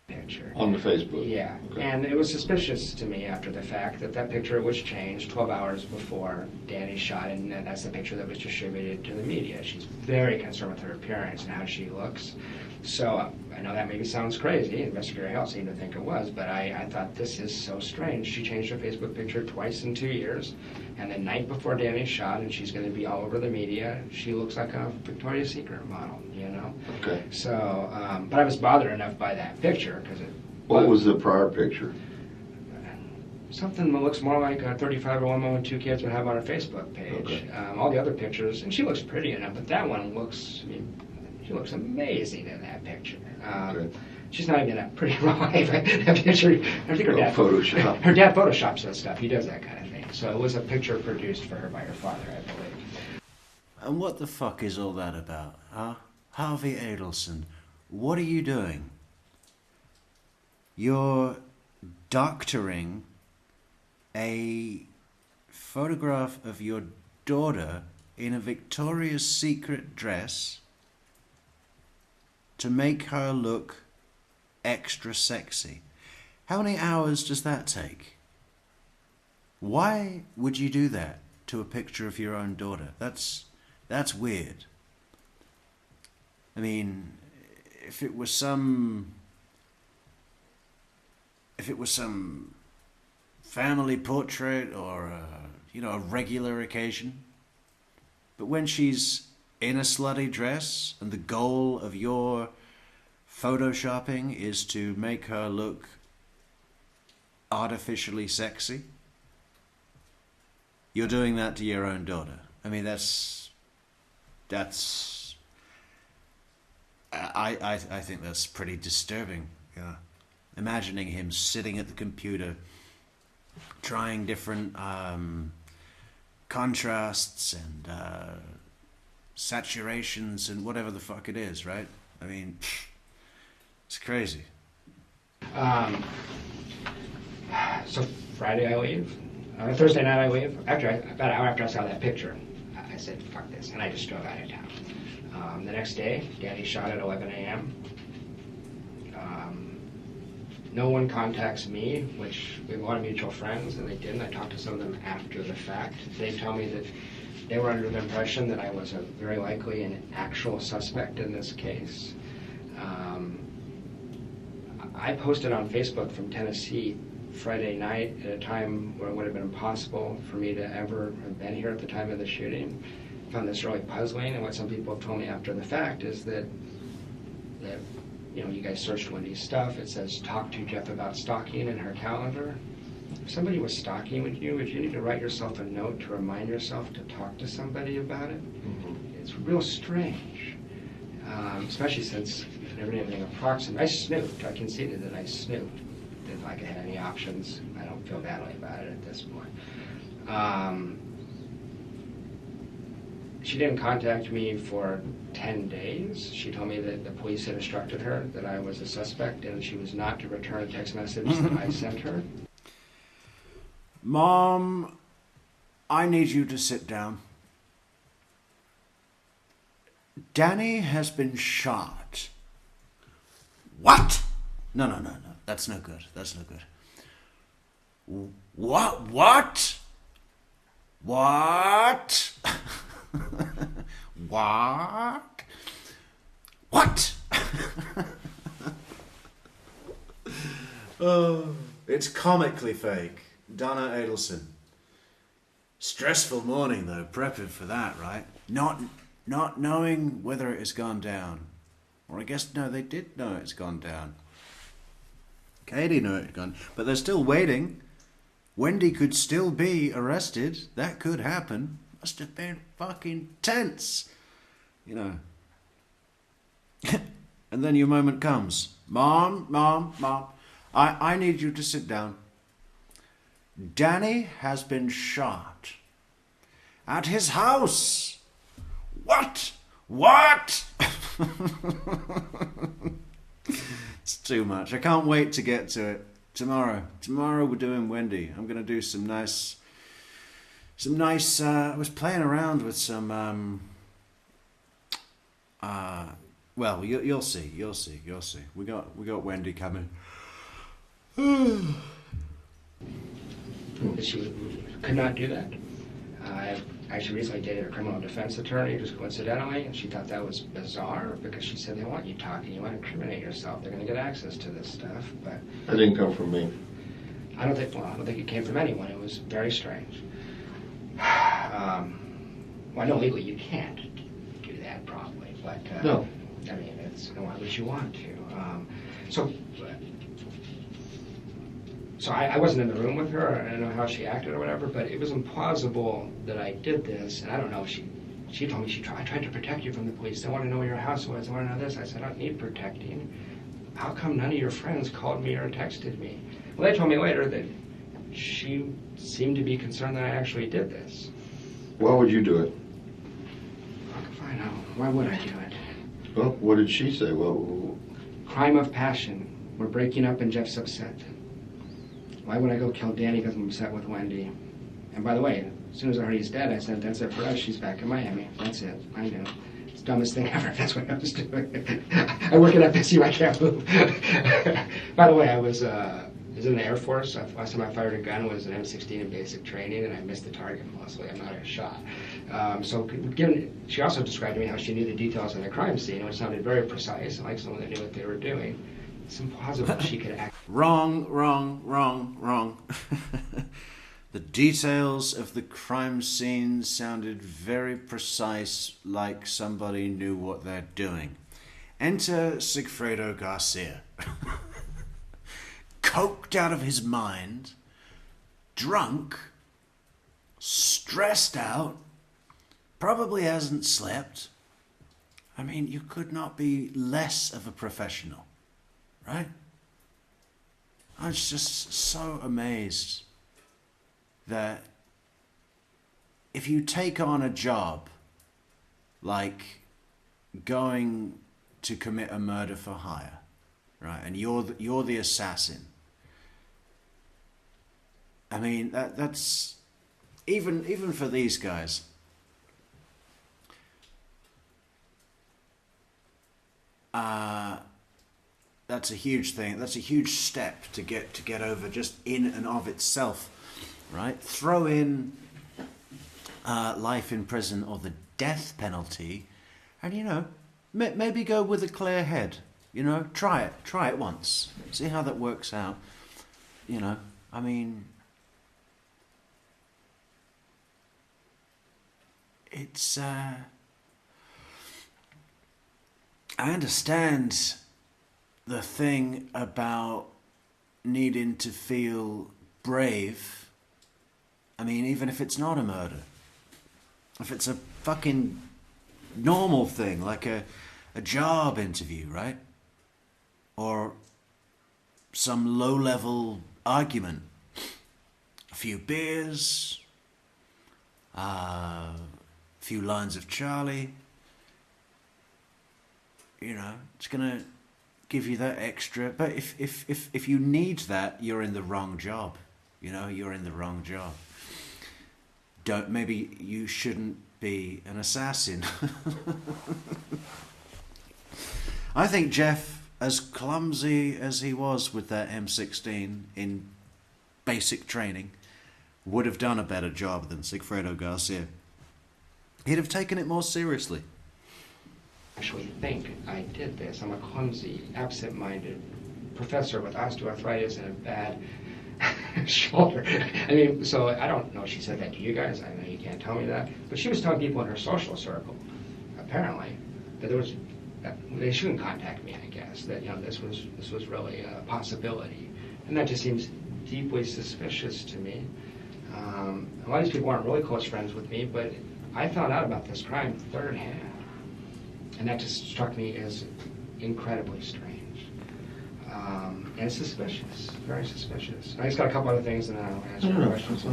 picture. On the Facebook? Yeah, Okay. and it was suspicious to me after the fact that picture was changed 12 hours before Danny shot, and that's the picture that was distributed to the media. She's very concerned with her appearance and how she looks. So I know that maybe sounds crazy. Investigator Hale seemed to think it was, but I thought this is so strange. She changed her Facebook picture twice in 2 years, and the night before Danny shot, and she's going to be all over the media, she looks like a Victoria's Secret model, you know? Okay. So, but I was bothered enough by that picture because it. What was the prior picture? Something that looks more like a 35-year-old woman with 2 kids would have on her Facebook page. Okay. All the other pictures, and she looks pretty enough, but that one looks, I mean, she looks amazing in that picture. Okay. She's not even that pretty raw. That picture, I think her dad Photoshop. Her dad photoshops that stuff. He does that kind of thing. So it was a picture produced for her by her father, I believe. And what the fuck is all that about, huh? Harvey Adelson, what are you doing? You're doctoring a photograph of your daughter in a Victoria's Secret dress to make her look extra sexy. How many hours does that take? Why would you do that to a picture of your own daughter? That's weird. I mean, if it was some family portrait or a regular occasion, but when she's in a slutty dress and the goal of your photoshopping is to make her look artificially sexy, you're doing that to your own daughter. I mean, I think that's pretty disturbing. Yeah. Imagining him sitting at the computer trying different contrasts and saturations and whatever the fuck it is, right? I mean, it's crazy. So Friday I leave. Thursday night I leave. About an hour after I saw that picture, I said, fuck this, and I just drove out of town. The next day, Danny shot at 11 a.m. No one contacts me, which we have a lot of mutual friends, and they didn't. I talked to some of them after the fact. They tell me that they were under the impression that I was very likely an actual suspect in this case. I posted on Facebook from Tennessee Friday night at a time where it would have been impossible for me to ever have been here at the time of the shooting. I found this really puzzling, and what some people have told me after the fact is that you guys searched Wendy's stuff. It says, talk to Jeff about stalking in her calendar. If somebody was stalking with you, would you need to write yourself a note to remind yourself to talk to somebody about it? Mm-hmm. It's real strange, especially since I never did anything approximate. I snooped. I conceded that I snooped. If I could have any options, I don't feel badly about it at this point. She didn't contact me for 10 days. She told me that the police had instructed her that I was a suspect and she was not to return a text message that I sent her. Mom, I need you to sit down. Danny has been shot. What? No. That's no good. That's no good. What? What? What? What? Oh, it's comically fake. Donna Adelson. Stressful morning though, prepping for that, right? Not knowing whether it has gone down. Or I guess, no, they did know it's gone down. Katie knew it had gone, but they're still waiting. Wendi could still be arrested. That could happen. Must have been fucking tense. And then your moment comes. Mom. I need you to sit down. Danny has been shot. At his house. What? It's too much. I can't wait to get to it. Tomorrow we're doing Wendi. I'm going to do some nice, I was playing around with some Well, you'll see. You'll see. We got Wendi coming. She could not do that. I actually recently dated a criminal defense attorney, just coincidentally, and she thought that was bizarre because she said they want you talking, you want to incriminate yourself, they're going to get access to this stuff. But That didn't come from me. I don't think it came from anyone. It was very strange. Well, I know legally you can't do that, probably, but No. I mean, why would you want to? So I wasn't in the room with her. I don't know how she acted or whatever, but it was implausible that I did this. And I don't know. She told me I tried to protect you from the police. They want to know where your house was. They want to know this. I said, I don't need protecting. How come none of your friends called me or texted me? Well, they told me later that she seemed to be concerned that I actually did this. Why would you do it? I can find out. Why would I do it? Well, what did she say? Well, Crime of passion. We're breaking up and Jeff's upset. Why would I go kill Danny because I'm upset with Wendi? And by the way, as soon as I heard he's dead, I said, that's it for us. She's back in Miami. That's it. I knew. It's the dumbest thing ever. That's what I was doing. I work at FSU. I can't move. By the way, I was in the Air Force. Last time I fired a gun was an M16 in basic training, and I missed the target mostly. I'm not a shot. She also described to me how she knew the details of the crime scene, which sounded very precise, like someone that knew what they were doing. It's impossible she could act. Wrong. The details of the crime scene sounded very precise, like somebody knew what they're doing. Enter Sigfredo Garcia. Coked out of his mind, drunk, stressed out, probably hasn't slept. I mean, you could not be less of a professional, right? I was just so amazed that if you take on a job like going to commit a murder for hire, right, and you're the assassin, I mean, that's even for these guys. That's a huge thing. That's a huge step to get over just in and of itself, right? Throw in life in prison or the death penalty, and maybe go with a clear head. Try it once, see how that works out. I mean, it's. I understand the thing about needing to feel brave. I mean, even if it's not a murder, if it's a fucking normal thing, like a job interview, right? Or some low-level argument, a few beers, a few lines of Charlie, it's gonna give you that extra. But if you need that, you're in the wrong job. You're in the wrong job. Maybe you shouldn't be an assassin. I think Jeff, as clumsy as he was with that M16 in basic training, would have done a better job than Sigfredo Garcia. He'd have taken it more seriously. Actually think I did this. I'm a clumsy, absent-minded professor with osteoarthritis and a bad shoulder. I mean, so I don't know if she said that to you guys. I know you can't tell me that. But she was telling people in her social circle, apparently, that they shouldn't contact me, I guess. That, this was really a possibility. And that just seems deeply suspicious to me. A lot of these people aren't really close friends with me, but I found out about this crime third hand. And that just struck me as incredibly strange. And suspicious, very suspicious. I just got a couple other things and then I'll answer your questions.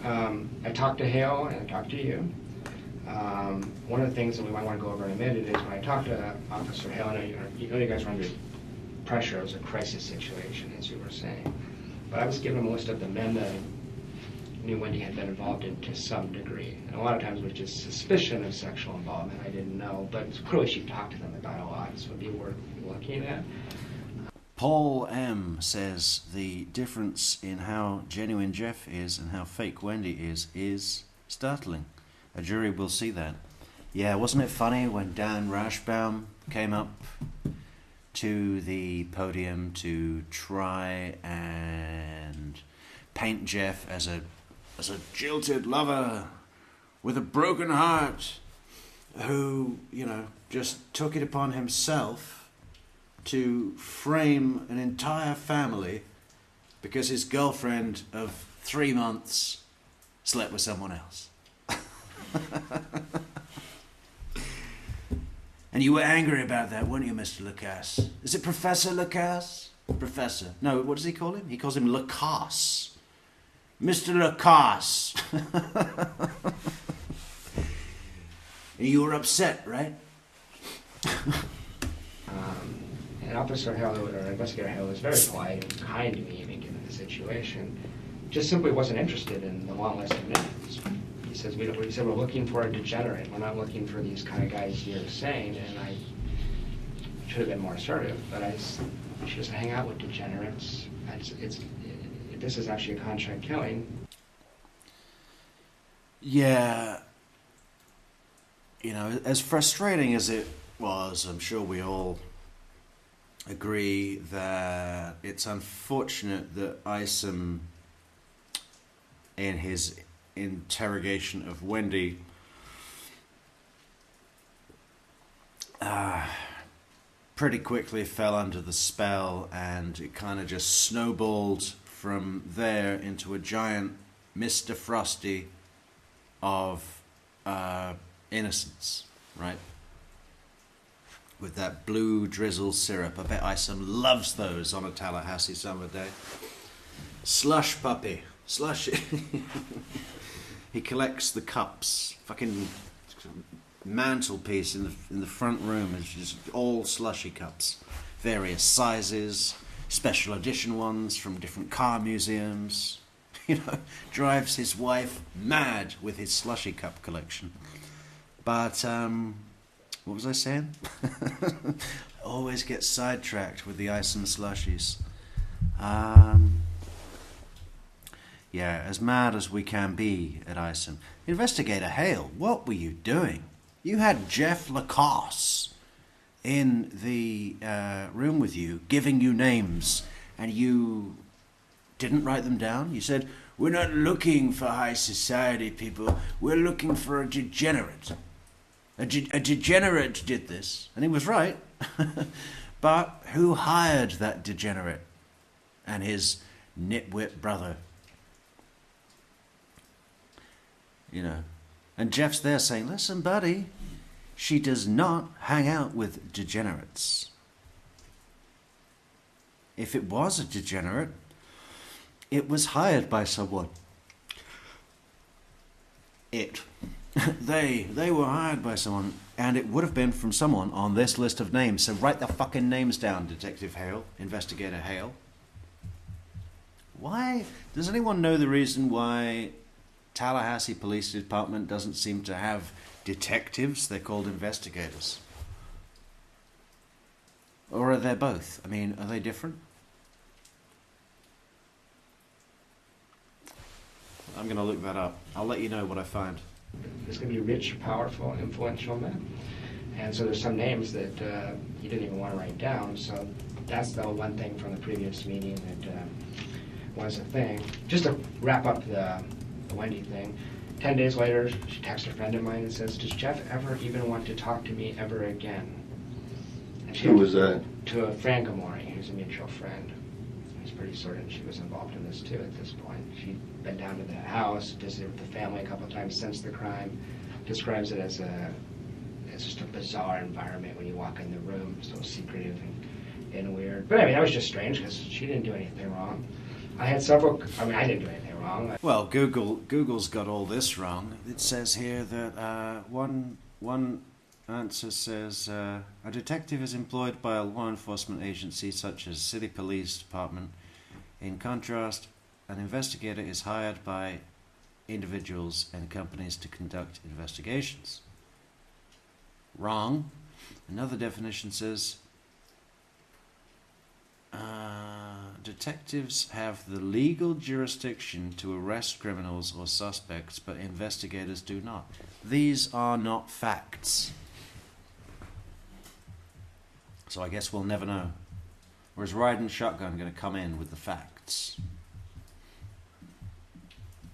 I talked to Hale and I talked to you. One of the things that we might want to go over in a minute is when I talked to Officer Hale, I know you guys were under pressure. It was a crisis situation, as you were saying. But I was given a list of the men that knew Wendi had been involved in to some degree. And a lot of times it was just suspicion of sexual involvement. I didn't know, but clearly she talked to them about a lot, so it'd be worth looking at. Paul M. says the difference in how genuine Jeff is and how fake Wendi is startling. A jury will see that. Yeah, wasn't it funny when Dan Rashbaum came up to the podium to try and paint Jeff as a jilted lover with a broken heart who, you know, just took it upon himself to frame an entire family because his girlfriend of 3 months slept with someone else. And you were angry about that, weren't you, Mr. Lacasse? Is it Professor Lacasse? Professor. No, what does he call him? He calls him Lacasse. Mr. Lacasse. And you were upset, right? And Officer Hill, or Investigator Hill, was very polite and kind to me, even given the situation. Just simply wasn't interested in the long list of names. He says, we said we're looking for a degenerate. We're not looking for these kind of guys you're saying. And I should have been more assertive, but she doesn't hang out with degenerates. This is actually a contract killing. Yeah. You know, as frustrating as it was, I'm sure we all agree that it's unfortunate that Isom, in his interrogation of Wendi, pretty quickly fell under the spell, and it kind of just snowballed from there into a giant Mr. Frosty of innocence, right? With that blue drizzle syrup. I bet Isom loves those on a Tallahassee summer day. Slush puppy. Slush. He collects the cups. Fucking mantelpiece in the front room is just all slushy cups. Various sizes, special edition ones from different car museums. You know, drives his wife mad with his slushy cup collection. But, what was I saying? Always get sidetracked with the ice and slushies. Yeah, as mad as we can be at Isom. Investigator Hale, what were you doing? You had Jeff Lacasse in the room with you, giving you names, and you didn't write them down? You said, we're not looking for high society people, we're looking for a degenerate. A degenerate did this, and he was right. But who hired that degenerate and his nitwit brother? You know, and Jeff's there saying, listen, buddy, she does not hang out with degenerates. If it was a degenerate, it was hired by someone. They were hired by someone, and it would have been from someone on this list of names. So write the fucking names down, Detective Hale, Investigator Hale. Why? Does anyone know the reason why Tallahassee Police Department doesn't seem to have detectives? They're called investigators. Or are they both? I mean, are they different? I'm going to look that up. I'll let you know what I find. There's going to be rich, powerful, influential men. And so there's some names that you didn't even want to write down. So that's the one thing from the previous meeting that was a thing. Just to wrap up the Wendi thing, 10 days later, she texts a friend of mine and says, does Jeff ever even want to talk to me ever again? And Who was that? To a Fran Gamori, who's a mutual friend. He's pretty certain she was involved in this too at this point. She'd been down to the house, visited with the family a couple of times since the crime. Describes it as it's just a bizarre environment when you walk in the room, so secretive and weird. But I mean, that was just strange because she didn't do anything wrong. I didn't do anything wrong. Well, Google's got all this wrong. It says here that one answer says a detective is employed by a law enforcement agency such as City Police Department. In contrast, an investigator is hired by individuals and companies to conduct investigations. Wrong. Another definition says detectives have the legal jurisdiction to arrest criminals or suspects, but investigators do not. These are not facts. So I guess we'll never know. Or is Riding Shotgun going to come in with the facts?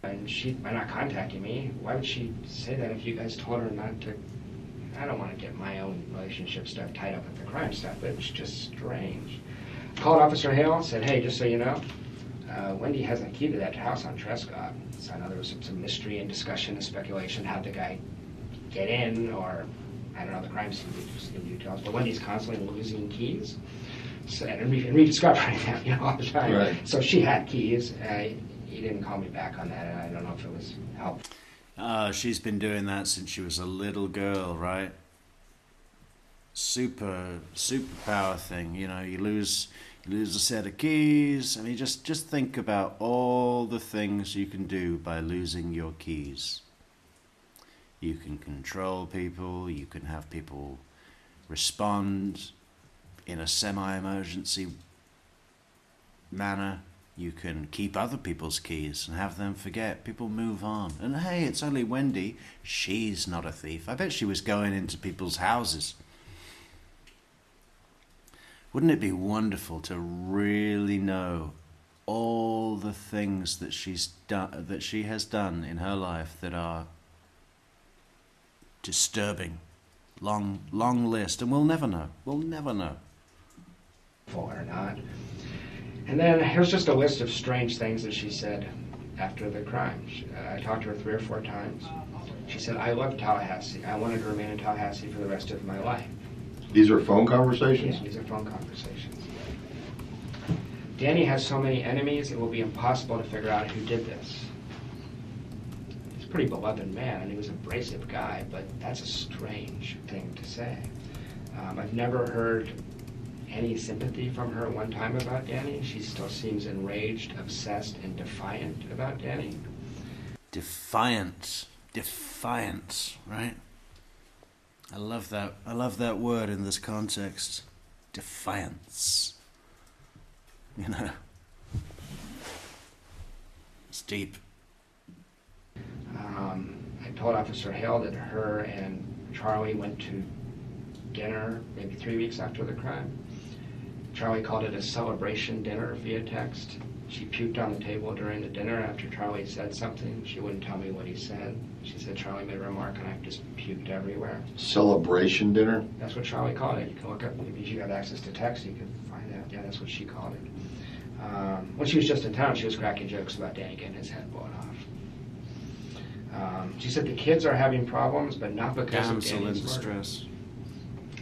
And she, by not contacting me, why would she say that if you guys told her not to? I don't want to get my own relationship stuff tied up with the crime stuff, but it's just strange. Called Officer Hale, said, hey, just so you know, Wendi has a key to that house on Trescott. So I know there was some mystery and discussion and speculation. How'd the guy get in, or I don't know, the crime scene details. But Wendy's constantly losing keys so, and rediscovering them, all the time. Right. So she had keys. He didn't call me back on that, and I don't know if it was helpful. She's been doing that since she was a little girl, right? Superpower thing, you lose a set of keys. I mean, just think about all the things you can do by losing your keys. You can control people, you can have people respond in a semi-emergency manner. You can keep other people's keys and have them forget. People move on. And hey, it's only Wendi. She's not a thief. I bet she was going into people's houses. Wouldn't it be wonderful to really know all the things that she's done, that she has done in her life that are disturbing? Long list, and we'll never know. We'll never know. Or not. And then here's just a list of strange things that she said after the crime. I talked to her 3 or 4 times. She said, I love Tallahassee. I wanted to remain in Tallahassee for the rest of my life. These are phone conversations? Yeah, these are phone conversations. Danny has so many enemies, it will be impossible to figure out who did this. He's a pretty beloved man, and he was an abrasive guy, but that's a strange thing to say. I've never heard any sympathy from her one time about Danny. She still seems enraged, obsessed, and defiant about Danny. Defiant, right? I love that word in this context. Defiance. It's deep. I told Officer Hale that her and Charlie went to dinner maybe 3 weeks after the crime. Charlie called it a celebration dinner via text. She puked on the table during the dinner after Charlie said something. She wouldn't tell me what he said. She said Charlie made a remark and I just puked everywhere. Celebration dinner? That's what Charlie called it. You can look up, if you have access to text, you can find out. Yeah, that's what she called it. When she was just in town, she was cracking jokes about Danny getting his head blown off. She said the kids are having problems, but not because of Danny's murder. Distress.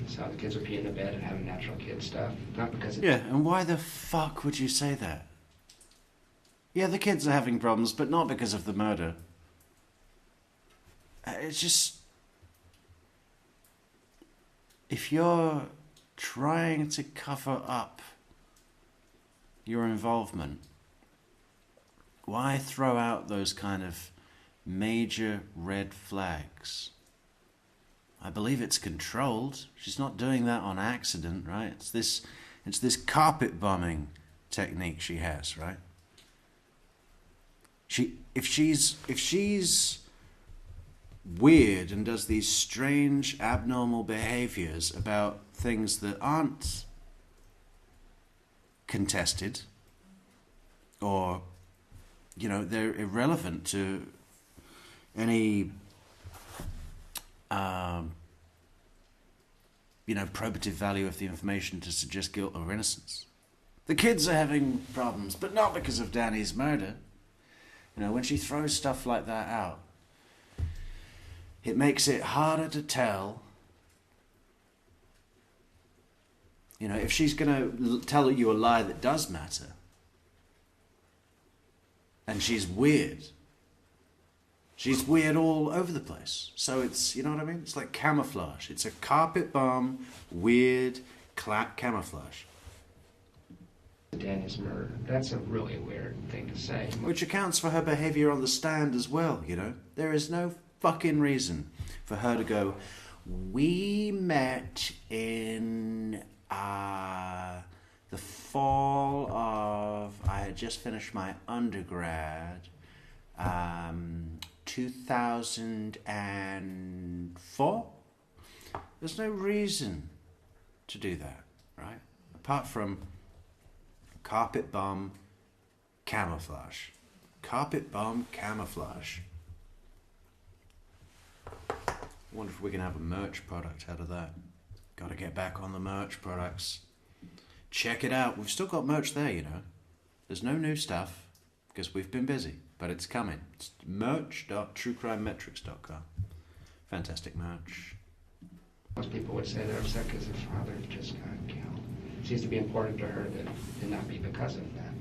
So the kids are peeing in bed and having natural kid stuff, not because of... Yeah, and why the fuck would you say that? Yeah, the kids are having problems, but not because of the murder. It's just... If you're trying to cover up your involvement, why throw out those kind of major red flags? I believe it's controlled. She's not doing that on accident, right? It's this carpet bombing technique she has, right? If she's weird and does these strange abnormal behaviors about things that aren't contested, or they're irrelevant to any probative value of the information to suggest guilt or innocence. The kids are having problems, but not because of Danny's murder. When she throws stuff like that out, it makes it harder to tell. If she's going to tell you a lie that does matter, and she's weird. She's weird all over the place. So it's, you know what I mean? It's like camouflage. It's a carpet bomb, weird camouflage. Danny's murder. That's a really weird thing to say. Which accounts for her behaviour on the stand as well, you know. There is no fucking reason for her to go, we met in the fall of, I had just finished my undergrad, 2004. There's no reason to do that, right? Apart from carpet bomb camouflage. Carpet bomb camouflage. I wonder if we can have a merch product out of that. Got to get back on the merch products. Check it out. We've still got merch there, you know. There's no new stuff because we've been busy, but it's coming. It's merch.truecrimemetrics.com. Fantastic merch. Most people would say they're upset because their father just got killed. It seems to be important to her that it did not be because of that.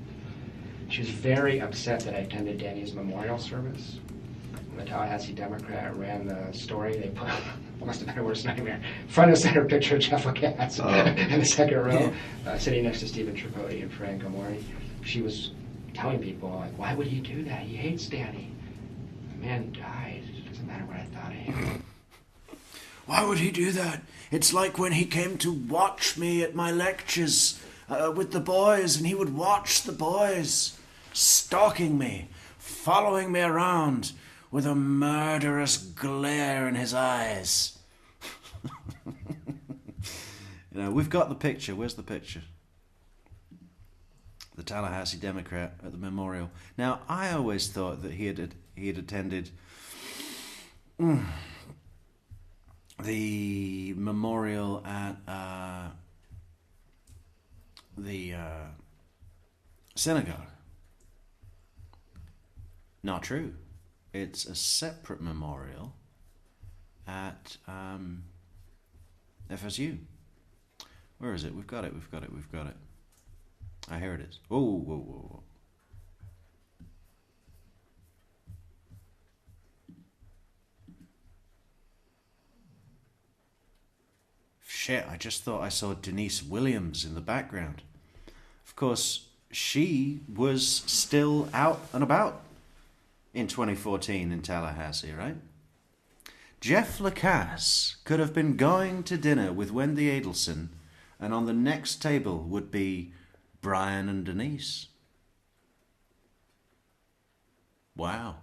She was very upset that I attended Danny's memorial service. When the Tallahassee Democrat ran the story, they put, must have been her worst nightmare, front and center picture of Jeff Lacasse in the second row, sitting next to Stephen Tripodi and Frank Amori. She was telling people, like, why would he do that? He hates Danny. The man died. It doesn't matter what I thought of him. Why would he do that? It's like when he came to watch me at my lectures with the boys, and he would watch the boys stalking me, following me around with a murderous glare in his eyes. You know, we've got the picture. Where's the picture? The Tallahassee Democrat at the memorial. Now, I always thought that he had attended the memorial at the synagogue. Not true. It's a separate memorial at FSU. Where is it? We've got it. Ah, here it is. Oh, whoa, whoa, whoa. Shit, I just thought I saw Denise Williams in the background. Of course, she was still out and about in 2014 in Tallahassee, right? Jeff Lacasse could have been going to dinner with Wendi Adelson, and on the next table would be Brian and Denise. Wow.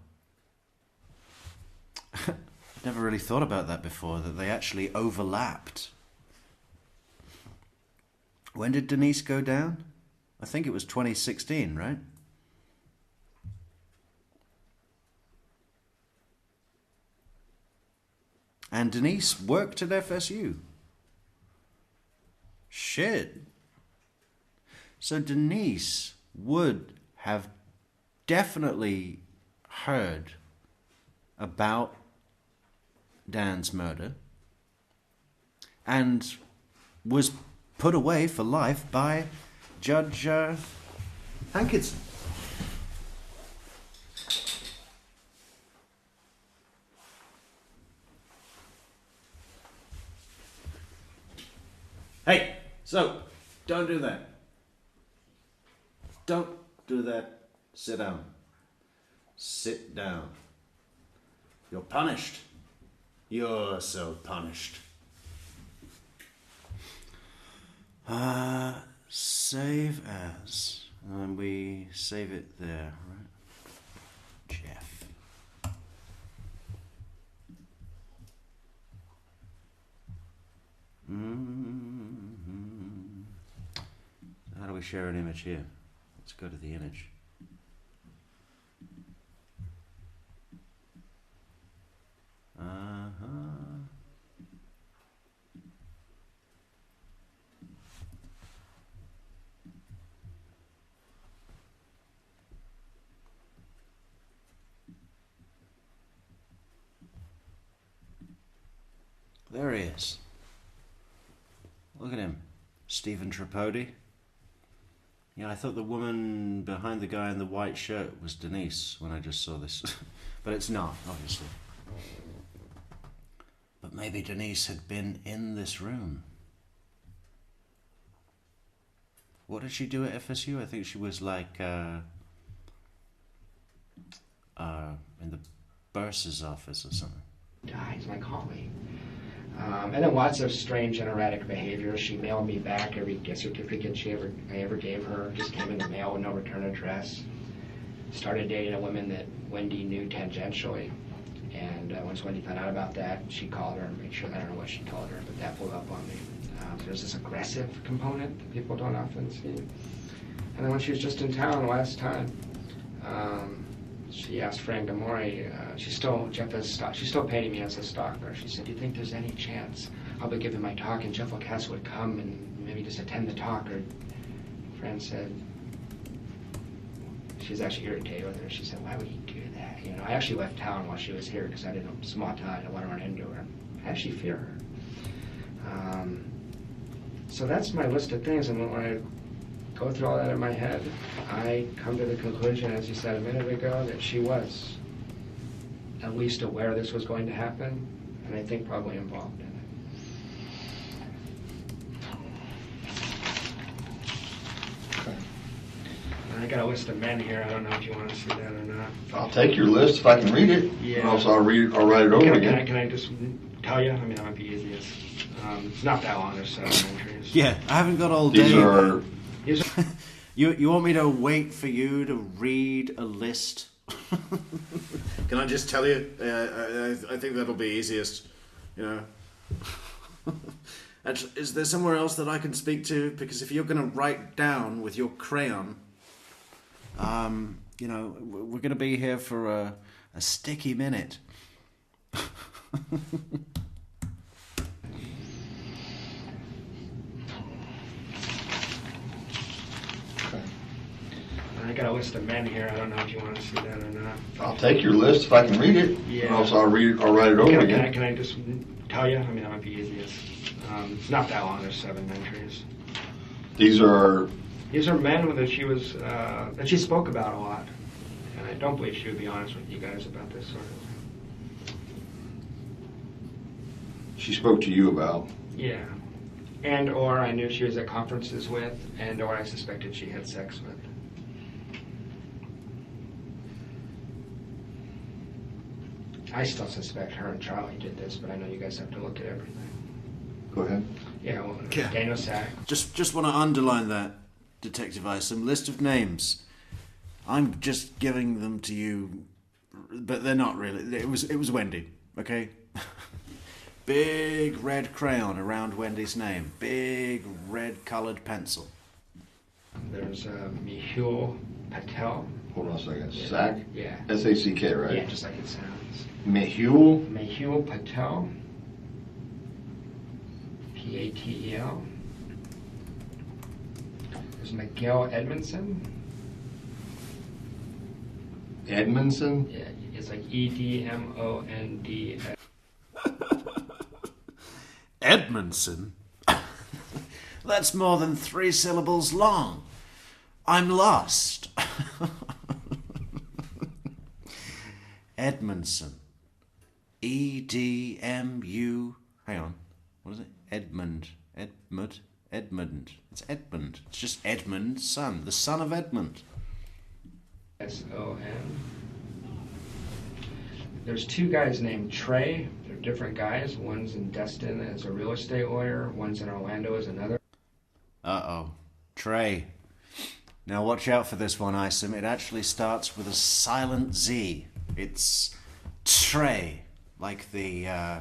Never really thought about that before, that they actually overlapped. When did Denise go down? I think it was 2016, right? And Denise worked at FSU. Shit. So Denise would have definitely heard about Dan's murder and was put away for life by Judge Hankinson. Hey, so, don't do that. Don't do that. Sit down. Sit down. You're punished. You're so punished. Save as. And we save it there, right? Jeff. How do we share an image here? Let's go to the image. There he is. Look at him. Stephen Tripodi. Yeah, I thought the woman behind the guy in the white shirt was Denise when I just saw this. But it's not, obviously. But maybe Denise had been in this room. What did she do at FSU? I think she was like in the bursar's office or something. He's my colleague. And then lots of strange and erratic behavior. She mailed me back every gift certificate I ever gave her. Just came in the mail with no return address. Started dating a woman that Wendi knew tangentially. And once Wendi found out about that, she called her and made sure, I don't know what she told her, but that blew up on me. There's this aggressive component that people don't often see. And then when she was just in town last time, she asked Frank DeMori, she's still painting me as a stalker. She said, do you think there's any chance I'll be giving my talk and Jeff Lacasse would come and maybe just attend the talk? Or Fran said, she was actually irritated with her. She said, why would he do that? You know, I actually left town while she was here because I didn't small town, I didn't want to run into her. I actually fear her. So that's my list of things, and when I go through all that in my head, I come to the conclusion, as you said a minute ago, that she was at least aware this was going to happen, and I think probably involved in it. Okay. I got a list of men here. I don't know if you want to see that or not. I'll take your list if I can read it. Yeah. And also I'll write it over again. Can I just tell you? I mean, that might be easiest. It's not that long. There's 7 entries. Yeah, I haven't got all day. These are... You want me to wait for you to read a list? Can I just tell you? I think that'll be easiest. You know. Actually, is there somewhere else that I can speak to? Because if you're going to write down with your crayon, you know, we're going to be here for a sticky minute. I got a list of men here. I don't know if you want to see that or not. I'll take your list if I can read it. Yeah. And also I'll write it over again. Can I just tell you? I mean, that might be easiest. It's not that long. There's 7 entries. These are men that she was that she spoke about a lot, and I don't believe she would be honest with you guys about this sort of. she spoke to you about. Yeah, and or I knew she was at conferences with, and or I suspected she had sex with. I still suspect her and Charlie did this, but I know you guys have to look at everything. Go ahead. Yeah, well, Yeah. Daniel Sack. Just want to underline that, Detective Isom. List of names. I'm just giving them to you, but they're not really. It was Wendi, okay? Big red crayon around Wendy's name. Big red-colored pencil. There's Mehul Patel. Hold on a second. Sack? Yeah. S-A-C-K, right? Yeah, just like it sounds. Mehul Patel. P-A-T-E-L. There's Miguel Edmondson. Edmondson? Yeah, it's like E-D-M-O-N-D. Edmondson? That's more than 3 syllables long. I'm lost. Edmondson. E-D-M-U... Hang on. What is it? Edmund. It's Edmund. It's just Edmund's son. The son of Edmund. S-O-N. There's 2 guys named Trey. They're different guys. One's in Destin as a real estate lawyer. One's in Orlando as another. Uh-oh. Trey. Now watch out for this one, Isom. It actually starts with a silent Z. It's Trey. Like the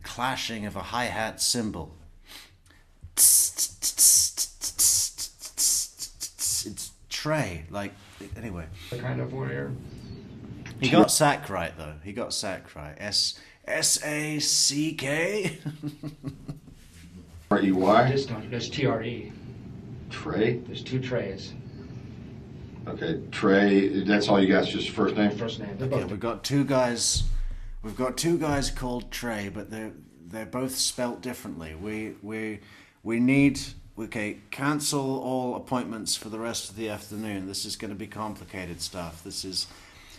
clashing of a hi-hat cymbal. It's Trey. Like, anyway. The kind of lawyer. He got Sack right, though. He got Sack right. S-A-C-K? R-E-Y? There's T-R-E. Trey? There's 2 Treys. Okay, Trey, that's all you got, just first name? First name. They're Yeah, both we've got 2 guys. We've got 2 guys called Trey, but they're both spelt differently. We need... Okay, cancel all appointments for the rest of the afternoon. This is going to be complicated stuff.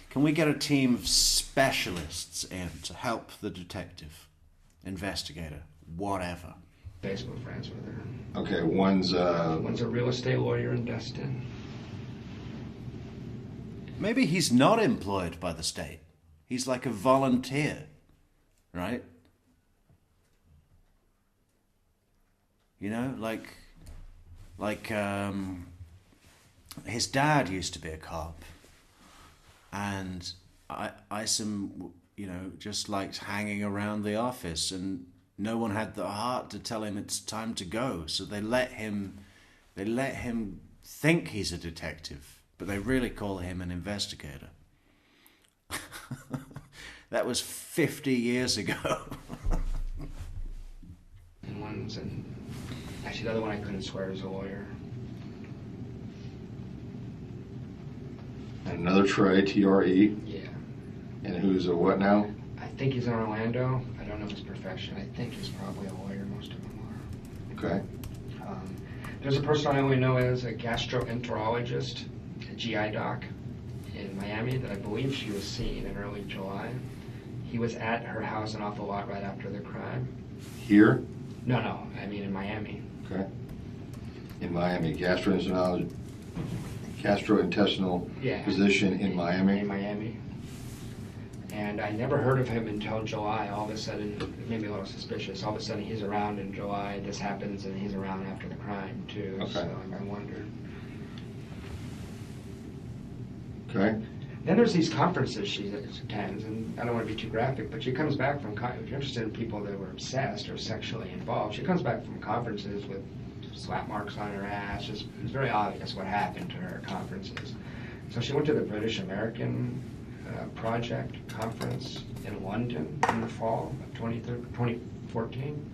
Can we get a team of specialists in to help the detective, investigator, whatever? Facebook friends with her. Okay, one's a real estate lawyer in Destin. Maybe he's not employed by the state. He's like a volunteer, right? You know, like his dad used to be a cop, and Isom, you know, just liked hanging around the office, and no one had the heart to tell him it's time to go. So they let him think he's a detective, but they really call him an investigator. That was 50 years ago. And actually the other one I couldn't swear is a lawyer. and another Trey, T-R-E. Yeah. And who's a what now? I think he's in Orlando. I don't know his profession. I think he's probably a lawyer. Most of them are. Okay. There's a person I only know as a gastroenterologist, a GI doc in Miami that I believe she was seen in early July. He was at her house an awful lot right after the crime. Here? No, I mean in Miami. Okay. In Miami, gastrointestinal physician in Miami? In Miami. And I never heard of him until July. All of a sudden, it made me a little suspicious. All of a sudden, he's around in July. This happens, and he's around after the crime, too. Okay. So I wondered. Okay. Then there's these conferences she attends, and I don't want to be too graphic, but she comes back from, if you're interested in people that were obsessed or sexually involved, she comes back from conferences with slap marks on her ass. It's very obvious what happened to her at conferences. So she went to the British American Project conference in London in the fall of 2014.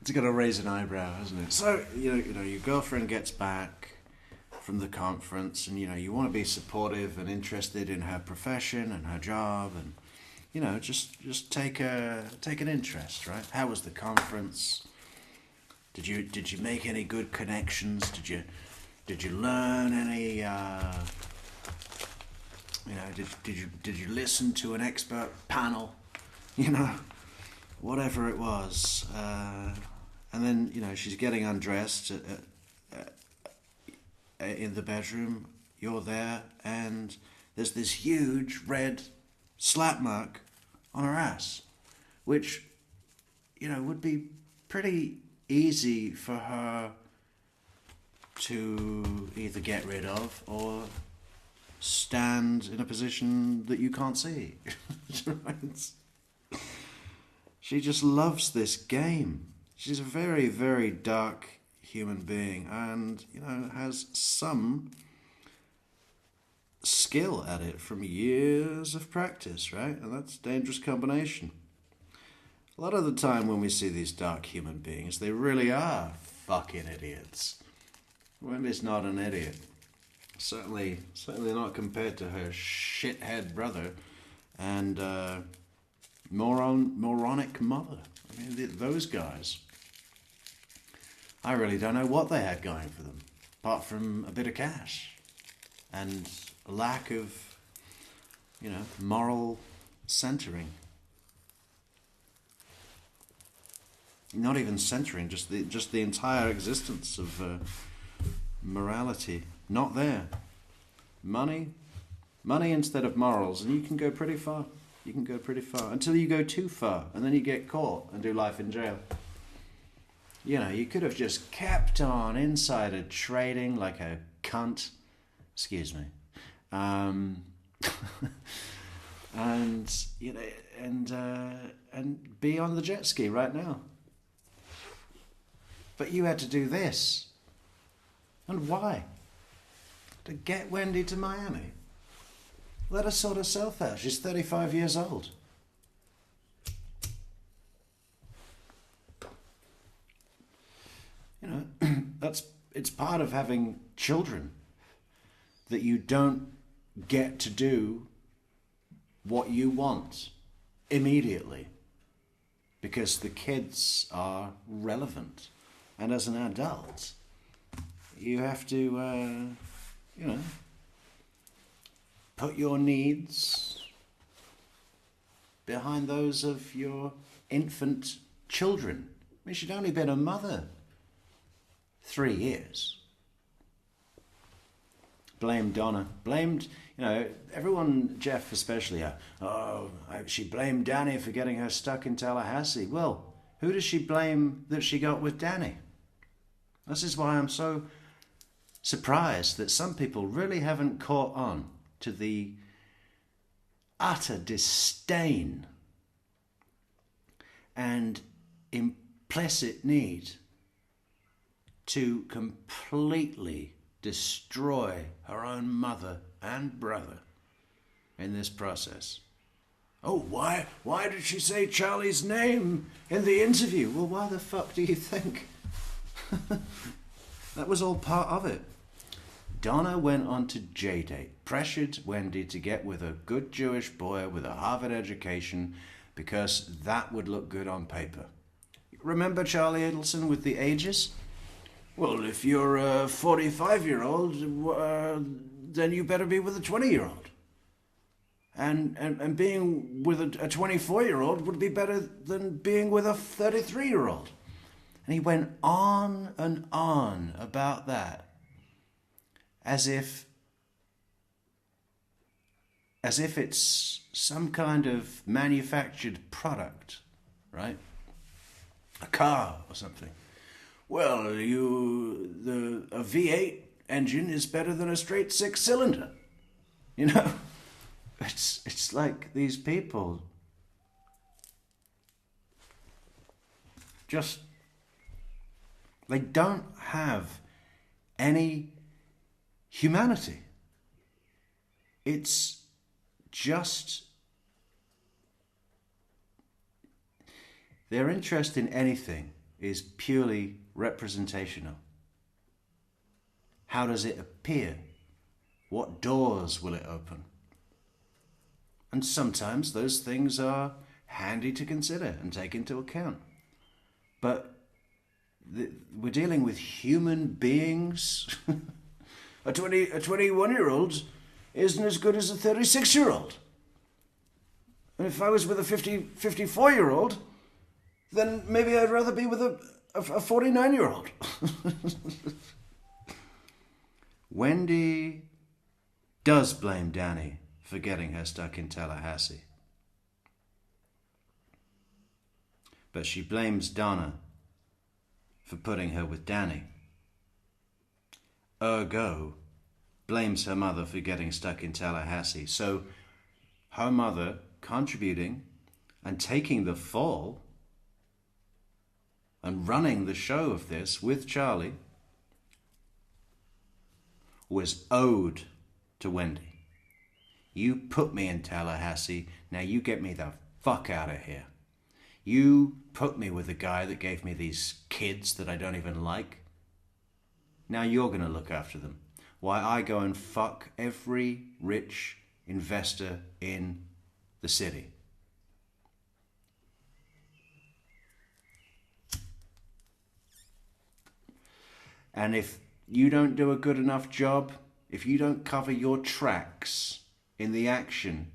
It's going to raise an eyebrow, hasn't it? So, you know, your girlfriend gets back from the conference, and you want to be supportive and interested in her profession and her job, and just take an interest, right? How was the conference? Did you make any good connections? Did you learn any? Did you listen to an expert panel? Whatever it was, and then she's getting undressed in the bedroom. You're there, and there's this huge red slap mark on her ass, which would be pretty easy for her to either get rid of or stand in a position that you can't see. Right? She just loves this game. She's a very, very dark human being, and has some skill at it from years of practice, right? And that's a dangerous combination. A lot of the time when we see these dark human beings, they really are fucking idiots. Wendy's not an idiot. Certainly not compared to her shithead brother and moronic mother. I mean, those guys. I really don't know what they had going for them, apart from a bit of cash and a lack of, moral centering. Not even centering, just the entire existence of morality. Not there. Money instead of morals, and you can go pretty far. You can go pretty far until you go too far, and then you get caught and do life in jail. You could have just kept on insider trading like a cunt. Excuse me. And be on the jet ski right now. But you had to do this. And why? To get Wendi to Miami. Let her sort herself out. She's 35 years old. It's part of having children that you don't get to do what you want immediately because the kids are relevant. And as an adult, you have to, put your needs behind those of your infant children. I mean, she'd only been a mother 3 years. Blamed Donna. Blamed, everyone, Jeff especially, she blamed Danny for getting her stuck in Tallahassee. Well, who does she blame that she got with Danny? This is why I'm so surprised that some people really haven't caught on to the utter disdain and implicit need to completely destroy her own mother and brother in this process. Oh, why did she say Charlie's name in the interview? Well, why the fuck do you think? That was all part of it. Donna went on to J-Date, pressured Wendi to get with a good Jewish boy with a Harvard education because that would look good on paper. Remember Charlie Adelson with the ages? Well, if you're a 45-year-old, then you better be with a 20-year-old. And being with a 24-year-old would be better than being with a 33-year-old. And he went on and on about that, as if it's some kind of manufactured product, right? A car or something. Well, a V8 engine is better than a straight 6-cylinder. It's like these people just, they don't have any humanity. It's just, their interest in anything is purely representational. How does it appear? What doors will it open? And sometimes those things are handy to consider and take into account. But we're dealing with human beings. A 21-year-old isn't as good as a 36-year-old. And if I was with a 54-year-old, then maybe I'd rather be with a 49-year-old. Wendi does blame Danny for getting her stuck in Tallahassee. But she blames Donna for putting her with Danny. Ergo, blames her mother for getting stuck in Tallahassee. So her mother contributing and taking the fall and running the show of this with Charlie was owed to Wendi. You put me in Tallahassee, now you get me the fuck out of here. You put me with a guy that gave me these kids that I don't even like. Now you're going to look after them. Why I go and fuck every rich investor in the city. And if you don't do a good enough job, if you don't cover your tracks in the action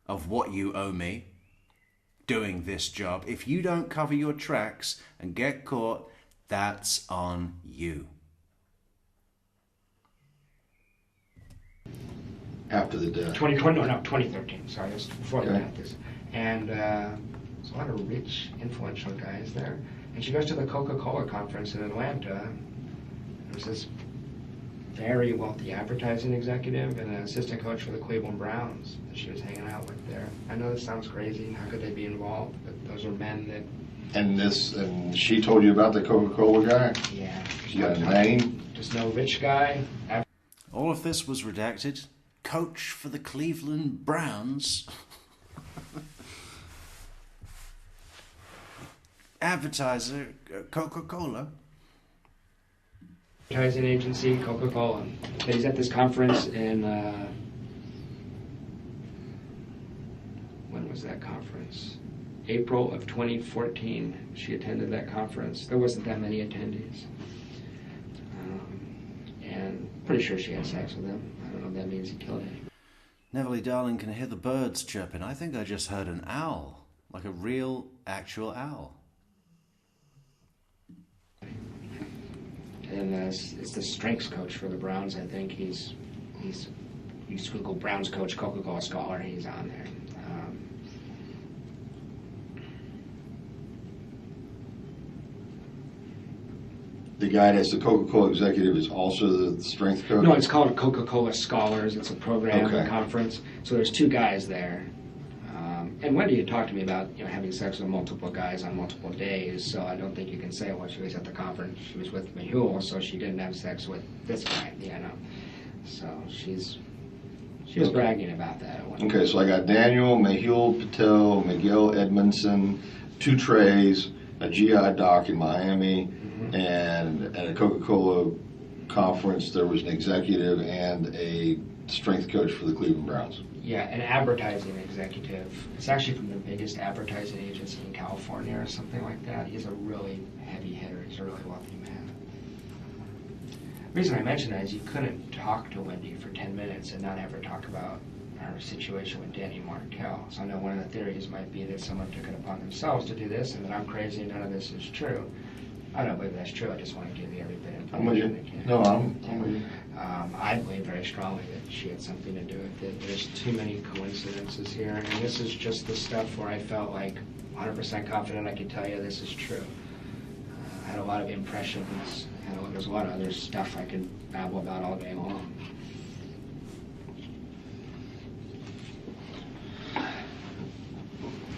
of what you owe me doing this job, if you don't cover your tracks and get caught, that's on you. After the death. 2013, sorry, it was before Okay. the death. And there's a lot of rich, influential guys there. And she goes to the Coca-Cola conference in Atlanta. There's this very wealthy advertising executive and an assistant coach for the Cleveland Browns that she was hanging out with there. I know this sounds crazy. How could they be involved? But those are men that... And she told you about the Coca-Cola guy? Yeah. She got a name? Just no rich guy. All of this was redacted. Coach for the Cleveland Browns. Advertiser, Coca-Cola. Advertising agency, Coca-Cola. He's at this conference in... when was that conference? April of 2014. She attended that conference. There wasn't that many attendees. And pretty sure she had sex with him. I don't know if that means he killed him. Neville, darling, can hear the birds chirping. I think I just heard an owl. Like a real, actual owl. And it's the strengths coach for the Browns. I think he's you just Google Browns coach, Coca-Cola scholar. He's on there. The guy that's the Coca-Cola executive is also the strength coach? No, it's called Coca-Cola Scholars. It's a program, Okay. a conference. So there's two guys there. And Wendi had talked to me about having sex with multiple guys on multiple days. So I don't think you can say, well, she was at the conference, she was with Mehul, so she didn't have sex with this guy. So she was bragging about that at one point. Okay, so I got Daniel, Mehul Patel, Miguel Edmondson, 2 trays, a GI doc in Miami, and at a Coca-Cola conference there was an executive and a strength coach for the Cleveland Browns. Yeah, an advertising executive. It's actually from the biggest advertising agency in California or something like that. He's a really heavy hitter. He's a really wealthy man. The reason I mention that is you couldn't talk to Wendi for 10 minutes and not ever talk about her situation with Danny Markel. So I know one of the theories might be that someone took it upon themselves to do this and that I'm crazy and none of this is true. I don't believe that's true. I just want to give you every bit of I'm with information you. I can. No, I'm with you. I believe very strongly that she had something to do with it. There's too many coincidences here, and this is just the stuff where I felt like 100% confident I could tell you this is true. I had a lot of impressions. There's a lot of other stuff I could babble about all day long.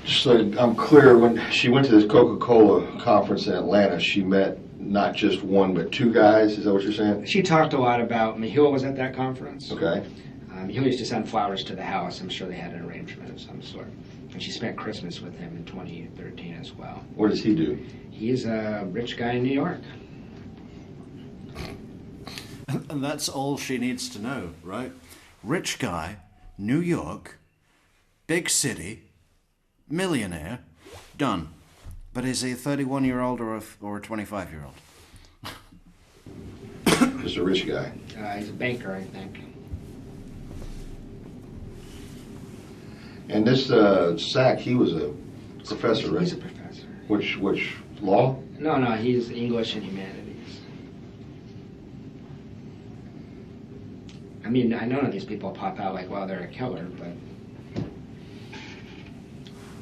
Just so I'm clear, when she went to this Coca-Cola conference in Atlanta, she met not just one but 2 guys. Is that what you're saying? She talked a lot about, Mehul was at that conference. Okay. Mehul used to send flowers to the house. I'm sure they had an arrangement of some sort. And she spent Christmas with him in 2013 as well. What does he do? He's a rich guy in New York. And that's all she needs to know, right? Rich guy, New York, big city, millionaire, done. But is he a 31-year-old or a 25-year-old? Just a rich guy. He's a banker, I think. And this Sack, he was a professor, right? He's a professor. Which law? No, he's English and humanities. I mean, I know none of these people pop out like, well, they're a killer, but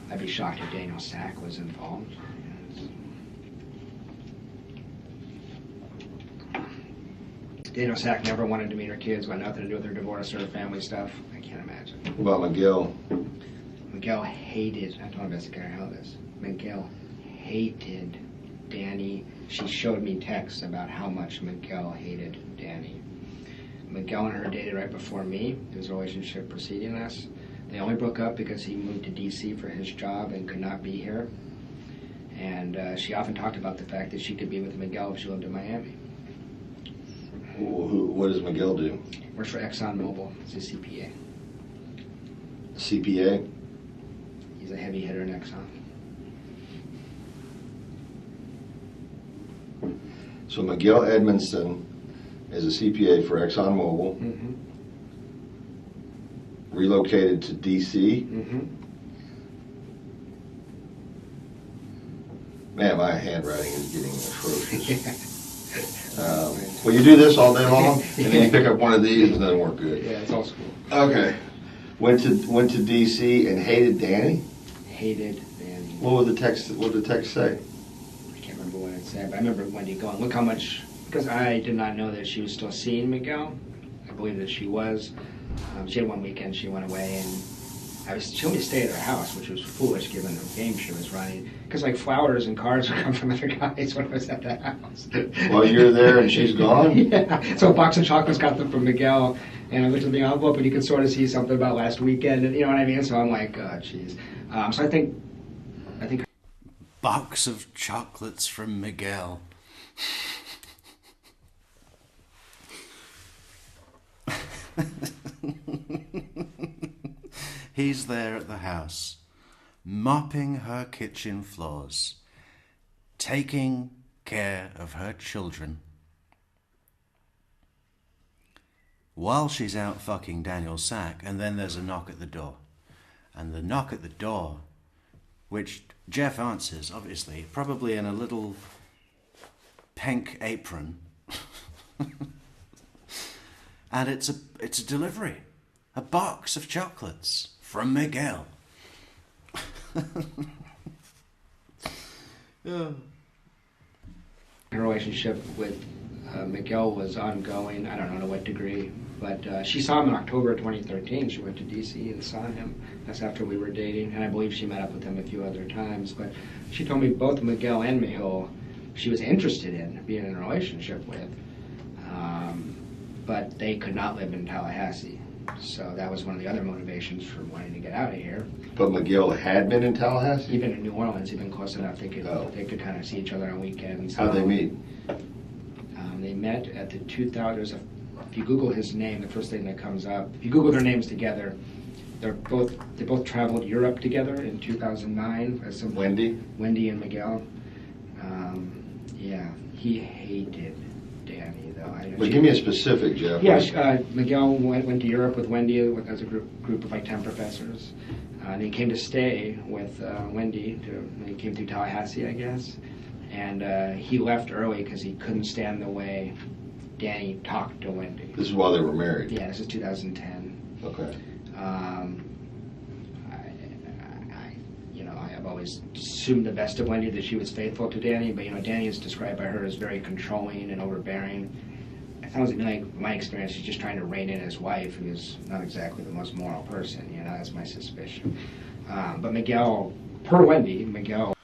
I'd be shocked if Daniel Sack was involved. Daniel Sack never wanted to meet her kids, wanted nothing to do with her divorce or her family stuff. I can't imagine. What about Miguel? Miguel hated, I told investigator how this, Miguel hated Danny. She showed me texts about how much Miguel hated Danny. Miguel and her dated right before me. His relationship preceding us. They only broke up because he moved to D.C. for his job and could not be here. And she often talked about the fact that she could be with Miguel if she lived in Miami. What does Miguel do? Works for ExxonMobil. He's a CPA. CPA? He's a heavy hitter in Exxon. So Miguel Edmondson is a CPA for ExxonMobil. Mm-hmm. Relocated to D.C. Mm-hmm. Man, my handwriting is getting atrocious. Well, you do this all day long, and then you pick up one of these, and it doesn't work good. Yeah, it's all school. Okay. Went to D.C. and hated Danny? Hated Danny. What did the text say? I can't remember what it said, but I remember Wendi going, look how much, because I did not know that she was still seeing Miguel. I believe that she was. She had one weekend she went away, and she only stayed at her house, which was foolish given the game she was running. Because like flowers and cards would come from other guys when I was at the house. While you're there and she's gone? Yeah. So a box of chocolates got them from Miguel, and I looked at the envelope, and you could sort of see something about last weekend, and you know what I mean? So I'm like, oh, jeez. So I think. Box of chocolates from Miguel. He's there at the house, mopping her kitchen floors, taking care of her children, while she's out fucking Daniel Sack, and then there's a knock at the door. And the knock at the door which Jeff answers, obviously, probably in a little pink apron. And it's a delivery. A box of chocolates from Miguel. Yeah. Her relationship with Miguel was ongoing, I don't know to what degree, but she saw him in October 2013. She went to D.C. and saw him. That's after we were dating, and I believe she met up with him a few other times. But she told me both Miguel and Miguel she was interested in being in a relationship with, but they could not live in Tallahassee. So that was one of the other motivations for wanting to get out of here. But Miguel had been in Tallahassee? He'd been in New Orleans. He'd been close enough they could kind of see each other on weekends. How'd they meet? They met at the 2000. If you Google his name, the first thing that comes up. If you Google their names together, they both traveled Europe together in 2009. As Wendi and Miguel. Yeah, he hated Danny though. But give me a specific, Jeff. Yeah, Miguel went to Europe with Wendi as a group of like 10 professors. And he came to stay with Wendi. He came through Tallahassee, I guess. And he left early because he couldn't stand the way Danny talked to Wendi. This is while they were married? Yeah, this is 2010. Okay. I've always assumed the best of Wendi, that she was faithful to Danny, but Danny is described by her as very controlling and overbearing. It sounds like my experience, she's just trying to rein in his wife, who is not exactly the most moral person. That's my suspicion. But Miguel, per Wendi, Miguel.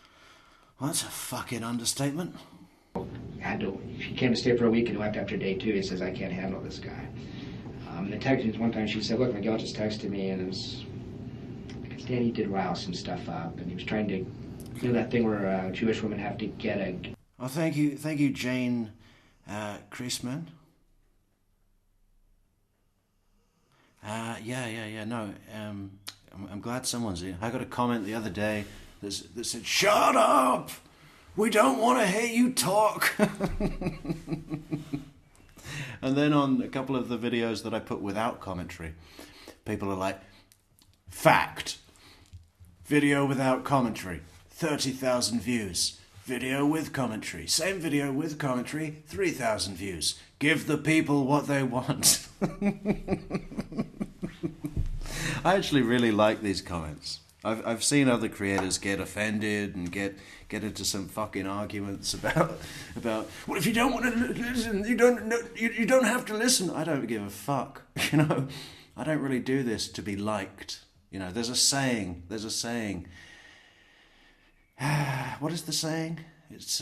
Well, that's a fucking understatement. She came to stay for a week and left after day 2. He says, I can't handle this guy. The text, one time she said, look, Miguel just texted me, and it was because Danny did rile some stuff up, and he was trying to, that thing where Jewish women have to get a... Oh, thank you, Jane Chrisman. Yeah, no, I'm glad someone's here. I got a comment the other day that said, shut up! We don't want to hear you talk! And then on a couple of the videos that I put without commentary, people are like, fact, video without commentary, 30,000 views. Video with commentary, same video with commentary, 3,000 views. Give the people what they want. I actually really like these comments. I've seen other creators get offended and get into some fucking arguments about well, if you don't want to listen, you don't have to listen. I don't give a fuck. I don't really do this to be liked. There's a saying. What is the saying? It's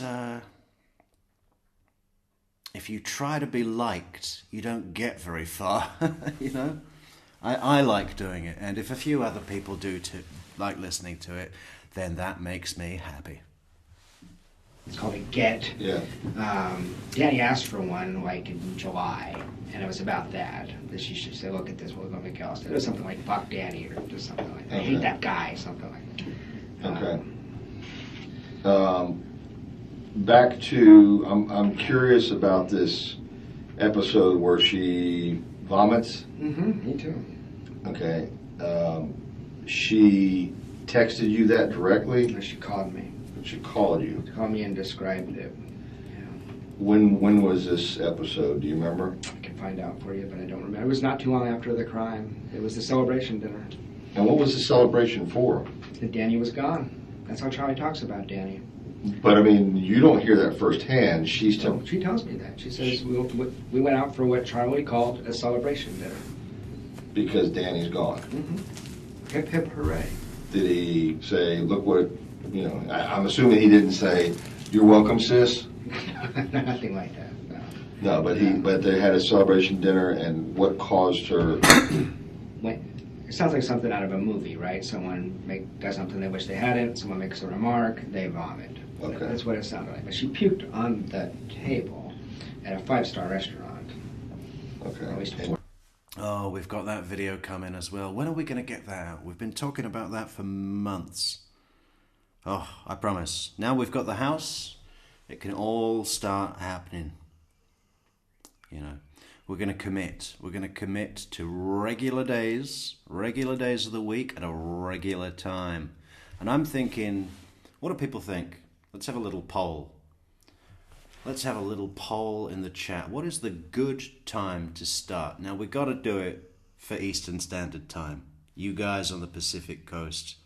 if you try to be liked, you don't get very far. I like doing it, and if a few other people do too, like listening to it, then that makes me happy. It's called a get. Yeah. Danny asked for one like in July, and it was about that she should say, look at this, what about Miguel? It was something like fuck Danny or just something like that. I hate that guy, something like that. Okay. Back to, I'm curious about this episode where she vomits. Me too. Okay. She texted you that directly? She called me. She called you? She called me and described it. Yeah. When was this episode? Do you remember? I can find out for you, but I don't remember. It was not too long after the crime. It was the celebration dinner. And what was the celebration for? That Danny was gone. That's how Charlie talks about Danny. But I mean, you don't hear that firsthand. She tells me that. She says we went out for what Charlie called a celebration dinner. Because Danny's gone. Mm-hmm. Hip hip hooray. Did he say, look what, I'm assuming he didn't say, you're welcome, sis? Nothing like that, no. No, but they had a celebration dinner, and what caused her... It sounds like something out of a movie, right? Someone does something they wish they hadn't, someone makes a remark, they vomit. Okay. That's what it sounded like. But she puked on the table at a 5-star restaurant. Okay. Or at least Oh, we've got that video coming as well. When are we going to get that out? We've been talking about that for months. Oh, I promise. Now we've got the house, it can all start happening. We're going to commit. We're going to commit to regular days of the week at a regular time. And I'm thinking, what do people think? Let's have a little poll. Let's have a little poll in the chat. What is the good time to start? Now, we've got to do it for Eastern Standard Time. You guys on the Pacific Coast,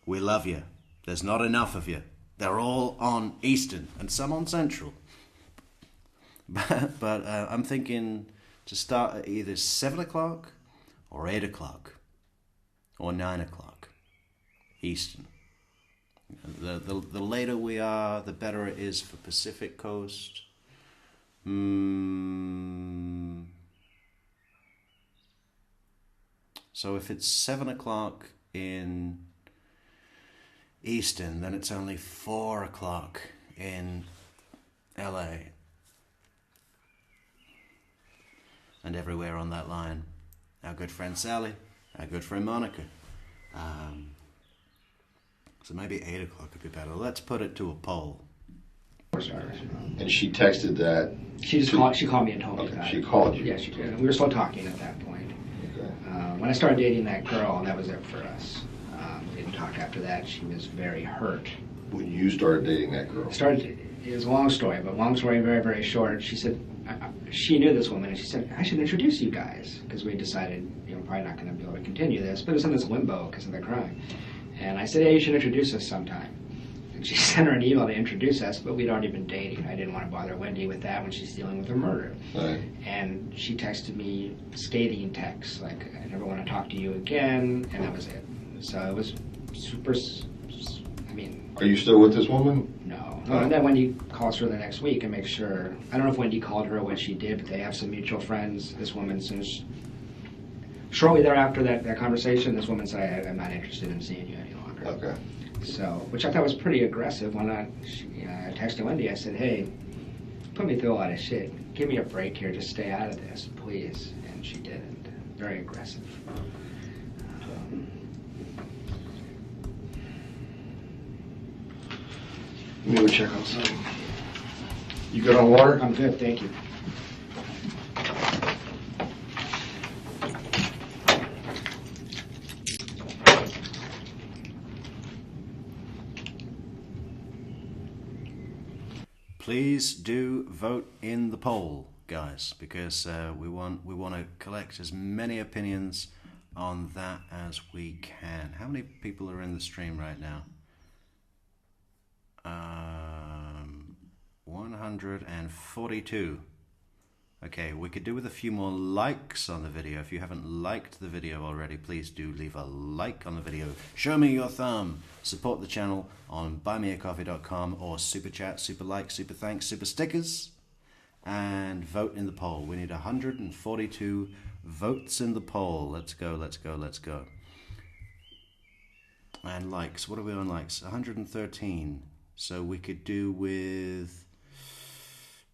we love you. There's not enough of you. They're all on Eastern and some on Central. But I'm thinking to start at either 7 o'clock or 8 o'clock or 9 o'clock Eastern. The later we are, the better it is for Pacific Coast. So if it's 7 o'clock in Eastern, then it's only 4 o'clock in LA. And everywhere on that line. Our good friend Sally, our good friend Monica. So maybe 8 o'clock would be better. Let's put it to a poll. And she texted that. She called me and told me that. She called you. Yeah, she did. We were still talking at that point. Okay. When I started dating that girl, that was it for us. We didn't talk after that. She was very hurt. When you started dating that girl. It was a long story, but long story very, very short. She said, she knew this woman, and she said, I should introduce you guys, because we decided, probably not going to be able to continue this, but it was in this limbo because of the crime. And I said, hey, you should introduce us sometime. And she sent her an email to introduce us, but we'd already been dating. I didn't want to bother Wendi with that when she's dealing with her murder. Right. And she texted me scathing texts, like, I never want to talk to you again, and that was it. So it was super, Are you still with this woman? No. And then Wendi calls her the next week and makes sure, I don't know if Wendi called her or what she did, but they have some mutual friends. This woman, shortly thereafter that conversation, this woman said, I'm not interested in seeing you any longer. Okay. So, which I thought was pretty aggressive. When I texted Wendi, I said, hey, put me through a lot of shit. Give me a break here. Just stay out of this, please. And she didn't. Very aggressive. Let me go check on something. You good on water? I'm good, thank you. Please do vote in the poll, guys, because we want to collect as many opinions on that as we can. How many people are in the stream right now? 142. Okay, we could do with a few more likes on the video. If you haven't liked the video already, please do leave a like on the video. Show me your thumb. Support the channel on buymeacoffee.com or super chat, super like, super thanks, super stickers, and vote in the poll. We need 142 votes in the poll. Let's go, let's go, let's go. And likes, what are we on likes? 113. So we could do with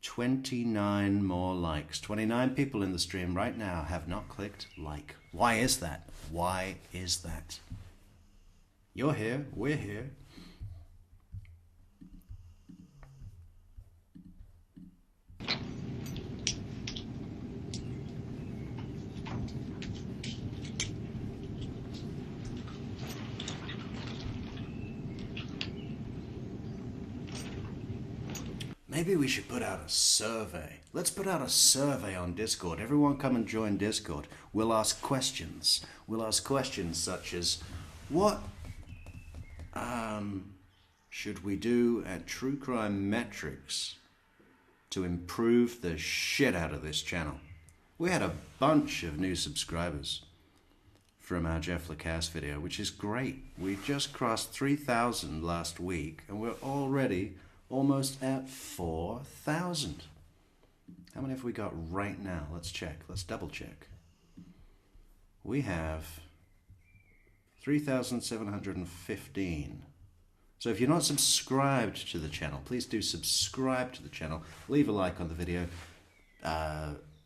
29 more likes. 29 people in the stream right now have not clicked like. Why is that? Why is that? You're here, we're here. Maybe we should put out a survey. Let's put out a survey on Discord. Everyone come and join Discord. We'll ask questions. We'll ask questions such as, what should we do at True Crime Metrix to improve the shit out of this channel? We had a bunch of new subscribers from our Jeff Lacasse video, which is great. We just crossed 3,000 last week, and we're already almost at 4,000. How many have we got right now? Let's check. Let's double check. We have 3,715. So if you're not subscribed to the channel, please do subscribe to the channel. Leave a like on the video.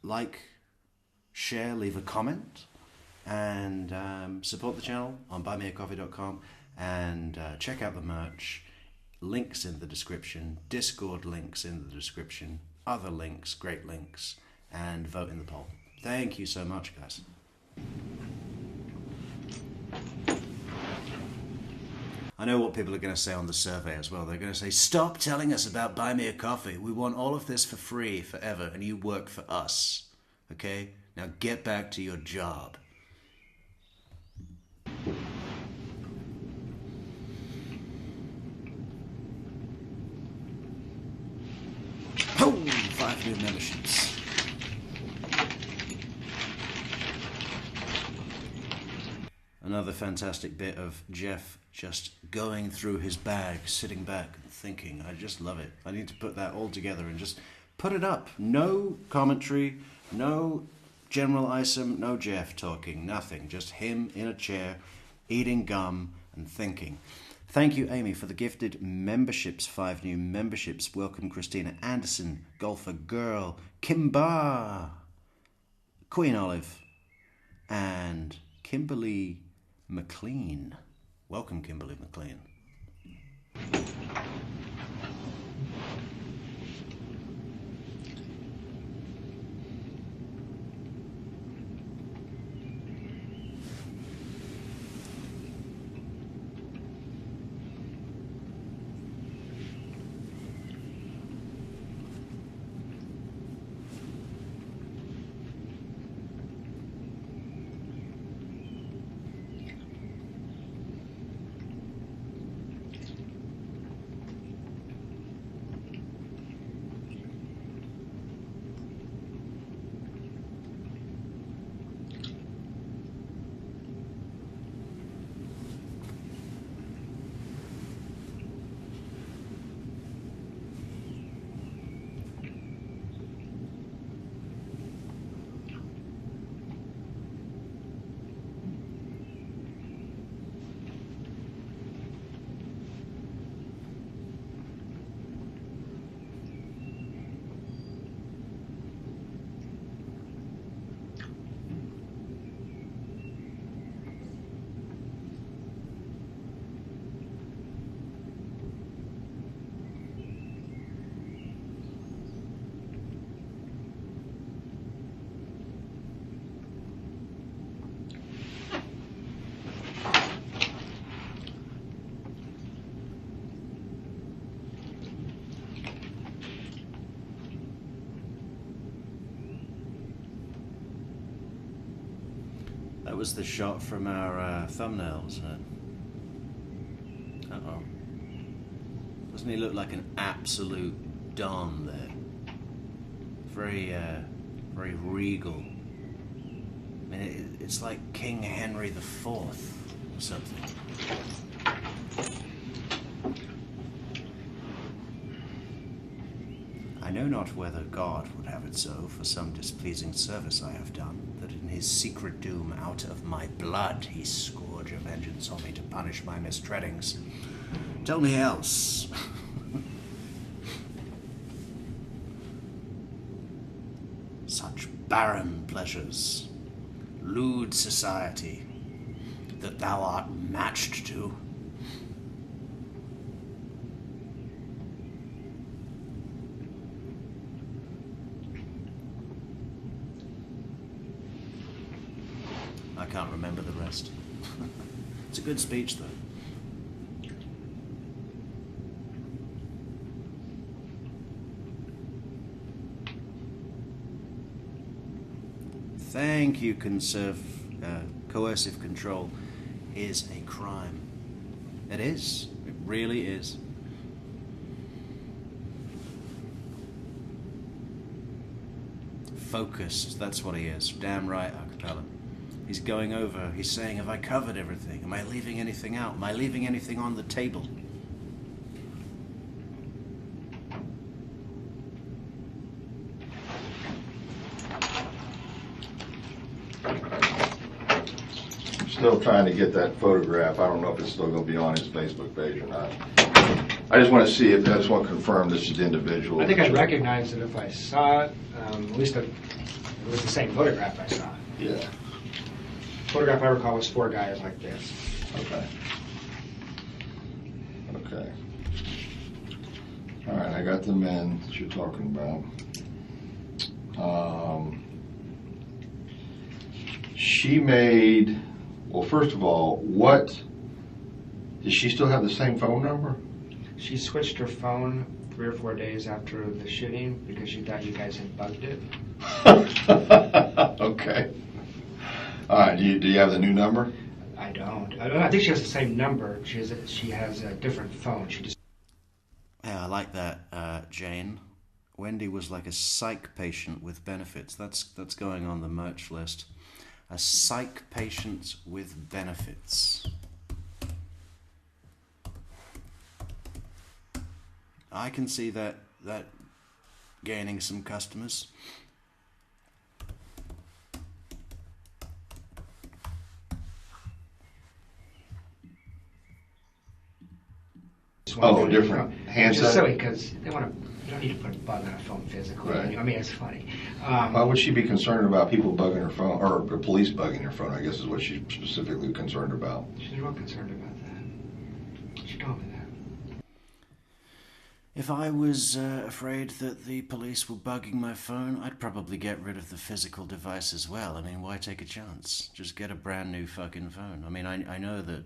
Like, share, leave a comment, and support the channel on buymeacoffee.com, and check out the merch. Links in the description, Discord links in the description, other links, great links, and vote in the poll. Thank you so much, guys. I know what people are going to say on the survey as well. They're going to say, stop telling us about buy me a coffee. We want all of this for free forever, and you work for us. Okay? Now get back to your job. Oh, 5 new memberships. Another fantastic bit of Jeff just going through his bag, sitting back and thinking. I just love it. I need to put that all together and just put it up. No commentary, no General Isom, no Jeff talking, nothing. Just him in a chair, eating gum and thinking. Thank you, Amy, for the gifted memberships. 5 new memberships. Welcome, Christina Anderson, Golfer Girl, Kimba, Queen Olive, and Kimberly McLean. Welcome, Kimberly McLean. That was the shot from our thumbnail, wasn't it? Uh-oh. Doesn't he look like an absolute don there? Very regal. I mean, it's like King Henry IV or something. I know not whether God would have it so, for some displeasing service I have done, that in his secret doom out of my blood he scourge a vengeance on me to punish my mistreadings. Tell me else. Such barren pleasures, lewd society, that thou art matched to. I can't remember the rest. It's a good speech, though. Thank you, coercive control is a crime. It is. It really is. Focused, that's what he is. Damn right, acapella. He's going over, he's saying, have I covered everything? Am I leaving anything out? Am I leaving anything on the table? Still trying to get that photograph. I don't know if it's still going to be on his Facebook page or not. I just want to see if, I just want to confirm this is the individual. I think I'd recognize it if I saw it. At least it was the same photograph I saw. Yeah. Photograph I recall was 4 guys like this. Okay. Okay. All right, I got the men that you're talking about. She made, well, first of all, what Does she still have the same phone number? She switched her phone 3 or 4 days after the shooting because she thought you guys had bugged it. Okay. All right. Do you have the new number? I don't. I think she has the same number. She has a different phone. She just. Yeah, I like that, Jane. Wendi was like a psych patient with benefits. That's going on the merch list. A psych patient with benefits. I can see that gaining some customers. Oh, different handset? Just silly because they want to. You don't need to put a bug on a phone physically. Right. I mean, it's funny. Why would she be concerned about people bugging her phone, or police bugging her phone, I guess is what she's specifically concerned about? She's real concerned about that. She told me that. If I was afraid that the police were bugging my phone, I'd probably get rid of the physical device as well. I mean, why take a chance? Just get a brand new fucking phone. I mean, I know that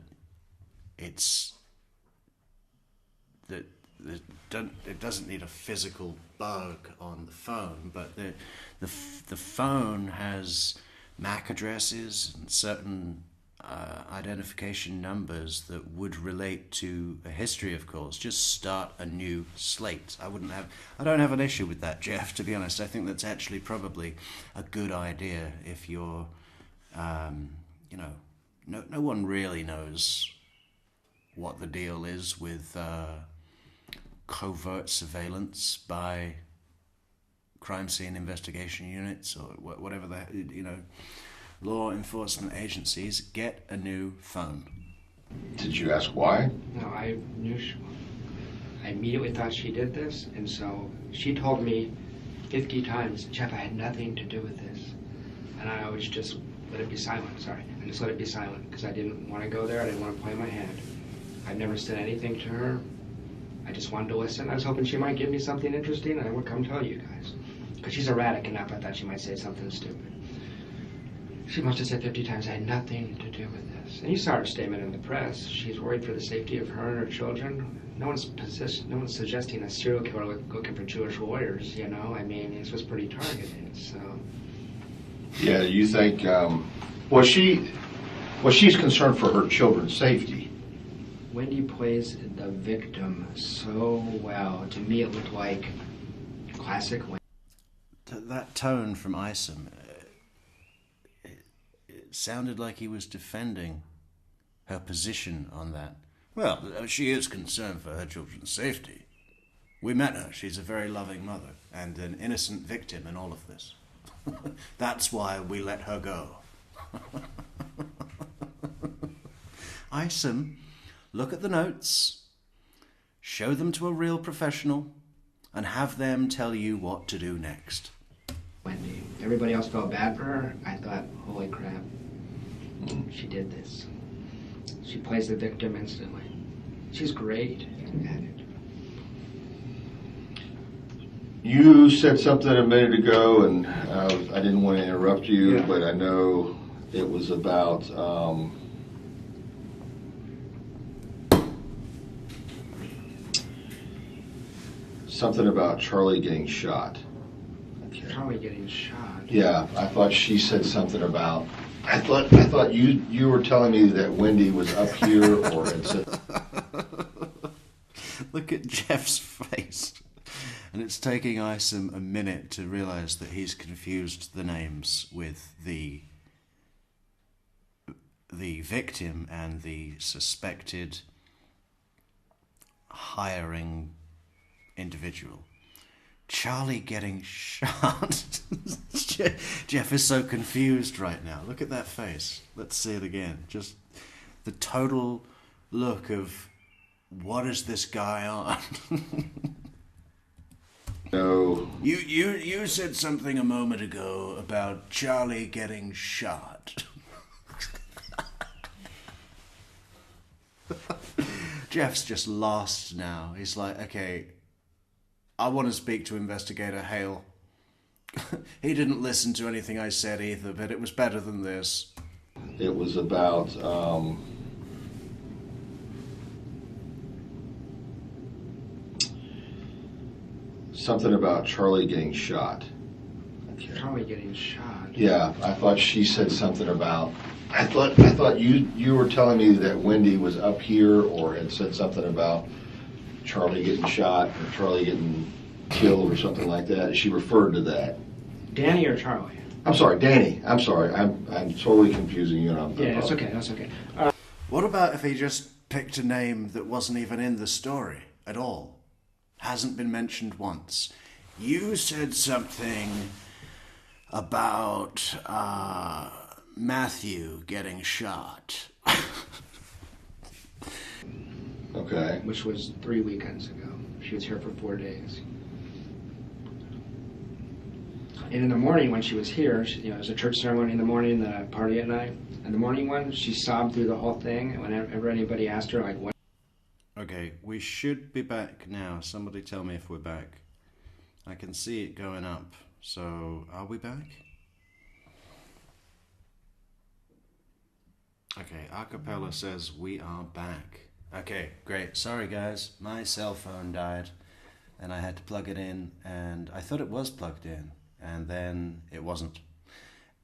it's... that it doesn't need a physical bug on the phone, but the phone has MAC addresses and certain identification numbers that would relate to a history of calls. Just start a new slate. I don't have an issue with that, Jeff, to be honest. I think that's actually probably a good idea if you're, no one really knows what the deal is with covert surveillance by crime scene investigation units or whatever law enforcement agencies. Get a new phone. Did you ask why? No, I knew I immediately thought she did this, and so she told me 50 times, Jeff, I had nothing to do with this. And I always just let it be silent, sorry. I just let it be silent because I didn't want to go there. I didn't want to play my hand. I've never said anything to her. I just wanted to listen. I was hoping she might give me something interesting, and I would come tell you guys. Because she's erratic enough, I thought she might say something stupid. She must have said 50 times, I had nothing to do with this. And you saw her statement in the press. She's worried for the safety of her and her children. No one's suggesting a serial killer looking for Jewish warriors, you know? I mean, this was pretty targeted, so... Yeah, you think... she's concerned for her children's safety. Wendi plays the victim so well. To me, it looked like classic Wendi. That tone from Isom, it sounded like he was defending her position on that. Well, she is concerned for her children's safety. We met her. She's a very loving mother and an innocent victim in all of this. That's why we let her go. Isom, look at the notes, show them to a real professional, and have them tell you what to do next. Wendi. Everybody else felt bad for her. I thought, holy crap, she did this. She plays the victim instantly. She's great at it. You said something a minute ago, and I didn't want to interrupt you, Yeah. but I know it was about... something about Charlie getting shot. Charlie getting shot. Yeah, I thought she said something about... I thought you were telling me that Wendi was up here or had said... Look at Jeff's face. And it's taking Isom a minute to realize that he's confused the names with the victim and the suspected hiring individual. Charlie getting shot. Jeff is so confused right now. Look at that face. Let's see it again. Just the total look of what is this guy on? No. You said something a moment ago about Charlie getting shot. Jeff's just lost now. He's like, okay, I want to speak to Investigator Hale. He didn't listen to anything I said either, but it was better than this. It was about something about Charlie getting shot. Charlie getting shot. Yeah, I thought she said something about. I thought you were telling me that Wendi was up here or had said something about Charlie getting shot or Charlie getting killed or something like that. She referred to that. Danny or Charlie? I'm sorry, Danny. I'm sorry. I'm totally confusing you. Yeah, that's okay. That's okay. What about if he just picked a name that wasn't even in the story at all? Hasn't been mentioned once. You said something about Matthew getting shot. Okay. Which was 3 weekends ago. She was here for 4 days. And in the morning when she was here, it was a church ceremony in the morning, then a party at night. And the morning one, she sobbed through the whole thing. And whenever anybody asked her, like, what? Okay, we should be back now. Somebody tell me if we're back. I can see it going up. So, are we back? Okay, Acapella says we are back. Okay, great. Sorry guys, my cell phone died and I had to plug it in and I thought it was plugged in and then it wasn't.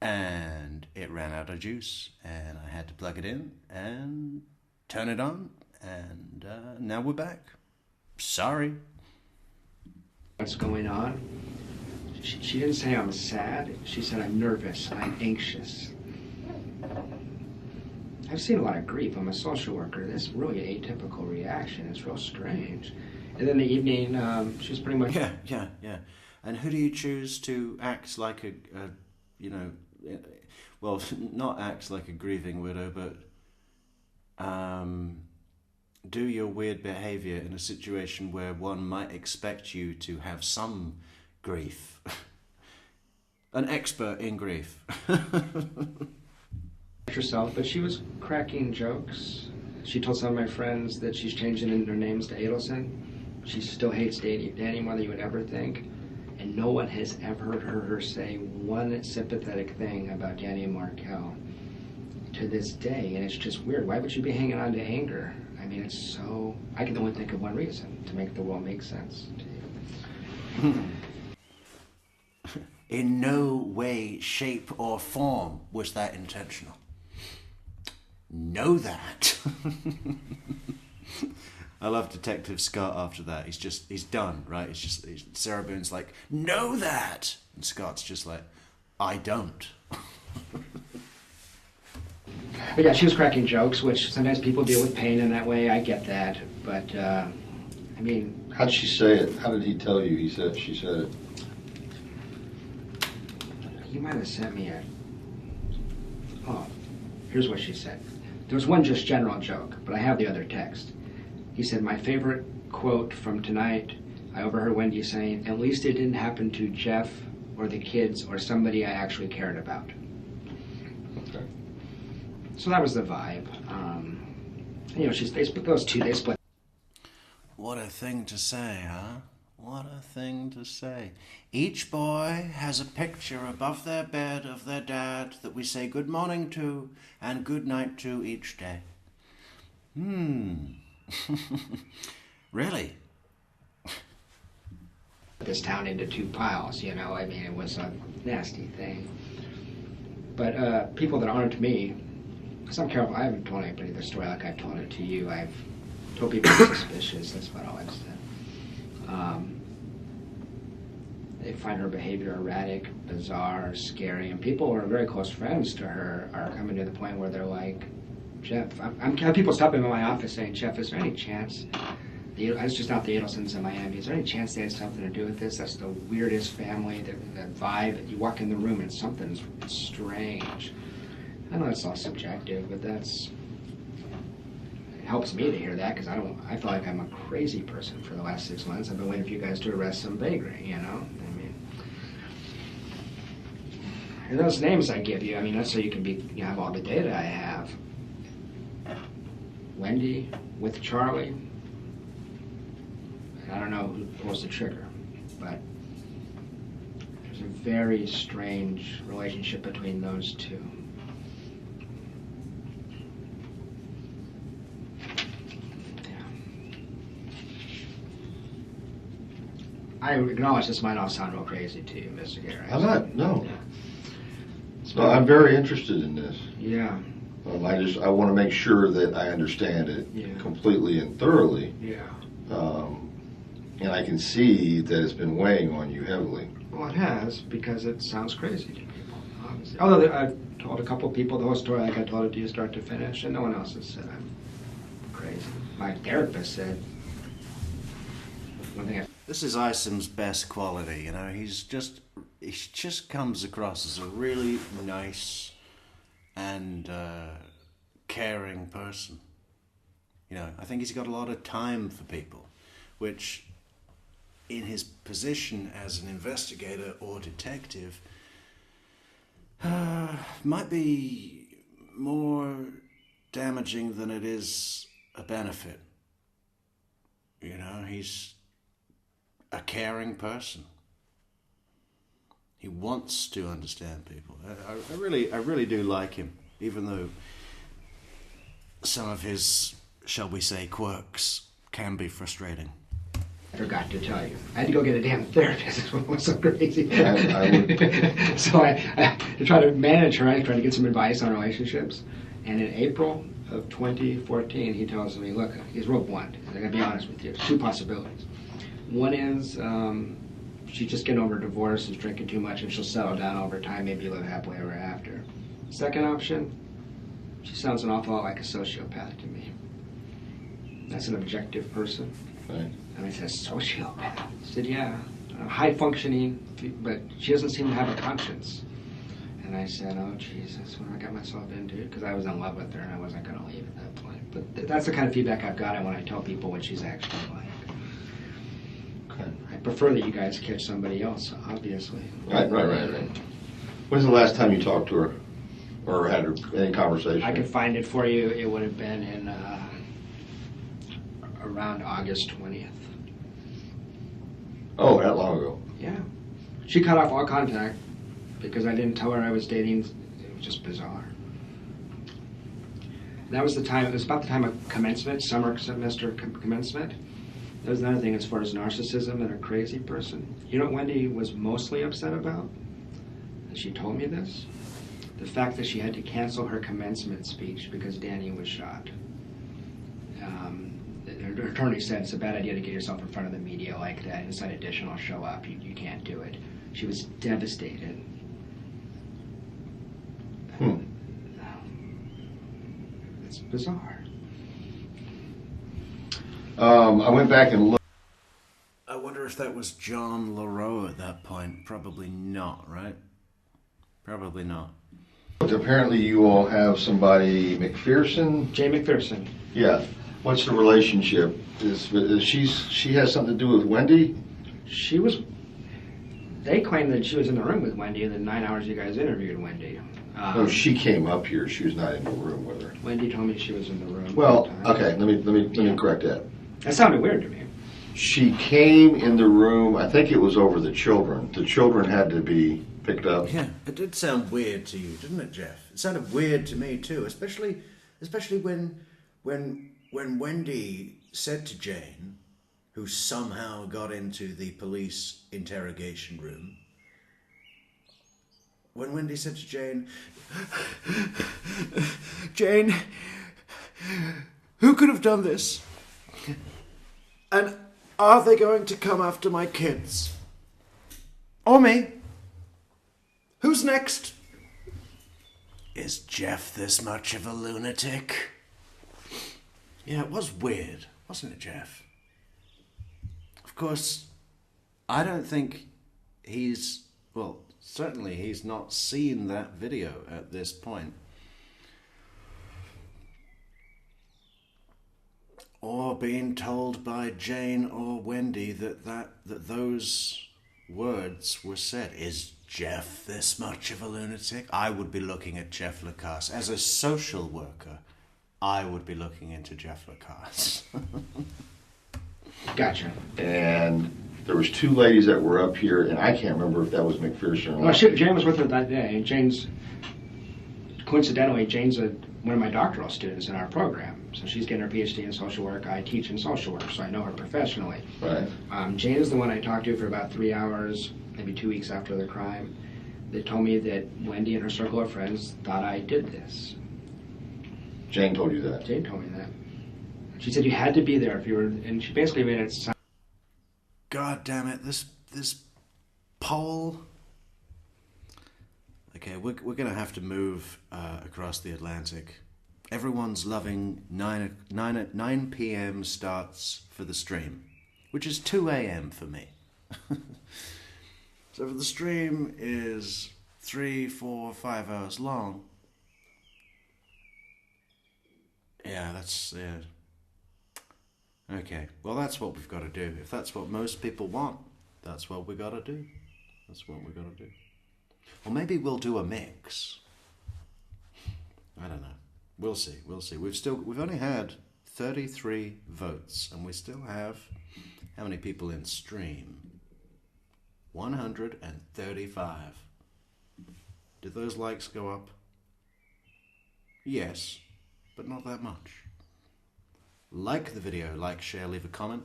And it ran out of juice and I had to plug it in and turn it on and now we're back. Sorry. What's going on? She didn't say I'm sad. She said I'm nervous, I'm anxious. I've seen a lot of grief. I'm a social worker. This is really an atypical reaction. It's real strange. And then the evening, she was pretty much... Yeah. And who do you choose to act like a well, not act like a grieving widow, but do your weird behavior in a situation where one might expect you to have some grief? An expert in grief. herself, but she was cracking jokes. She told some of my friends that she's changing their names to Adelson. She still hates Danny more than you would ever think. And no one has ever heard her say one sympathetic thing about Danny Markel to this day. And it's just weird. Why would you be hanging on to anger? I mean, it's so... I can only think of one reason, to make the world make sense to you. In no way, shape, or form was that intentional. Know that. I love Detective Scott after that. He's done, right? Sarah Boone's like, know that! And Scott's just like, I don't. But yeah, she was cracking jokes, which sometimes people deal with pain in that way. I get that. But, I mean... How did she say it? How did he tell you she said it? You might have sent me a... Oh, here's what she said. There was one just general joke, but I have the other text. He said, my favorite quote from tonight, I overheard Wendi saying, at least it didn't happen to Jeff or the kids or somebody I actually cared about. Okay. So that was the vibe. They split those two, they split. What a thing to say, huh? What a thing to say. Each boy has a picture above their bed of their dad that we say good morning to and good night to each day. Really? This town into two piles, I mean, it was a nasty thing. But people that aren't me, because I'm careful, I haven't told anybody the story like I've told it to you. I've told people I'm suspicious, that's about all I've said. They find her behavior erratic, bizarre, scary, and people who are very close friends to her are coming to the point where they're like, Jeff, I'm have people stopping in my office saying, Jeff, is there any chance, it's just not the Adelsons in Miami, is there any chance they had something to do with this? That's the weirdest family, the vibe, you walk in the room and something's strange. I know it's all subjective, but it helps me to hear that because I feel like I'm a crazy person for the last 6 months. I've been waiting for you guys to arrest some vagary, I mean, and those names I give you, I mean, that's so you can have all the data I have. Wendi with Charlie. I don't know who pulls the trigger, but there's a very strange relationship between those two. I acknowledge this might all sound real crazy to you, investigator. I'm not, no. Yeah. So I'm very interested in this. Yeah. I want to make sure that I understand it completely and thoroughly. Yeah. And I can see that it's been weighing on you heavily. Well, it has, because it sounds crazy to people, obviously. Although I've told a couple people the whole story like I told it to you start to finish, and no one else has said I'm crazy. My therapist said one thing. This is Isom's best quality, you know. He just comes across as a really nice and caring person. You know, I think he's got a lot of time for people, which in his position as an investigator or detective might be more damaging than it is a benefit. You know, he's a caring person. He wants to understand people. I really do like him, even though some of his, shall we say, quirks can be frustrating. I forgot to tell you. I had to go get a damn therapist. It was so crazy. So I tried to manage her. I tried to get some advice on relationships. And in April of 2014, he tells me, look, he's real blunt. I'm going to be honest with you. There's two possibilities. One is she's just getting over a divorce and drinking too much, and she'll settle down over time, maybe live happily ever after. Second option, she sounds an awful lot like a sociopath to me. That's an objective person. Right. And I said, sociopath? He said, yeah, high functioning, but she doesn't seem to have a conscience. And I said, oh, Jesus, what I got myself into? Because I was in love with her and I wasn't going to leave at that point. But that's the kind of feedback I've gotten when I tell people what she's actually like. Okay. I prefer that you guys catch somebody else, obviously. Right. When's the last time you talked to her or had any conversation? I could find it for you. It would have been in around August 20th. Oh, that long ago. Yeah. She cut off all contact because I didn't tell her I was dating. It was just bizarre. That was the time, it was about the time of commencement, summer semester commencement. That was another thing as far as narcissism and a crazy person. You know what Wendi was mostly upset about? And she told me this. The fact that she had to cancel her commencement speech because Danny was shot. Her attorney said it's a bad idea to get yourself in front of the media like that. Inside Edition will show up. You can't do it. She was devastated. It's bizarre. I went back and looked. I wonder if that was John LaRoe at that point. Probably not, right? Probably not. Apparently you all have somebody, McPherson? Jay McPherson. Yeah. What's the relationship? She has something to do with Wendi? They claim that she was in the room with Wendi in the 9 hours you guys interviewed Wendi. She came up here. She was not in the room with her. Wendi told me she was in the room. Well, okay, let me correct that. That sounded weird to me. She came in the room, I think it was over the children. The children had to be picked up. Yeah, it did sound weird to you, didn't it, Jeff? It sounded weird to me too, especially when Wendi said to Jane, who somehow got into the police interrogation room, when Wendi said to Jane, Jane, who could have done this? And are they going to come after my kids? Or me? Who's next? Is Jeff this much of a lunatic? Yeah, it was weird, wasn't it, Jeff? Of course, I don't think certainly he's not seen that video at this point. Or being told by Jane or Wendi that those words were said. Is Jeff this much of a lunatic? I would be looking at Jeff Lacasse. As a social worker, I would be looking into Jeff Lacasse. Gotcha. And there was two ladies that were up here, and I can't remember if that was McPherson or not. Jane was with her that day. Jane's, coincidentally, Jane's a one of my doctoral students in our program. So she's getting her PhD in social work. I teach in social work, so I know her professionally. Right. Jane is the one I talked to for about 3 hours, maybe 2 weeks after the crime. They told me that Wendi and her circle of friends thought I did this. Jane told you that? Jane told me that. She said you had to be there if you were, and she basically made it sound. God damn it, this poll. Okay, we're gonna have to move across the Atlantic. Everyone's loving 9 p.m. starts for the stream, which is 2 a.m. for me. So if the stream is 3, 4, 5 hours long, yeah, that's okay. Well, that's what we've got to do. If that's what most people want, that's what we got to do. That's what we got to do. Or maybe we'll do a mix. I don't know. We'll see. We'll see. We've only had 33 votes, and we still have how many people in stream? 135. Did those likes go up? Yes, but not that much. Like the video, like, share, leave a comment.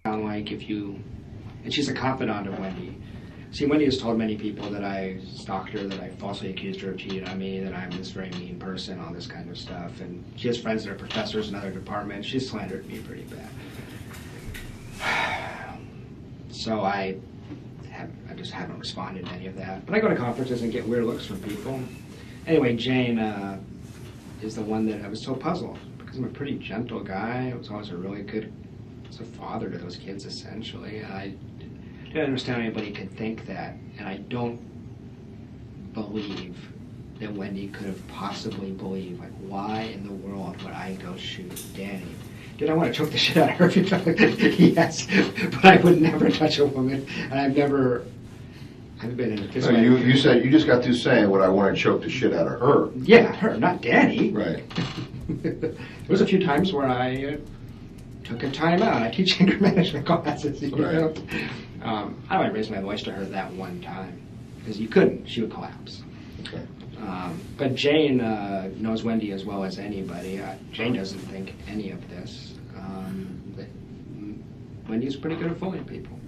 Like if you, and she's a confidant of Wendi. See, Wendi has told many people that I stalked her, that I falsely accused her of cheating on me, that I'm this very mean person, all this kind of stuff. And she has friends that are professors in other departments. She's slandered me pretty bad. So I just haven't responded to any of that. But I go to conferences and get weird looks from people. Anyway, Jane is the one that I was so puzzled, because I'm a pretty gentle guy. I was always a really good father to those kids, essentially. And I didn't understand how anybody could think that. And I don't believe that Wendi could have possibly believed, like, why in the world would I go shoot Danny? Did I want to choke the shit out of her? Yes, but I would never touch a woman, and I've been in a fist fight. You said, you just got through saying what I want to choke the shit out of her. Yeah, her, not Danny. Right. There was a few times where I took a time out. I teach anger management classes. You know? I would raise my voice to her that one time, because you couldn't. She would collapse. Okay. But Jane knows Wendi as well as anybody. Jane doesn't think any of this. Wendi's pretty good at fooling people.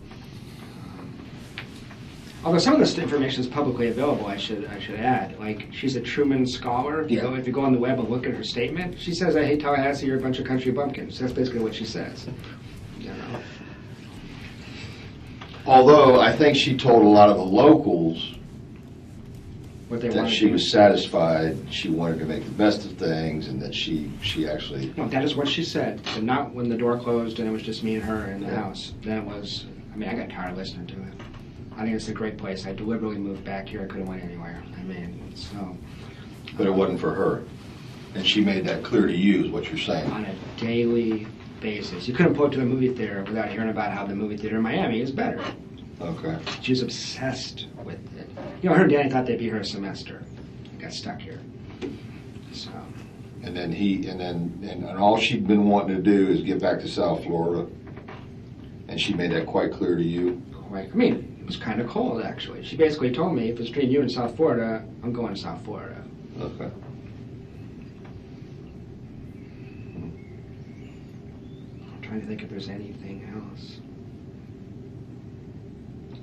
Although some of this information is publicly available, I should add. Like, she's a Truman Scholar. If you go on the web and look at her statement, she says, "I hate Tallahassee, you're a bunch of country bumpkins." That's basically what she says. You know. Although I think she told a lot of the locals What they that wanted she to was do. satisfied, she wanted to make the best of things, and that she actually... No, that is what she said. But not when the door closed and it was just me and her in the house. Then it was, I got tired of listening to it. I think it's a great place. I deliberately moved back here. I could have went anywhere. So... But it wasn't for her. And she made that clear to you, is what you're saying. On a daily basis. You couldn't pull up to the movie theater without hearing about how the movie theater in Miami is better. Okay. She was obsessed with it. Her and Danny thought they'd be here a semester. Got stuck here. So. And all she'd been wanting to do is get back to South Florida. And she made that quite clear to you. It was kind of cold, actually. She basically told me, if it's between you and South Florida, I'm going to South Florida. Okay. I'm trying to think if there's anything else.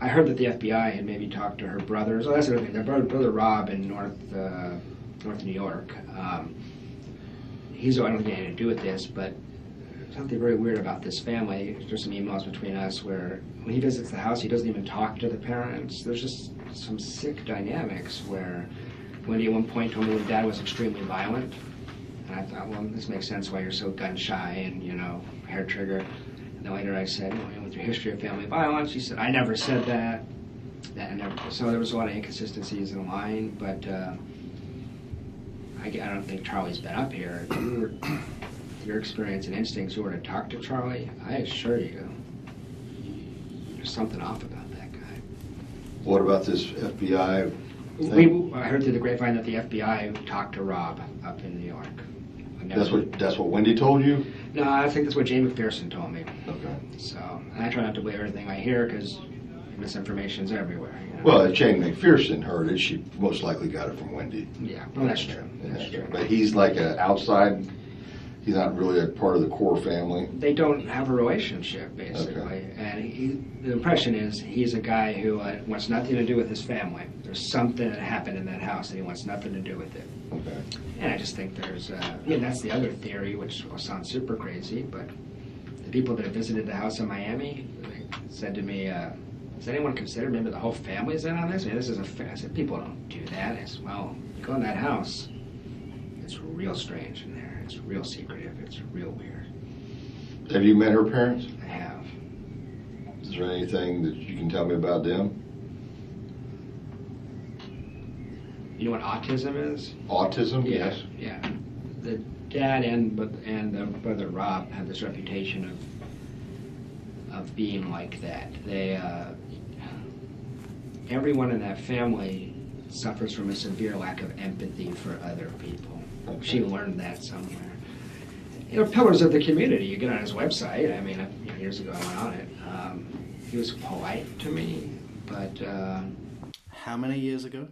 I heard that the FBI had maybe talked to her brothers. Oh, that's the other thing. Their brother Rob in North New York. I don't think he had anything to do with this, but something very weird about this family. There's some emails between us where when he visits the house, he doesn't even talk to the parents. There's just some sick dynamics where Wendi at one point told me when Dad was extremely violent. And I thought, well, this makes sense why you're so gun-shy and, hair trigger. And then later I said, with your history of family violence, she said, I never said that. So there was a lot of inconsistencies in the line, but I don't think Charlie's been up here. Your experience and instincts, you were to talk to Charlie, I assure you, there's something off about that guy. What about this FBI thing? I heard through the grapevine that the FBI talked to Rob up in New York. That's what Wendi told you? No, I think that's what Jay McPherson told me. Okay. So, and I try not to believe everything I hear because misinformation's everywhere. You know? Well, if Jane McPherson heard it, she most likely got it from Wendi. Yeah, well, that's true. That's true. But he's like an outside. He's not really a part of the core family. They don't have a relationship, basically. Okay. And the impression is he's a guy who wants nothing to do with his family. There's something that happened in that house, and he wants nothing to do with it. Okay. And I just think there's, that's the other theory, which will sound super crazy, but the people that have visited the house in Miami said to me, has anyone considered maybe the whole family's in on this? I mean, this is I said, people don't do that. I said, well, you go in that house, it's real strange in there. It's real secretive. It's real weird. Have you met her parents? I have. Is there anything that you can tell me about them? You know what autism is? Autism? Yeah, Yes. yeah. The dad and the brother Rob have this reputation of being like that. They everyone in that family suffers from a severe lack of empathy for other people. Okay. She learned that somewhere. You know, pillars of the community. You get on his website. I mean, years ago I went on it. He was polite to me, but How many years ago?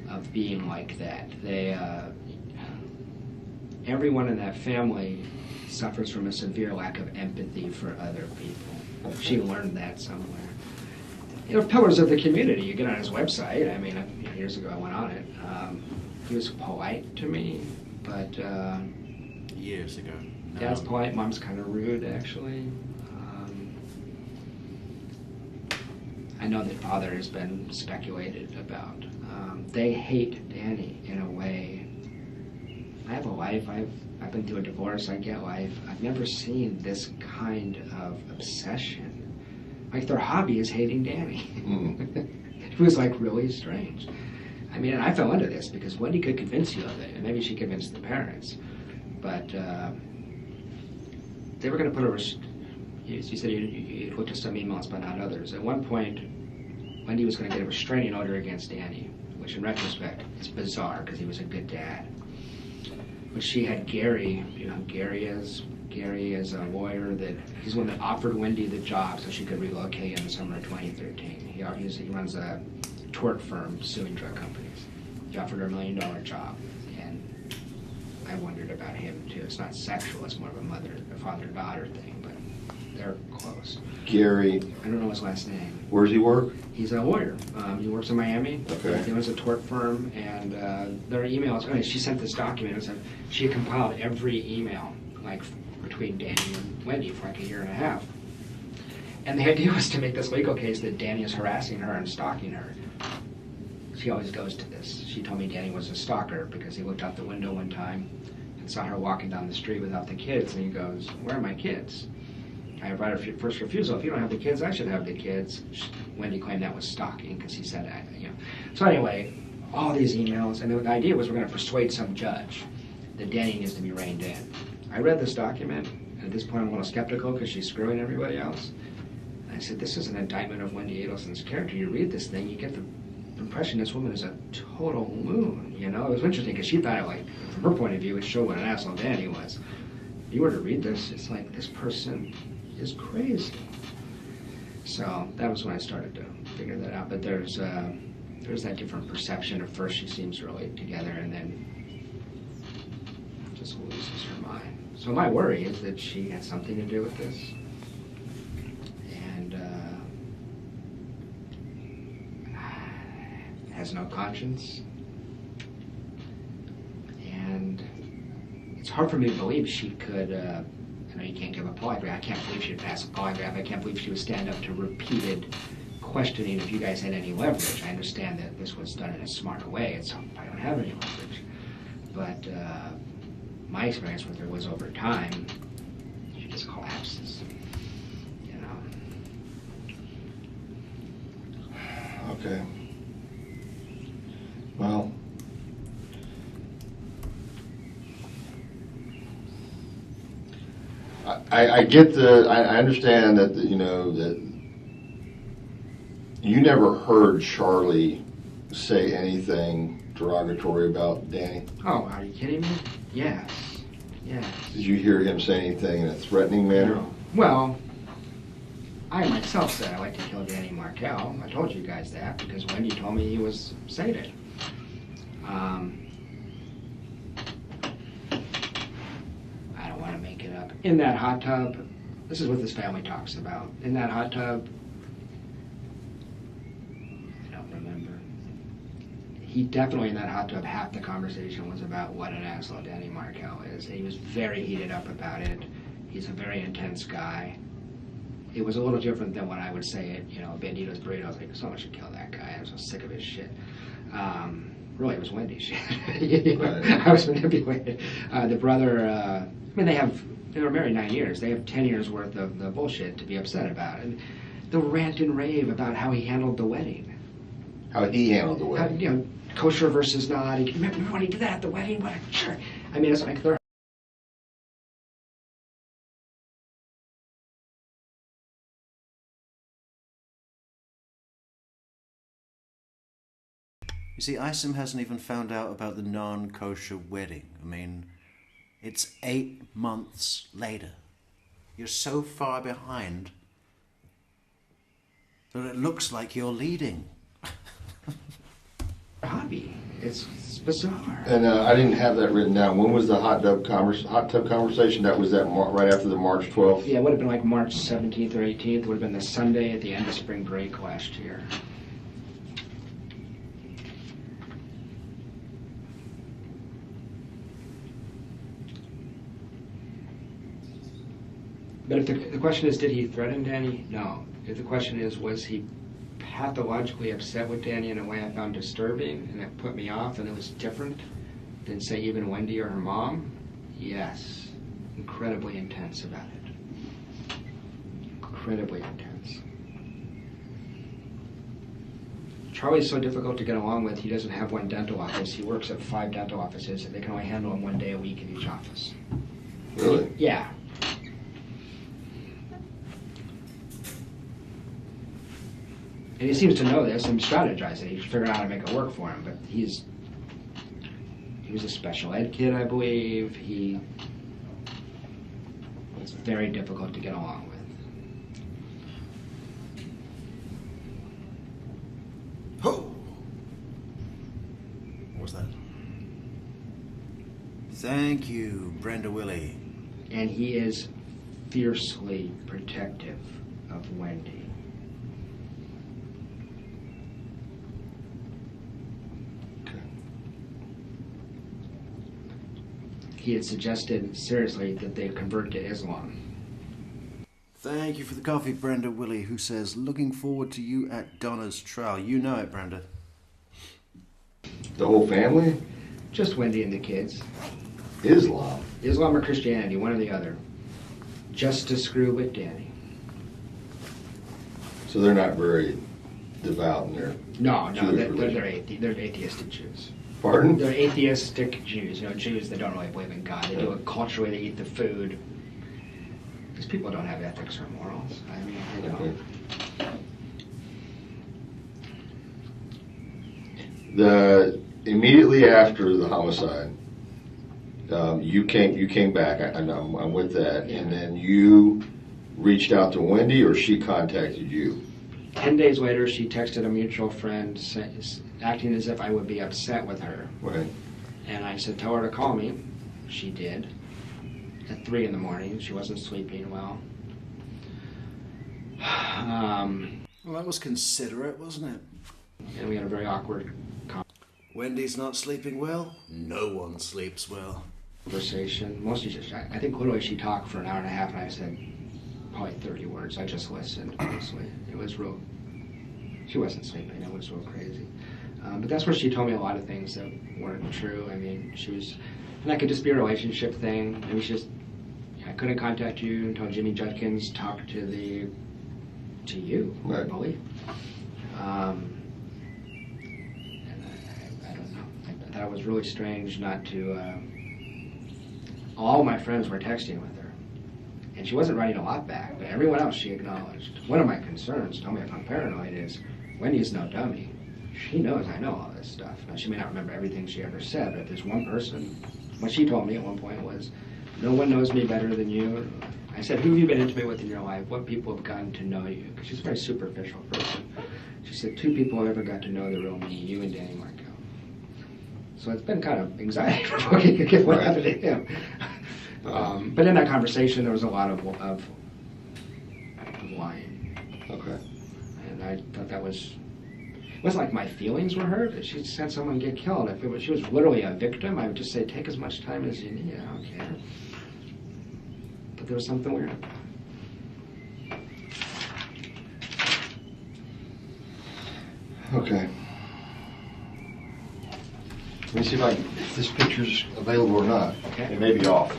of being like that. They everyone in that family suffers from a severe lack of empathy for other people. Okay. She learned that somewhere. You know, pillars of the community. You get on his website. I mean, years ago I went on it. He was polite to me, but Years ago. No. Dad's polite. Mom's kind of rude, actually. I know that father has been speculated about. They hate Danny in a way. I have a wife. I've been through a divorce. I get life. I've never seen this kind of obsession. Like their hobby is hating Danny. It was like really strange. I mean, and I fell into this because Wendi could convince you of it, and maybe she convinced the parents. But they were going to put over. You said you looked at some emails, but not others. At one point, Wendi was going to get a restraining order against Danny, which in retrospect is bizarre because he was a good dad. But she had Gary. You know who Gary is? Gary is a lawyer that he's the one that offered Wendi the job so she could relocate in the summer of 2013. He runs a tort firm suing drug companies. He offered her $1 million job, and I wondered about him too. It's not sexual; it's more of a father-daughter thing, but they're close. Gary. I don't know his last name. Where does he work? He's a lawyer. He works in Miami. Okay. He owns a tort firm, and their emails. I mean, she sent this document. It said she had compiled every email, like between Danny and Wendi, for like a year and a half. And the idea was to make this legal case that Danny is harassing her and stalking her. She always goes to this. She told me Danny was a stalker because he looked out the window one time and saw her walking down the street without the kids, and he goes, "Where are my kids?" I have right of first refusal. If you don't have the kids, I should have the kids. Wendi claimed that was stalking because he said that. You know. So anyway, all these emails, and the idea was we're going to persuade some judge that Danny needs to be reined in. I read this document, and at this point I'm a little skeptical because she's screwing everybody else. And I said, this is an indictment of Wendi Adelson's character. You read this thing, you get the impression this woman is a total loon. You know, it was interesting because she thought, like, from her point of view, it showed what an asshole Danny was. If you were to read this, it's like, this person is crazy. So that was when I started to figure that out. But there's that different perception. At first she seems really together, and then just loses her mind. So my worry is that she had something to do with this, and has no conscience. And it's hard for me to believe she could. I know you can't give a polygraph. I can't believe she'd pass a polygraph. I can't believe she would stand up to repeated questioning if you guys had any leverage. I understand that this was done in a smart way. It's I don't have any leverage, but my experience with her was over time, she just collapses. You know. Okay. Well, I get I understand that you know that you never heard Charlie say anything derogatory about Danny. Oh, are you kidding me? Yes. Yes. Did you hear him say anything in a threatening manner? No. Well, I myself said I'd like to kill Danny Markel. I told you guys that because Wendi told me he was sated. I don't want to make it up. In that hot tub, this is what this family talks about. In that hot tub, I don't remember. He definitely in that hot tub, half the conversation was about what an asshole Danny Markel is. He was very heated up about it. He's a very intense guy. It was a little different than when I would say it, you know, Bandito's burrito. I was like, someone should kill that guy. I was so sick of his shit. Really, it was Wendy's shit. Right. I was manipulated. The brother, I mean, they were married 9 years. They have 10 years worth of the bullshit to be upset about. And the rant and rave about how he handled the wedding. How he handled the wedding. You know, kosher versus not. Remember when he did that at the wedding? What? Sure. I mean, it's like they're. You see, Isom hasn't even found out about the non-kosher wedding. I mean, it's 8 months later. You're so far behind that it looks like you're leading. Hobby. It's bizarre. And I didn't have that written down. When was the hot tub conversation? That was right after the March 12th? Yeah, it would have been like March 17th or 18th. It would have been the Sunday at the end of spring break last year. But if the question is, did he threaten Danny? No. If the question is, was he pathologically upset with Danny in a way I found disturbing and it put me off and it was different than, say, even Wendi or her mom? Yes. Incredibly intense about it. Incredibly intense. Charlie's so difficult to get along with, he doesn't have one dental office. He works at 5 dental offices and they can only handle him 1 day a week in each office. Really? Yeah. And he seems to know this and strategize it. He's figured out how to make it work for him. But he was a special ed kid, I believe. He was very difficult to get along with. Ho! What was that? Thank you, Brenda Willie. And he is fiercely protective of Wendi. He had suggested seriously that they convert to Islam. Thank you for the coffee, Brenda Willie, who says, looking forward to you at Donna's trial. You know it, Brenda. The whole family? Just Wendi and the kids. Islam? Islam or Christianity, one or the other. Just to screw with Danny. So they're not very devout in their No, Jewish they're atheistic Jews. Pardon? They're atheistic Jews. You know, Jews that don't really believe in God. They do it culturally. They eat the food. These people don't have ethics or morals. I mean, they don't. Okay. Immediately after the homicide, you came back. I'm with that, Yeah. and then you reached out to Wendi, or she contacted you. 10 days later, she texted a mutual friend, acting as if I would be upset with her. Right. And I said, tell her to call me. She did. At 3 in the morning. She wasn't sleeping well. Well, that was considerate, wasn't it? And we had a very awkward Wendy's not sleeping well? No one sleeps well. conversation. Mostly just, I think literally she talked for an hour and a half and I said probably 30 words. I just listened, honestly. It was real, she wasn't sleeping. It was real crazy. But that's where she told me a lot of things that weren't true. I mean, she was, and that could just be a relationship thing. I mean, she just, I couldn't contact you until Jimmy Judkins talked to you, right. I believe. And I don't know. I thought it was really strange not to, all my friends were texting with her. And she wasn't writing a lot back, but everyone else she acknowledged. One of my concerns, tell me if I'm paranoid, is Wendy's no dummy. She knows I know all this stuff. Now, she may not remember everything she ever said, but if there's one person, what she told me at one point was, no one knows me better than you. I said, who have you been intimate with in your life? What people have gotten to know you? Because she's a very superficial person. She said, 2 people have ever got to know the real me, you and Danny Markel. So it's been kind of anxiety provoking to get what happened to him. But in that conversation, there was a lot of lying. Okay. And I thought that was, it wasn't like my feelings were hurt. If she said someone get killed, if she was literally a victim, I would just say, take as much time as you need. I don't care. But there was something weird. Okay. Let me see if this picture's available or not. Okay. It may be off.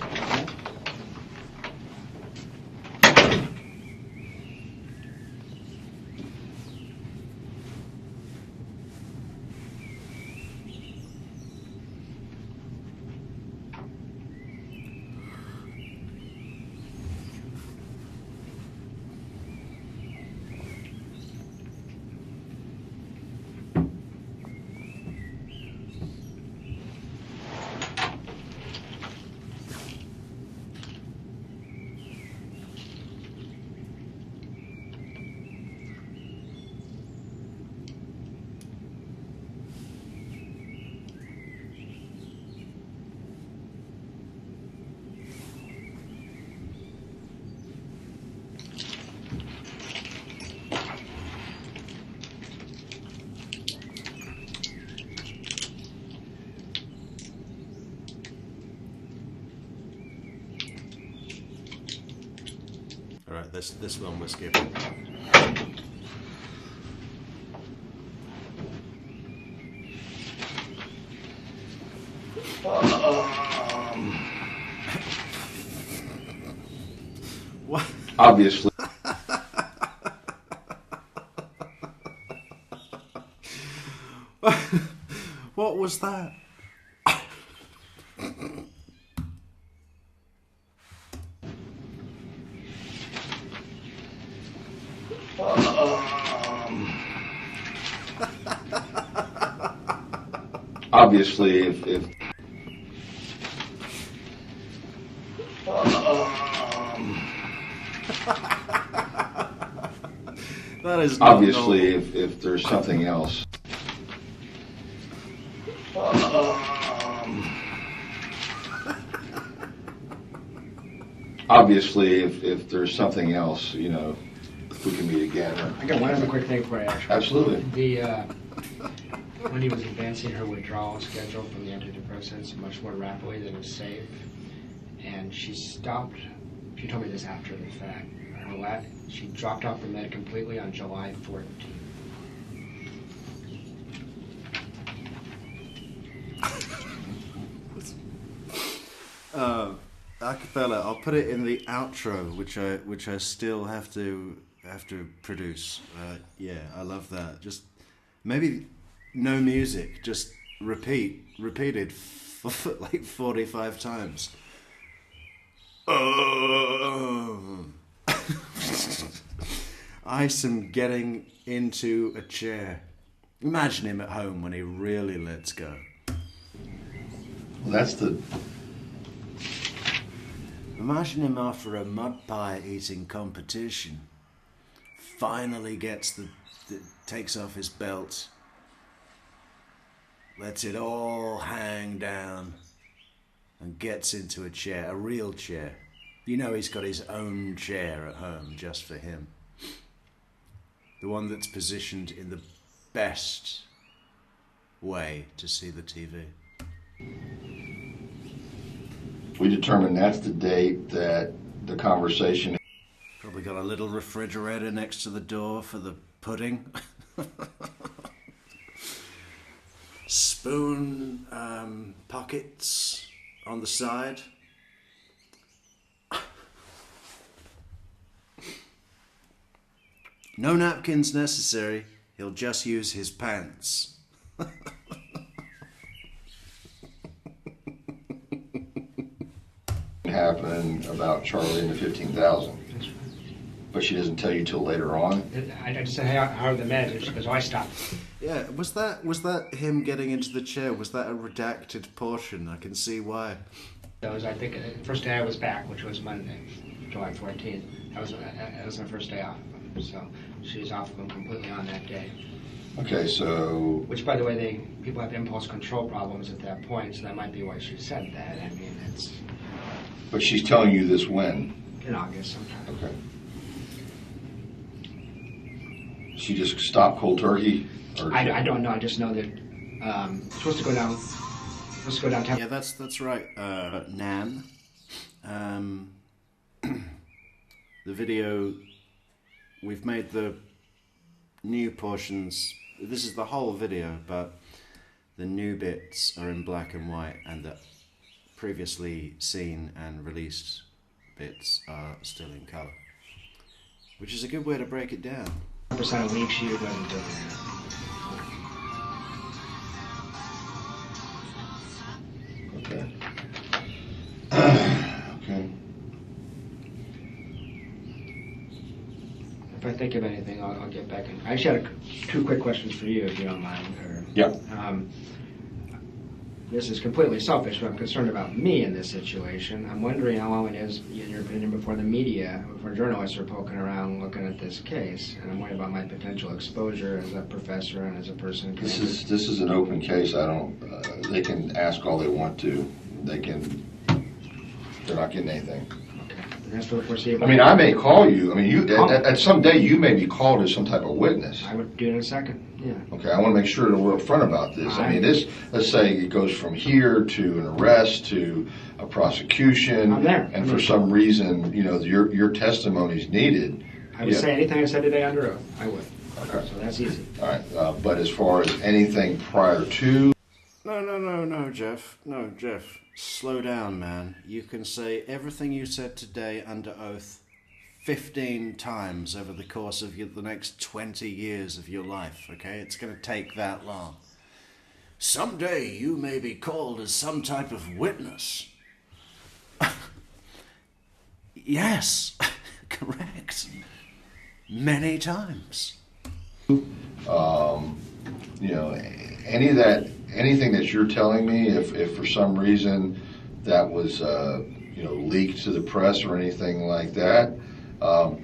All right, this one we're skipping. What? Obviously. What was that? Obviously, if that is not obviously normal. if there's something else. Obviously, if there's something else, you know, we can meet again. I got one other quick thing for you, actually. Absolutely. Wendy was advancing her withdrawal schedule from the antidepressants much more rapidly than was safe, and she stopped. She told me this after the fact. She dropped off the med completely on July 14th. Acapella. I'll put it in the outro, which I still have to produce. Yeah, I love that. Just maybe no music, just repeated for like 45 times. Isom getting into a chair. Imagine him at home when he really lets go. Well, that's the. Imagine him after a mud pie eating competition. Finally gets takes off his belt. Lets it all hang down. And gets into a chair, a real chair. You know he's got his own chair at home just for him. The one that's positioned in the best way to see the TV. We determined that's the date that the conversation. Probably got a little refrigerator next to the door for the pudding. Spoon pockets on the side. No napkins necessary. He'll just use his pants. Happened about Charlie and the 15,000. But she doesn't tell you till later on. I just said, hey, how are the meds? And she goes, oh, I stopped. Yeah, was that him getting into the chair? Was that a redacted portion? I can see why. That was, I think, the first day I was back, which was Monday. July 14th. That was her first day off. So she's off of them completely on that day. Okay, so... Which, by the way, people have impulse control problems at that point, so that might be why she said that. I mean, it's... But she's telling you this when? In August sometime. Okay. She just stopped cold turkey? Or I don't know. I just know that supposed to go downtown. Yeah, that's right, Nan. The video, we've made the new portions. This is the whole video, but the new bits are in black and white, and the previously seen and released bits are still in color, which is a good way to break it down. 100% of week she wasn't doing that. Okay. Okay. If I think of anything, I'll get back in. I actually had two quick questions for you, if you don't mind. Yeah. This is completely selfish, but I'm concerned about me in this situation. I'm wondering how long it is, in your opinion, before the media, before journalists are poking around looking at this case. And I'm worried about my potential exposure as a professor and as a person. This is an open case. They can ask all they want to. They're not getting anything. Okay. And that's for the foreseeable. I mean, I may call you. I mean, at some day you may be called as some type of witness. I would do it in a second. Yeah. Okay, I want to make sure that we're upfront about this. I mean, let's say it goes from here to an arrest to a prosecution. I'm there. And for some reason, your testimony is needed. I would say anything I said today under oath. I would. Okay. So that's easy. All right, but as far as anything prior to... No, Jeff. No, Jeff. Slow down, man. You can say everything you said today under oath 15 times over the course of the next 20 years of your life, okay? It's going to take that long. Someday you may be called as some type of witness. Yes, correct. Many times. Anything that you're telling me, if for some reason that was leaked to the press or anything like that,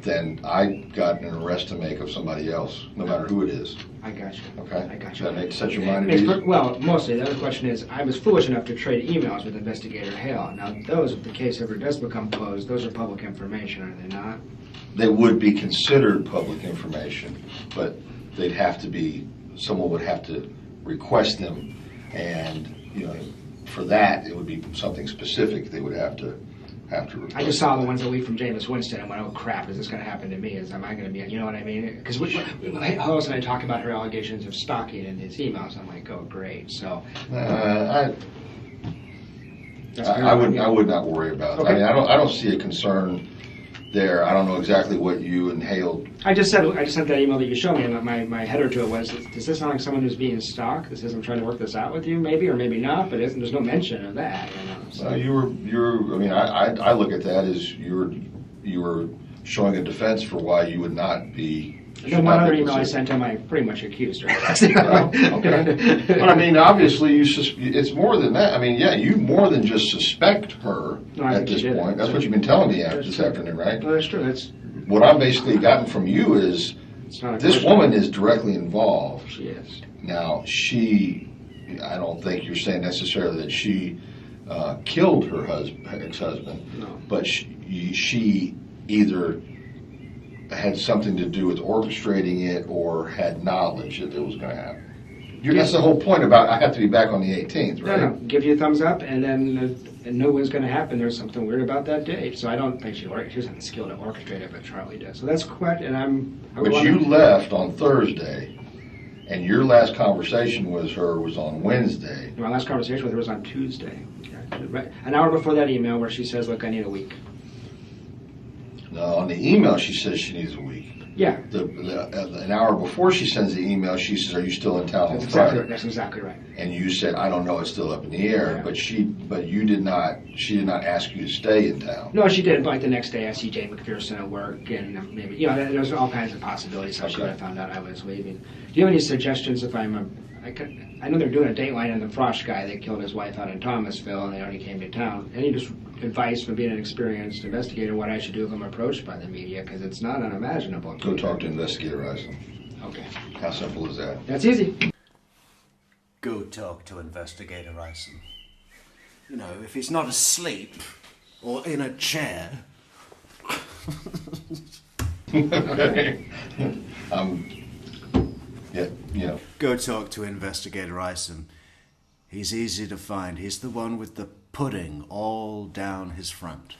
then I got an arrest to make of somebody else, no matter who it is. I got you. Okay. I got you. Does that set your mind at ease? Well, mostly. The other question is, I was foolish enough to trade emails with Investigator Hale. Now, those, if the case ever does become closed, those are public information, are they not? They would be considered public information, but they'd have to be, someone would have to request them, and for that it would be something specific they would have to request. I just saw the ones that leaked from Jameis Winston and went, oh crap, is this going to happen to me? Am I going to be, you know what I mean? Because Hollis and I talk about her allegations of stalking in his emails. I'm like, oh great. So I would not worry about it. Okay. I mean, I don't see a concern there. I don't know exactly what you and Hale. I just sent that email that you showed me, and my header to it was, does this sound like someone who's being stalked? This is, I'm trying to work this out with you, maybe, or maybe not, but there's no mention of that. So. I look at that as you were showing a defense for why you would not be. No, one other email I sent him, I pretty much accused her. Okay. But I mean, obviously, it's more than that. I mean, yeah, you more than just suspect her at this point. That's what you've been telling me this afternoon, right? No, that's true. What I've basically gotten from you is this woman is directly involved. She is. Now, I don't think you're saying necessarily that she killed her ex-husband, no. But she either had something to do with orchestrating it or had knowledge that it was going to happen. That's the whole point about I have to be back on the 18th, right? No, give you a thumbs up, and then know what's going to happen. There's something weird about that date. So I don't think she doesn't have the skill to orchestrate it, but Charlie does. So that's correct, and But you left on Thursday, and your last conversation with her was on Wednesday. My last conversation with her was on Tuesday. Right. An hour before that email where she says, look, I need a week. No, on the email she says she needs a week. Yeah. An hour before she sends the email, she says, "Are you still in town on Friday?" That's exactly right. And you said, "I don't know, it's still up in the air." Yeah. But you did not. She did not ask you to stay in town. No, she did. Like the next day, I see Jay McPherson at work, and maybe there's all kinds of possibilities how she would have found out I was leaving. Do you have any suggestions if I'm I know they're doing a dateline on the Frosch guy that killed his wife out in Thomasville, and they already came to town. Any just advice from being an experienced investigator what I should do if I'm approached by the media? Because it's not unimaginable. Go talk to Investigator Adelson. Okay. How simple is that? That's easy. Go talk to Investigator Adelson. You know, if he's not asleep or in a chair. Okay. Yeah, you know. Go talk to Investigator Adelson. He's easy to find. He's the one with the pudding all down his front.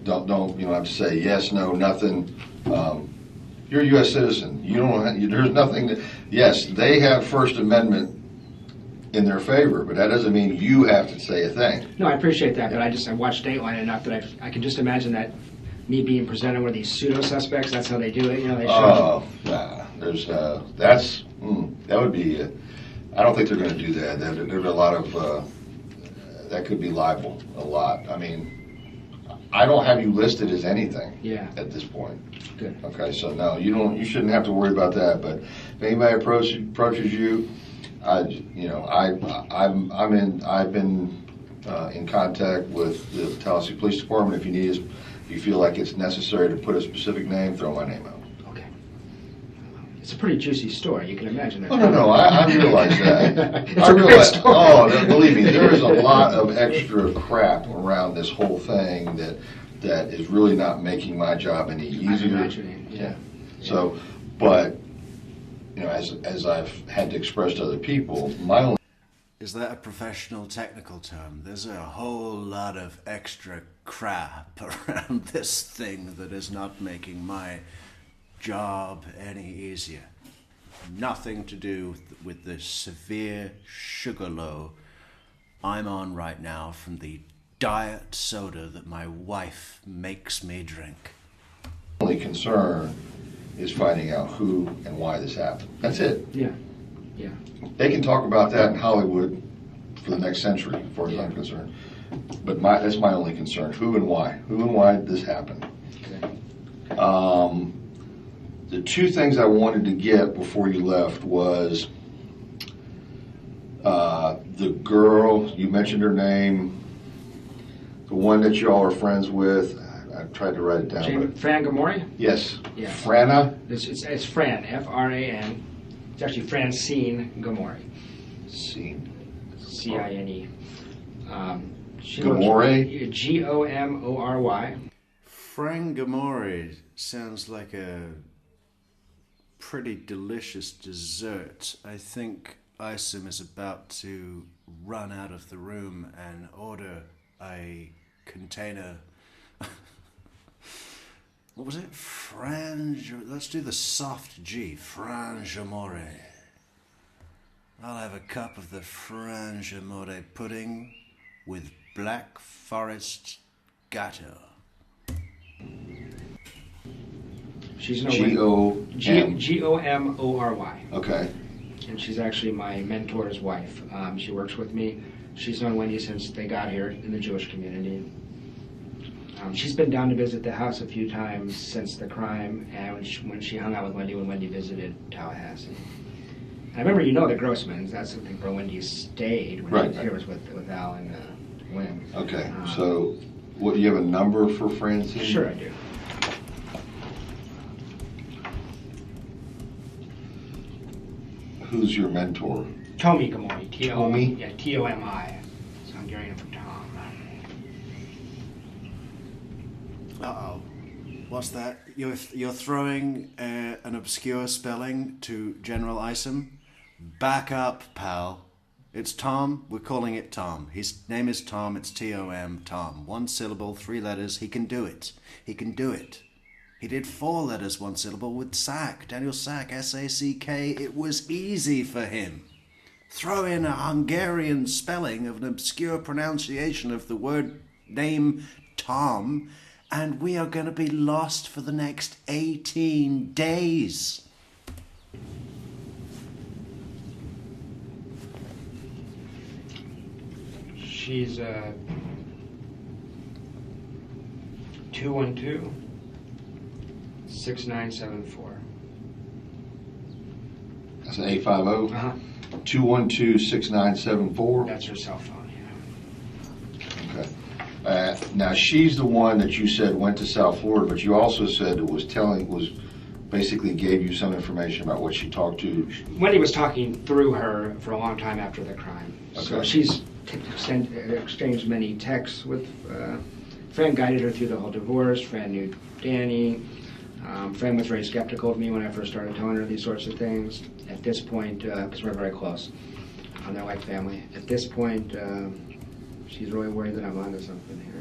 Don't have to say yes, no, nothing. You're a U.S. citizen. You don't. There's nothing that. Yes, they have First Amendment in their favor, but that doesn't mean you have to say a thing. No, I appreciate that, but I watched Dateline enough that I can just imagine that me being presented with these pseudo suspects. That's how they do it. You know, they show. Nah. There's that would be. I don't think they're going to do that. There's a lot of that could be libel. A lot. I mean, I don't have you listed as anything. Yeah. At this point. Good. Okay, so no, you don't. You shouldn't have to worry about that. But if anybody approaches you, I've been in contact with the Tallahassee Police Department. If you feel like it's necessary to put a specific name, throw my name out. Okay. It's a pretty juicy story. You can imagine that. Oh, no, I realize that. It's a great story. Oh, believe me, there is a lot of extra crap around this whole thing that is really not making my job any easier. I'm imagining, yeah. So, but you know, as I've had to express to other people, my only. Is that a professional technical term? There's a whole lot of extra crap around this thing that is not making my job any easier. Nothing to do with the severe sugar low I'm on right now from the diet soda that my wife makes me drink. Only concern is finding out who and why this happened. That's it. Yeah. Yeah. They can talk about that in Hollywood for the next century, as far as I'm concerned. But that's my only concern: who and why did this happen? Okay. The two things I wanted to get before you left was the girl, you mentioned her name, the one that you all are friends with. I tried to write it down. Fran Gamori? Yes. Yeah. Franna? It's Fran, F-R-A-N. It's actually Francine Gamori. Scene. C-I-N-E. Gamori? G-O-M-O-R-Y. Frangamore sounds like a pretty delicious dessert. I think Isom is about to run out of the room and order a container. What was it? Let's do the soft G. Frangamore. I'll have a cup of the Frangamore pudding with Black Forest Gateau. She's no G-O-M. G-O-M-O-R-Y. Okay. And she's actually my mentor's wife. She works with me. She's known Wendi since they got here in the Jewish community. She's been down to visit the house a few times since the crime, and when she hung out with Wendi when Wendi visited Tallahassee. And I remember, the Grossmans. That's something where Wendi stayed when Right. he was here, was with Al and Wim. Okay. So, what, you have a number for Francine? Sure, I do. Who's your mentor? Tomi Gamori. Tomi? Yeah, T-O-M-I. It's Hungarian for Tom. Uh-oh. What's that? You're throwing an obscure spelling to General Isom? Back up, pal. It's Tom. We're calling it Tom. His name is Tom. It's T-O-M, Tom. 1 syllable, 3 letters. He can do it. He can do it. He did 4 letters, 1 syllable with Sack. Daniel Sack, S-A-C-K. It was easy for him. Throw in a Hungarian spelling of an obscure pronunciation of the word name Tom, and we are going to be lost for the next 18 days. She's 212-6974. That's an 850? Uh-huh. 212-6974. That's her cell phone, yeah. Okay. Now she's the one that you said went to South Florida, but you also said it was basically gave you some information about what she talked to. Wendi was talking through her for a long time after the crime. Okay. So she's exchanged many texts with. Fran guided her through the whole divorce. Fran knew Danny. Fran was very skeptical of me when I first started telling her these sorts of things. At this point, because we're very close, they're like family. At this point, she's really worried that I'm onto something here.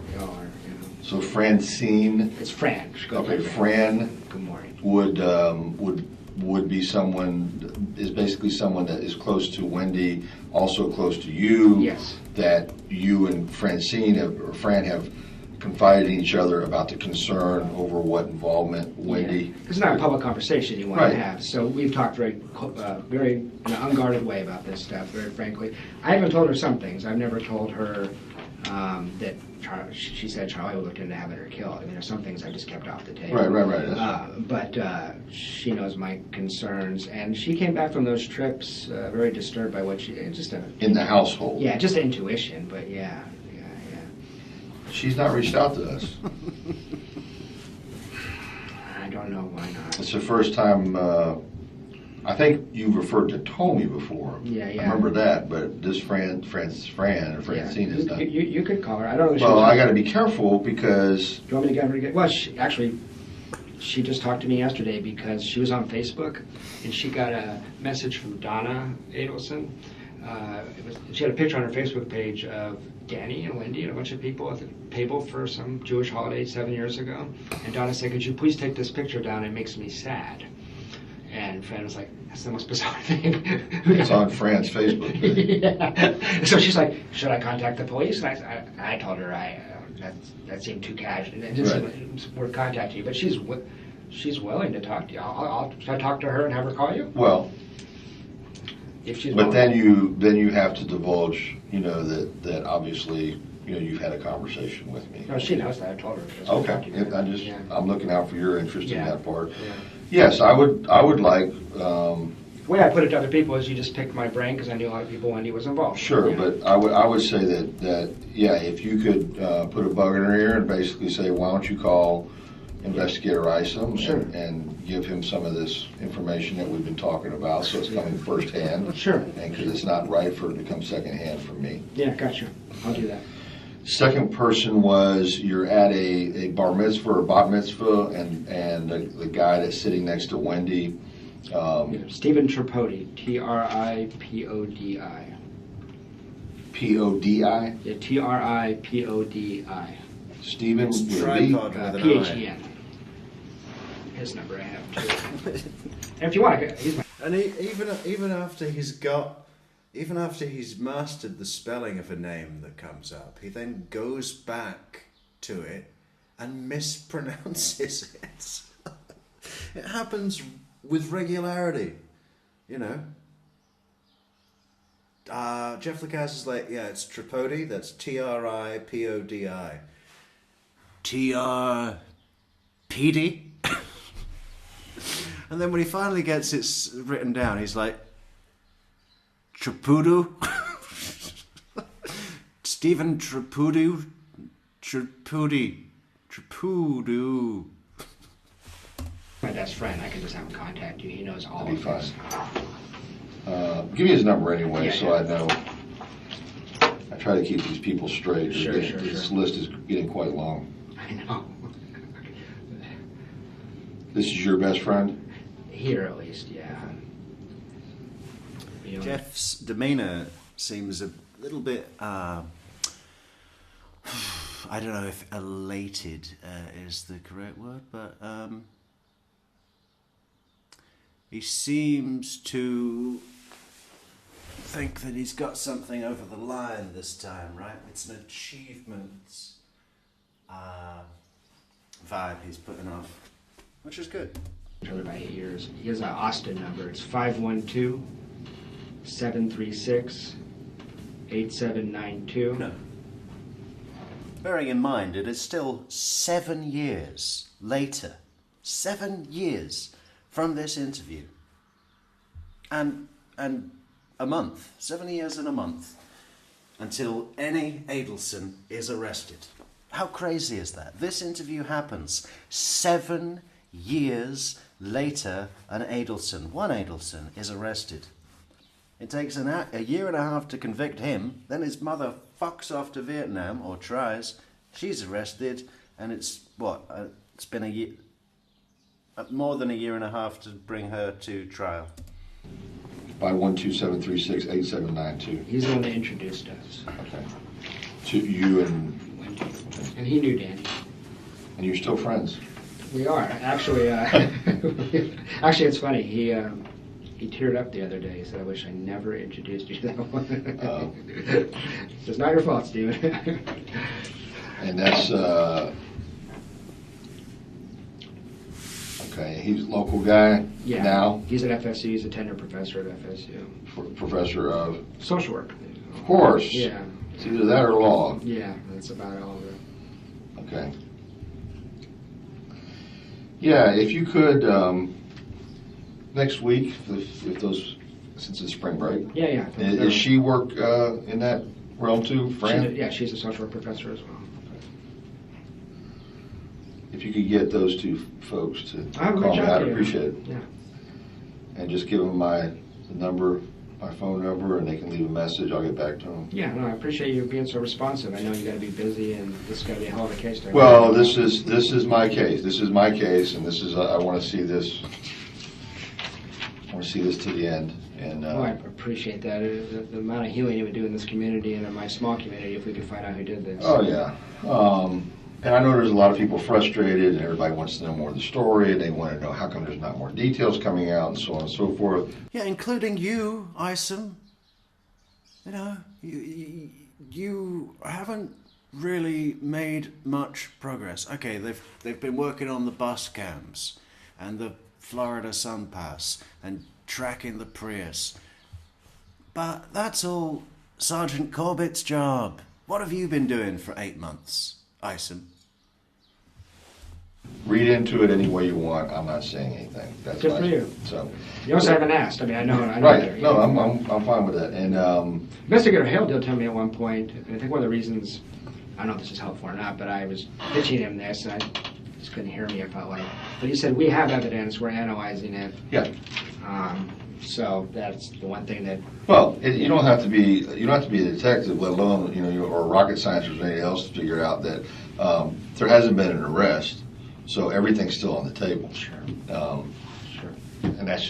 We all are, you know. So Francine. It's Fran. Okay, Fran. Good morning. Would be someone, is basically someone that is close to Wendi, also close to you. Yes. That you and Francine Fran have confided in each other about the concern over what involvement Wendi. Yeah. It's not a public conversation you want Right. to have. So we've talked very in an unguarded way about this stuff, very frankly. I haven't told her some things. I've never told her that she said Charlie looked into having her killed. I mean, there's some things I just kept off the table. Right. But she knows my concerns, and she came back from those trips very disturbed by what she just in the household. Yeah, just intuition, but yeah. She's not reached out to us. I don't know why not. It's the first time. I think you've referred to Tommy before. Yeah. I remember that, but this Francine has done. You could call her. I don't know. Well, I got to be careful because. Do you want me to get her to get? Well, she just talked to me yesterday because she was on Facebook and she got a message from Donna Adelson. She had a picture on her Facebook page of Danny and Wendi and a bunch of people at the table for some Jewish holiday 7 years ago. And Donna said, "Could you please take this picture down? It makes me sad." And Fran was like, "That's the most bizarre thing." It's on Fran's Facebook page. Yeah. So she's like, "Should I contact the police?" And I told her that seemed too casual. It didn't seem worth contacting you. But she's willing to talk to you. Should I talk to her and have her call you? Well, if she's but willing. then you have to divulge, that obviously, you've had a conversation with me. No, she knows that. I told her. Okay. I'm looking out for your interest in that part. Yeah. Yes, I would like. The way I put it to other people is you just picked my brain because I knew a lot of people Wendi was involved. Sure, Yeah. but I would say that if you could put a bug in her ear and basically say, why don't you call Investigator Isom and give him some of this information that we've been talking about, so it's coming firsthand. Sure. And because it's not right for it to come secondhand from me. Yeah, gotcha. I'll do that. Second person was you're at a bar mitzvah or bat mitzvah, and the guy that's sitting next to Wendi. Stephen Tripodi, Tripodi. P-O-D-I? Yeah, Tripodi. Stephen with a B? Tripod with an P-H-E-N. His number I have too. And if you want, he's my. And even after he's mastered the spelling of a name that comes up, he then goes back to it and mispronounces it. It happens with regularity, Jeff Lacasse is like, yeah, it's Tripodi, that's Tripodi. Trpd? And then when he finally gets it written down, he's like, Tripudu? Stephen Tripudu? Tripudu. My best friend, I can just have him contact you. He knows all That'd be of this. Give me his number anyway, Yeah, so yeah. I know. I try to keep these people straight. Sure. This list is getting quite long. I know. This is your best friend? Here, at least, yeah. Jeff's demeanor seems a little bit, I don't know if elated is the correct word, but he seems to think that he's got something over the line this time, right? It's an achievement vibe he's putting off, which is good. About 8 years. He has an Austin number. It's 512-736-8792. No. Bearing in mind, it is still 7 years later. 7 years from this interview. And a month. 7 years and a month. Until any Adelson is arrested. How crazy is that? This interview happens 7 years later, one Adelson, is arrested. It takes a year and a half to convict him, then his mother fucks off to Vietnam, or tries, she's arrested, and it's been a year, more than a year and a half to bring her to trial. By 127368792. He's the one that introduced us. Okay. To you and Wendi. And he knew Danny. And you're still friends. We are actually. Actually, it's funny. He teared up the other day. He said, "I wish I never introduced you to that one." It's not your fault, Steven. And that's okay. He's a local guy now. He's at FSU. He's a tenured professor at FSU. Professor of social work. Of course. Yeah. It's either that or law. Yeah, that's about all of it. Okay. Yeah, if you could next week, if those, since it's spring break. Yeah. Does she work in that realm too, Fran? She's a social work professor as well. If you could get those two folks to I'll call me, I'd you. appreciate it. Yeah. And just give them my phone number, and they can leave a message. I'll get back to them. Yeah, no, I appreciate you being so responsive. I know you got to be busy, and this is going to be a hell of a case. Well, this is my case. This is my case, and this is I want to see this. I want to see this to the end. And I appreciate that. The amount of healing it would do in this community and in my small community if we could find out who did this. Oh yeah. And I know there's a lot of people frustrated, and everybody wants to know more of the story, and they want to know how come there's not more details coming out, and so on and so forth. Yeah, including you, Isom. You know, you haven't really made much progress. Okay, they've been working on the bus cams and the Florida Sun Pass and tracking the Prius. But that's all Sergeant Corbett's job. What have you been doing for 8 months, Isom? Read into it any way you want. I'm not saying anything. That's good for you. So you also haven't asked. I mean, I know. Right. Better, No, I'm fine with that. And Investigator Hale did tell me at one point, and I think one of the reasons, I don't know if this is helpful or not, but I was pitching him this, and I just couldn't hear me. I felt like, but he said we have evidence. We're analyzing it. Yeah. So that's the one thing that. Well, you don't have to be a detective, let alone or a rocket scientist or anything else to figure out that there hasn't been an arrest. So everything's still on the table. Sure. Sure. And that's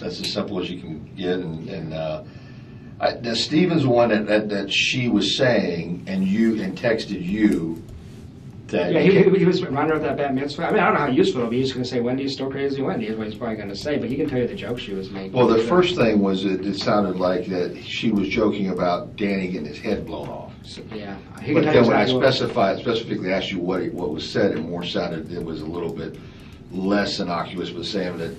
as simple as you can get. And Stephen's the one that she was saying, and texted you. Yeah, he was runner of that bat mitzvah. I mean, I don't know how useful it'll be. He's going to say, Wendy's still crazy. Wendy is what he's probably going to say, but he can tell you the joke she was making. Well, the first thing was it sounded like that she was joking about Danny getting his head blown off. So, yeah. But then when I specifically asked you what was said, it more sounded, it was a little bit less innocuous, but saying that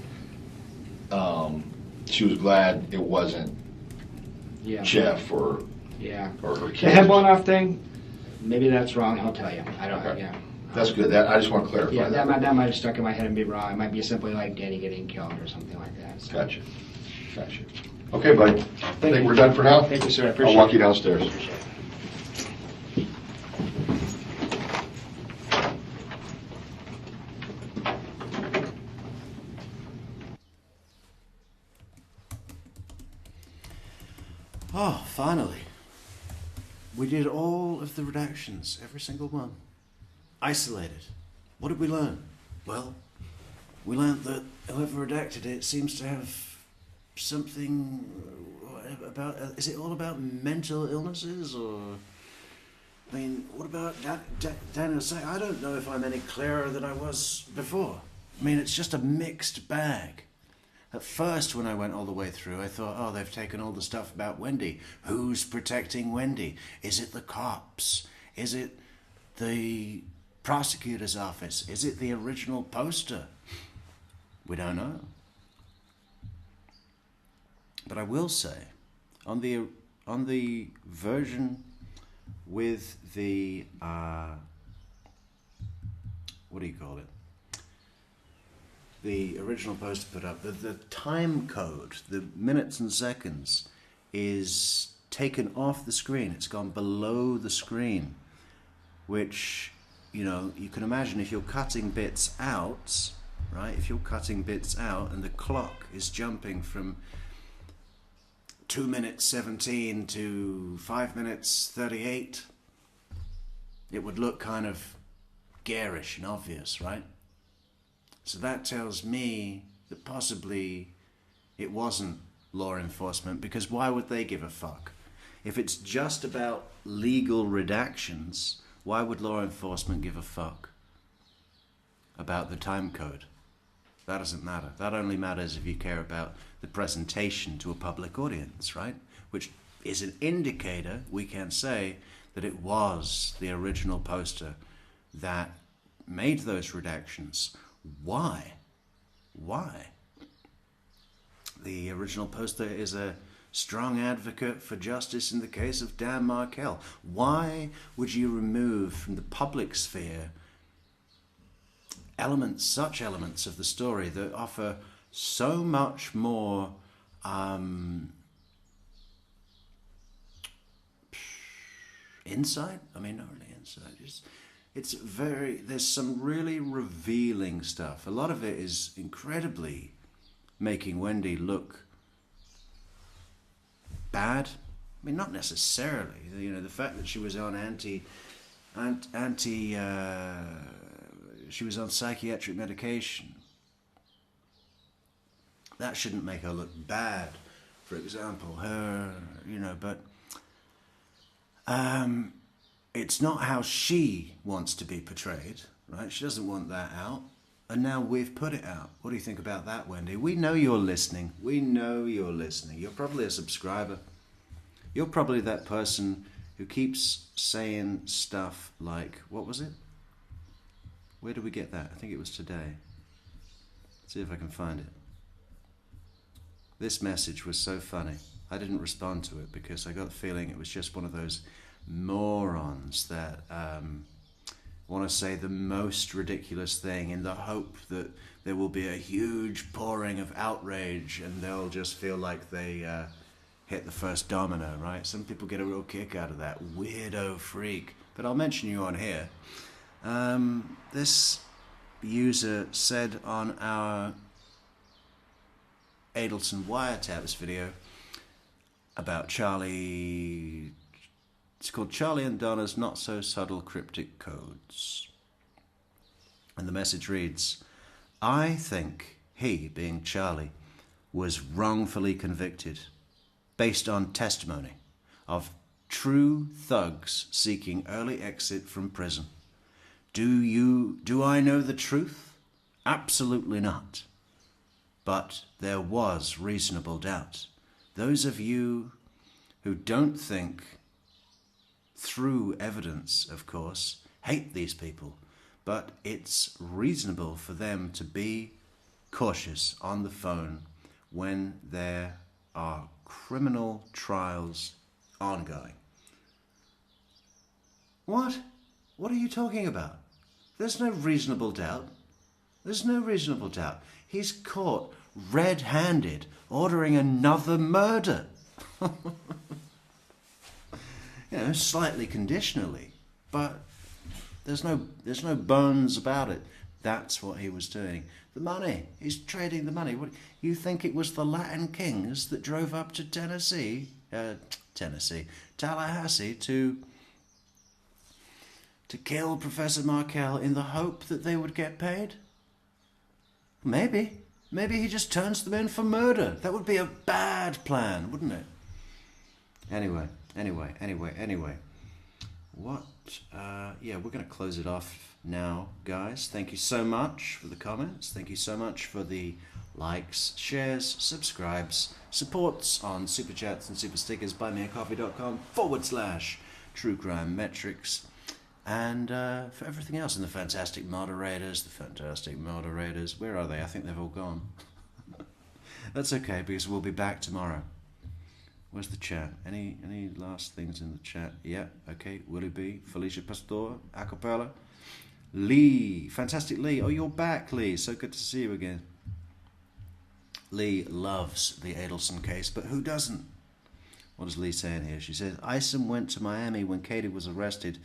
she was glad it wasn't Jeff or her kids. The head blown off thing, maybe that's wrong. I'll tell you. I don't. Okay. Yeah. That's good. I just want to clarify. Yeah, that might have stuck in my head and be wrong. It might be simply like Danny getting killed or something like that. So. Gotcha. Okay, buddy. I think we're done for now. Thank you, sir. I appreciate I'll walk you downstairs. Appreciate it. Oh, finally. We did all of the redactions, every single one. Isolated. What did we learn? Well, we learned that whoever redacted it seems to have something about... is it all about mental illnesses, or... I mean, what about Daniel saying, I don't know if I'm any clearer than I was before. I mean, it's just a mixed bag. At first, when I went all the way through, I thought, oh, they've taken all the stuff about Wendi. Who's protecting Wendi? Is it the cops? Is it the prosecutor's office? Is it the original poster? We don't know. But I will say, on the version with the, what do you call it? The original poster put up, the time code, the minutes and seconds, is taken off the screen. It's gone below the screen, which, you know, you can imagine if you're cutting bits out, right? If you're cutting bits out and the clock is jumping from 2 minutes 17 to 5 minutes 38, it would look kind of garish and obvious, right? So that tells me that possibly it wasn't law enforcement, because why would they give a fuck? If it's just about legal redactions, why would law enforcement give a fuck about the time code? That doesn't matter. That only matters if you care about the presentation to a public audience, right? Which is an indicator, we can say, that it was the original poster that made those redactions. Why? Why? The original poster is a strong advocate for justice in the case of Dan Markel. Why would you remove from the public sphere such elements of the story that offer so much more insight? I mean, not really insight. There's some really revealing stuff. A lot of it is incredibly making Wendi look bad. I mean, not necessarily. You know, the fact that she was on she was on psychiatric medication, that shouldn't make her look bad, for example. But it's not how she wants to be portrayed, right? She doesn't want that out. And now we've put it out. What do you think about that, Wendi? We know you're listening. We know you're listening. You're probably a subscriber. You're probably that person who keeps saying stuff like, what was it? Where did we get that? I think it was today. Let's see if I can find it. This message was so funny. I didn't respond to it because I got the feeling it was just one of those morons that want to say the most ridiculous thing in the hope that there will be a huge pouring of outrage and they'll just feel like they hit the first domino, right? Some people get a real kick out of that. Weirdo freak. But I'll mention you on here. This user said on our Adelson wiretaps video about Charlie. It's called Charlie and Donna's Not So Subtle Cryptic Codes. And the message reads, I think he, being Charlie, was wrongfully convicted based on testimony of true thugs seeking early exit from prison. Do I know the truth? Absolutely not. But there was reasonable doubt. Those of you who don't think through evidence, of course, hate these people, but it's reasonable for them to be cautious on the phone when there are criminal trials ongoing. What? What are you talking about? There's no reasonable doubt. There's no reasonable doubt. He's caught red-handed ordering another murder. Slightly conditionally, but there's no bones about it. That's what he was doing. The money. He's trading the money. What, you think it was the Latin kings that drove up to Tallahassee to kill Professor Markel in the hope that they would get paid? Maybe he just turns them in for murder. That would be a bad plan, wouldn't it? Anyway. What? We're going to close it off now, guys. Thank you so much for the comments. Thank you so much for the likes, shares, subscribes, supports on Super Chats and Super Stickers. buymeacoffee.com/True Crime Metrix. And for everything else, and the fantastic moderators. Where are they? I think they've all gone. That's okay, because we'll be back tomorrow. Where's the chat? Any last things in the chat? Yeah, okay. Willie B, Felicia Pastor, Acapella, Lee, fantastic Lee. Oh, you're back, Lee. So good to see you again. Lee loves the Adelson case, but who doesn't? What is Lee saying here? She says, Isom went to Miami when Katie was arrested.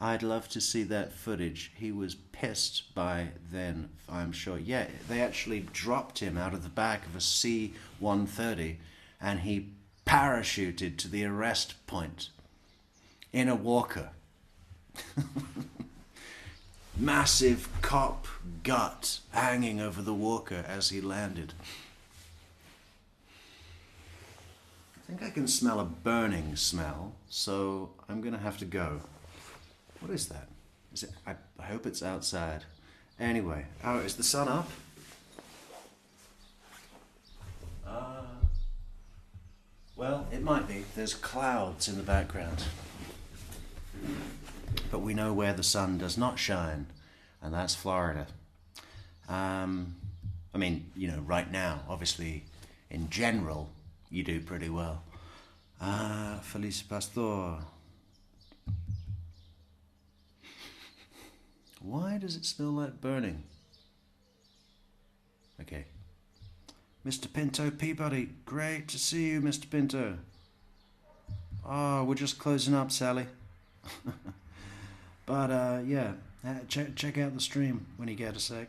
I'd love to see that footage. He was pissed by then, I'm sure. Yeah, they actually dropped him out of the back of a C-130 and he parachuted to the arrest point in a walker. Massive cop gut hanging over the walker as he landed. I think I can smell a burning smell, so I'm going to have to go. What is that? Is it? I hope it's outside. Anyway, oh, is the sun up? Well, it might be. There's clouds in the background. But we know where the sun does not shine, and that's Florida. I mean, you know, right now, obviously, in general, you do pretty well. Felice Pastor. Why does it smell like burning? Okay. Mr. Pinto Peabody, great to see you, Mr. Pinto. Oh, we're just closing up, Sally. But, yeah, check out the stream when you get a sec.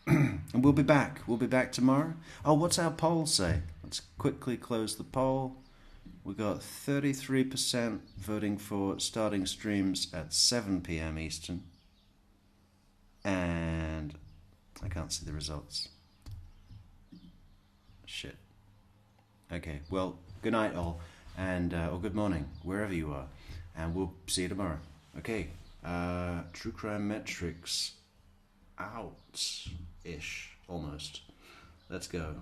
And we'll be back. We'll be back tomorrow. Oh, what's our poll say? Let's quickly close the poll. We got 33% voting for starting streams at 7 p.m. Eastern. And I can't see the results. Shit. Okay, well, good night all. And, or good morning, wherever you are. And we'll see you tomorrow. Okay, True Crime Metrix out-ish, almost. Let's go.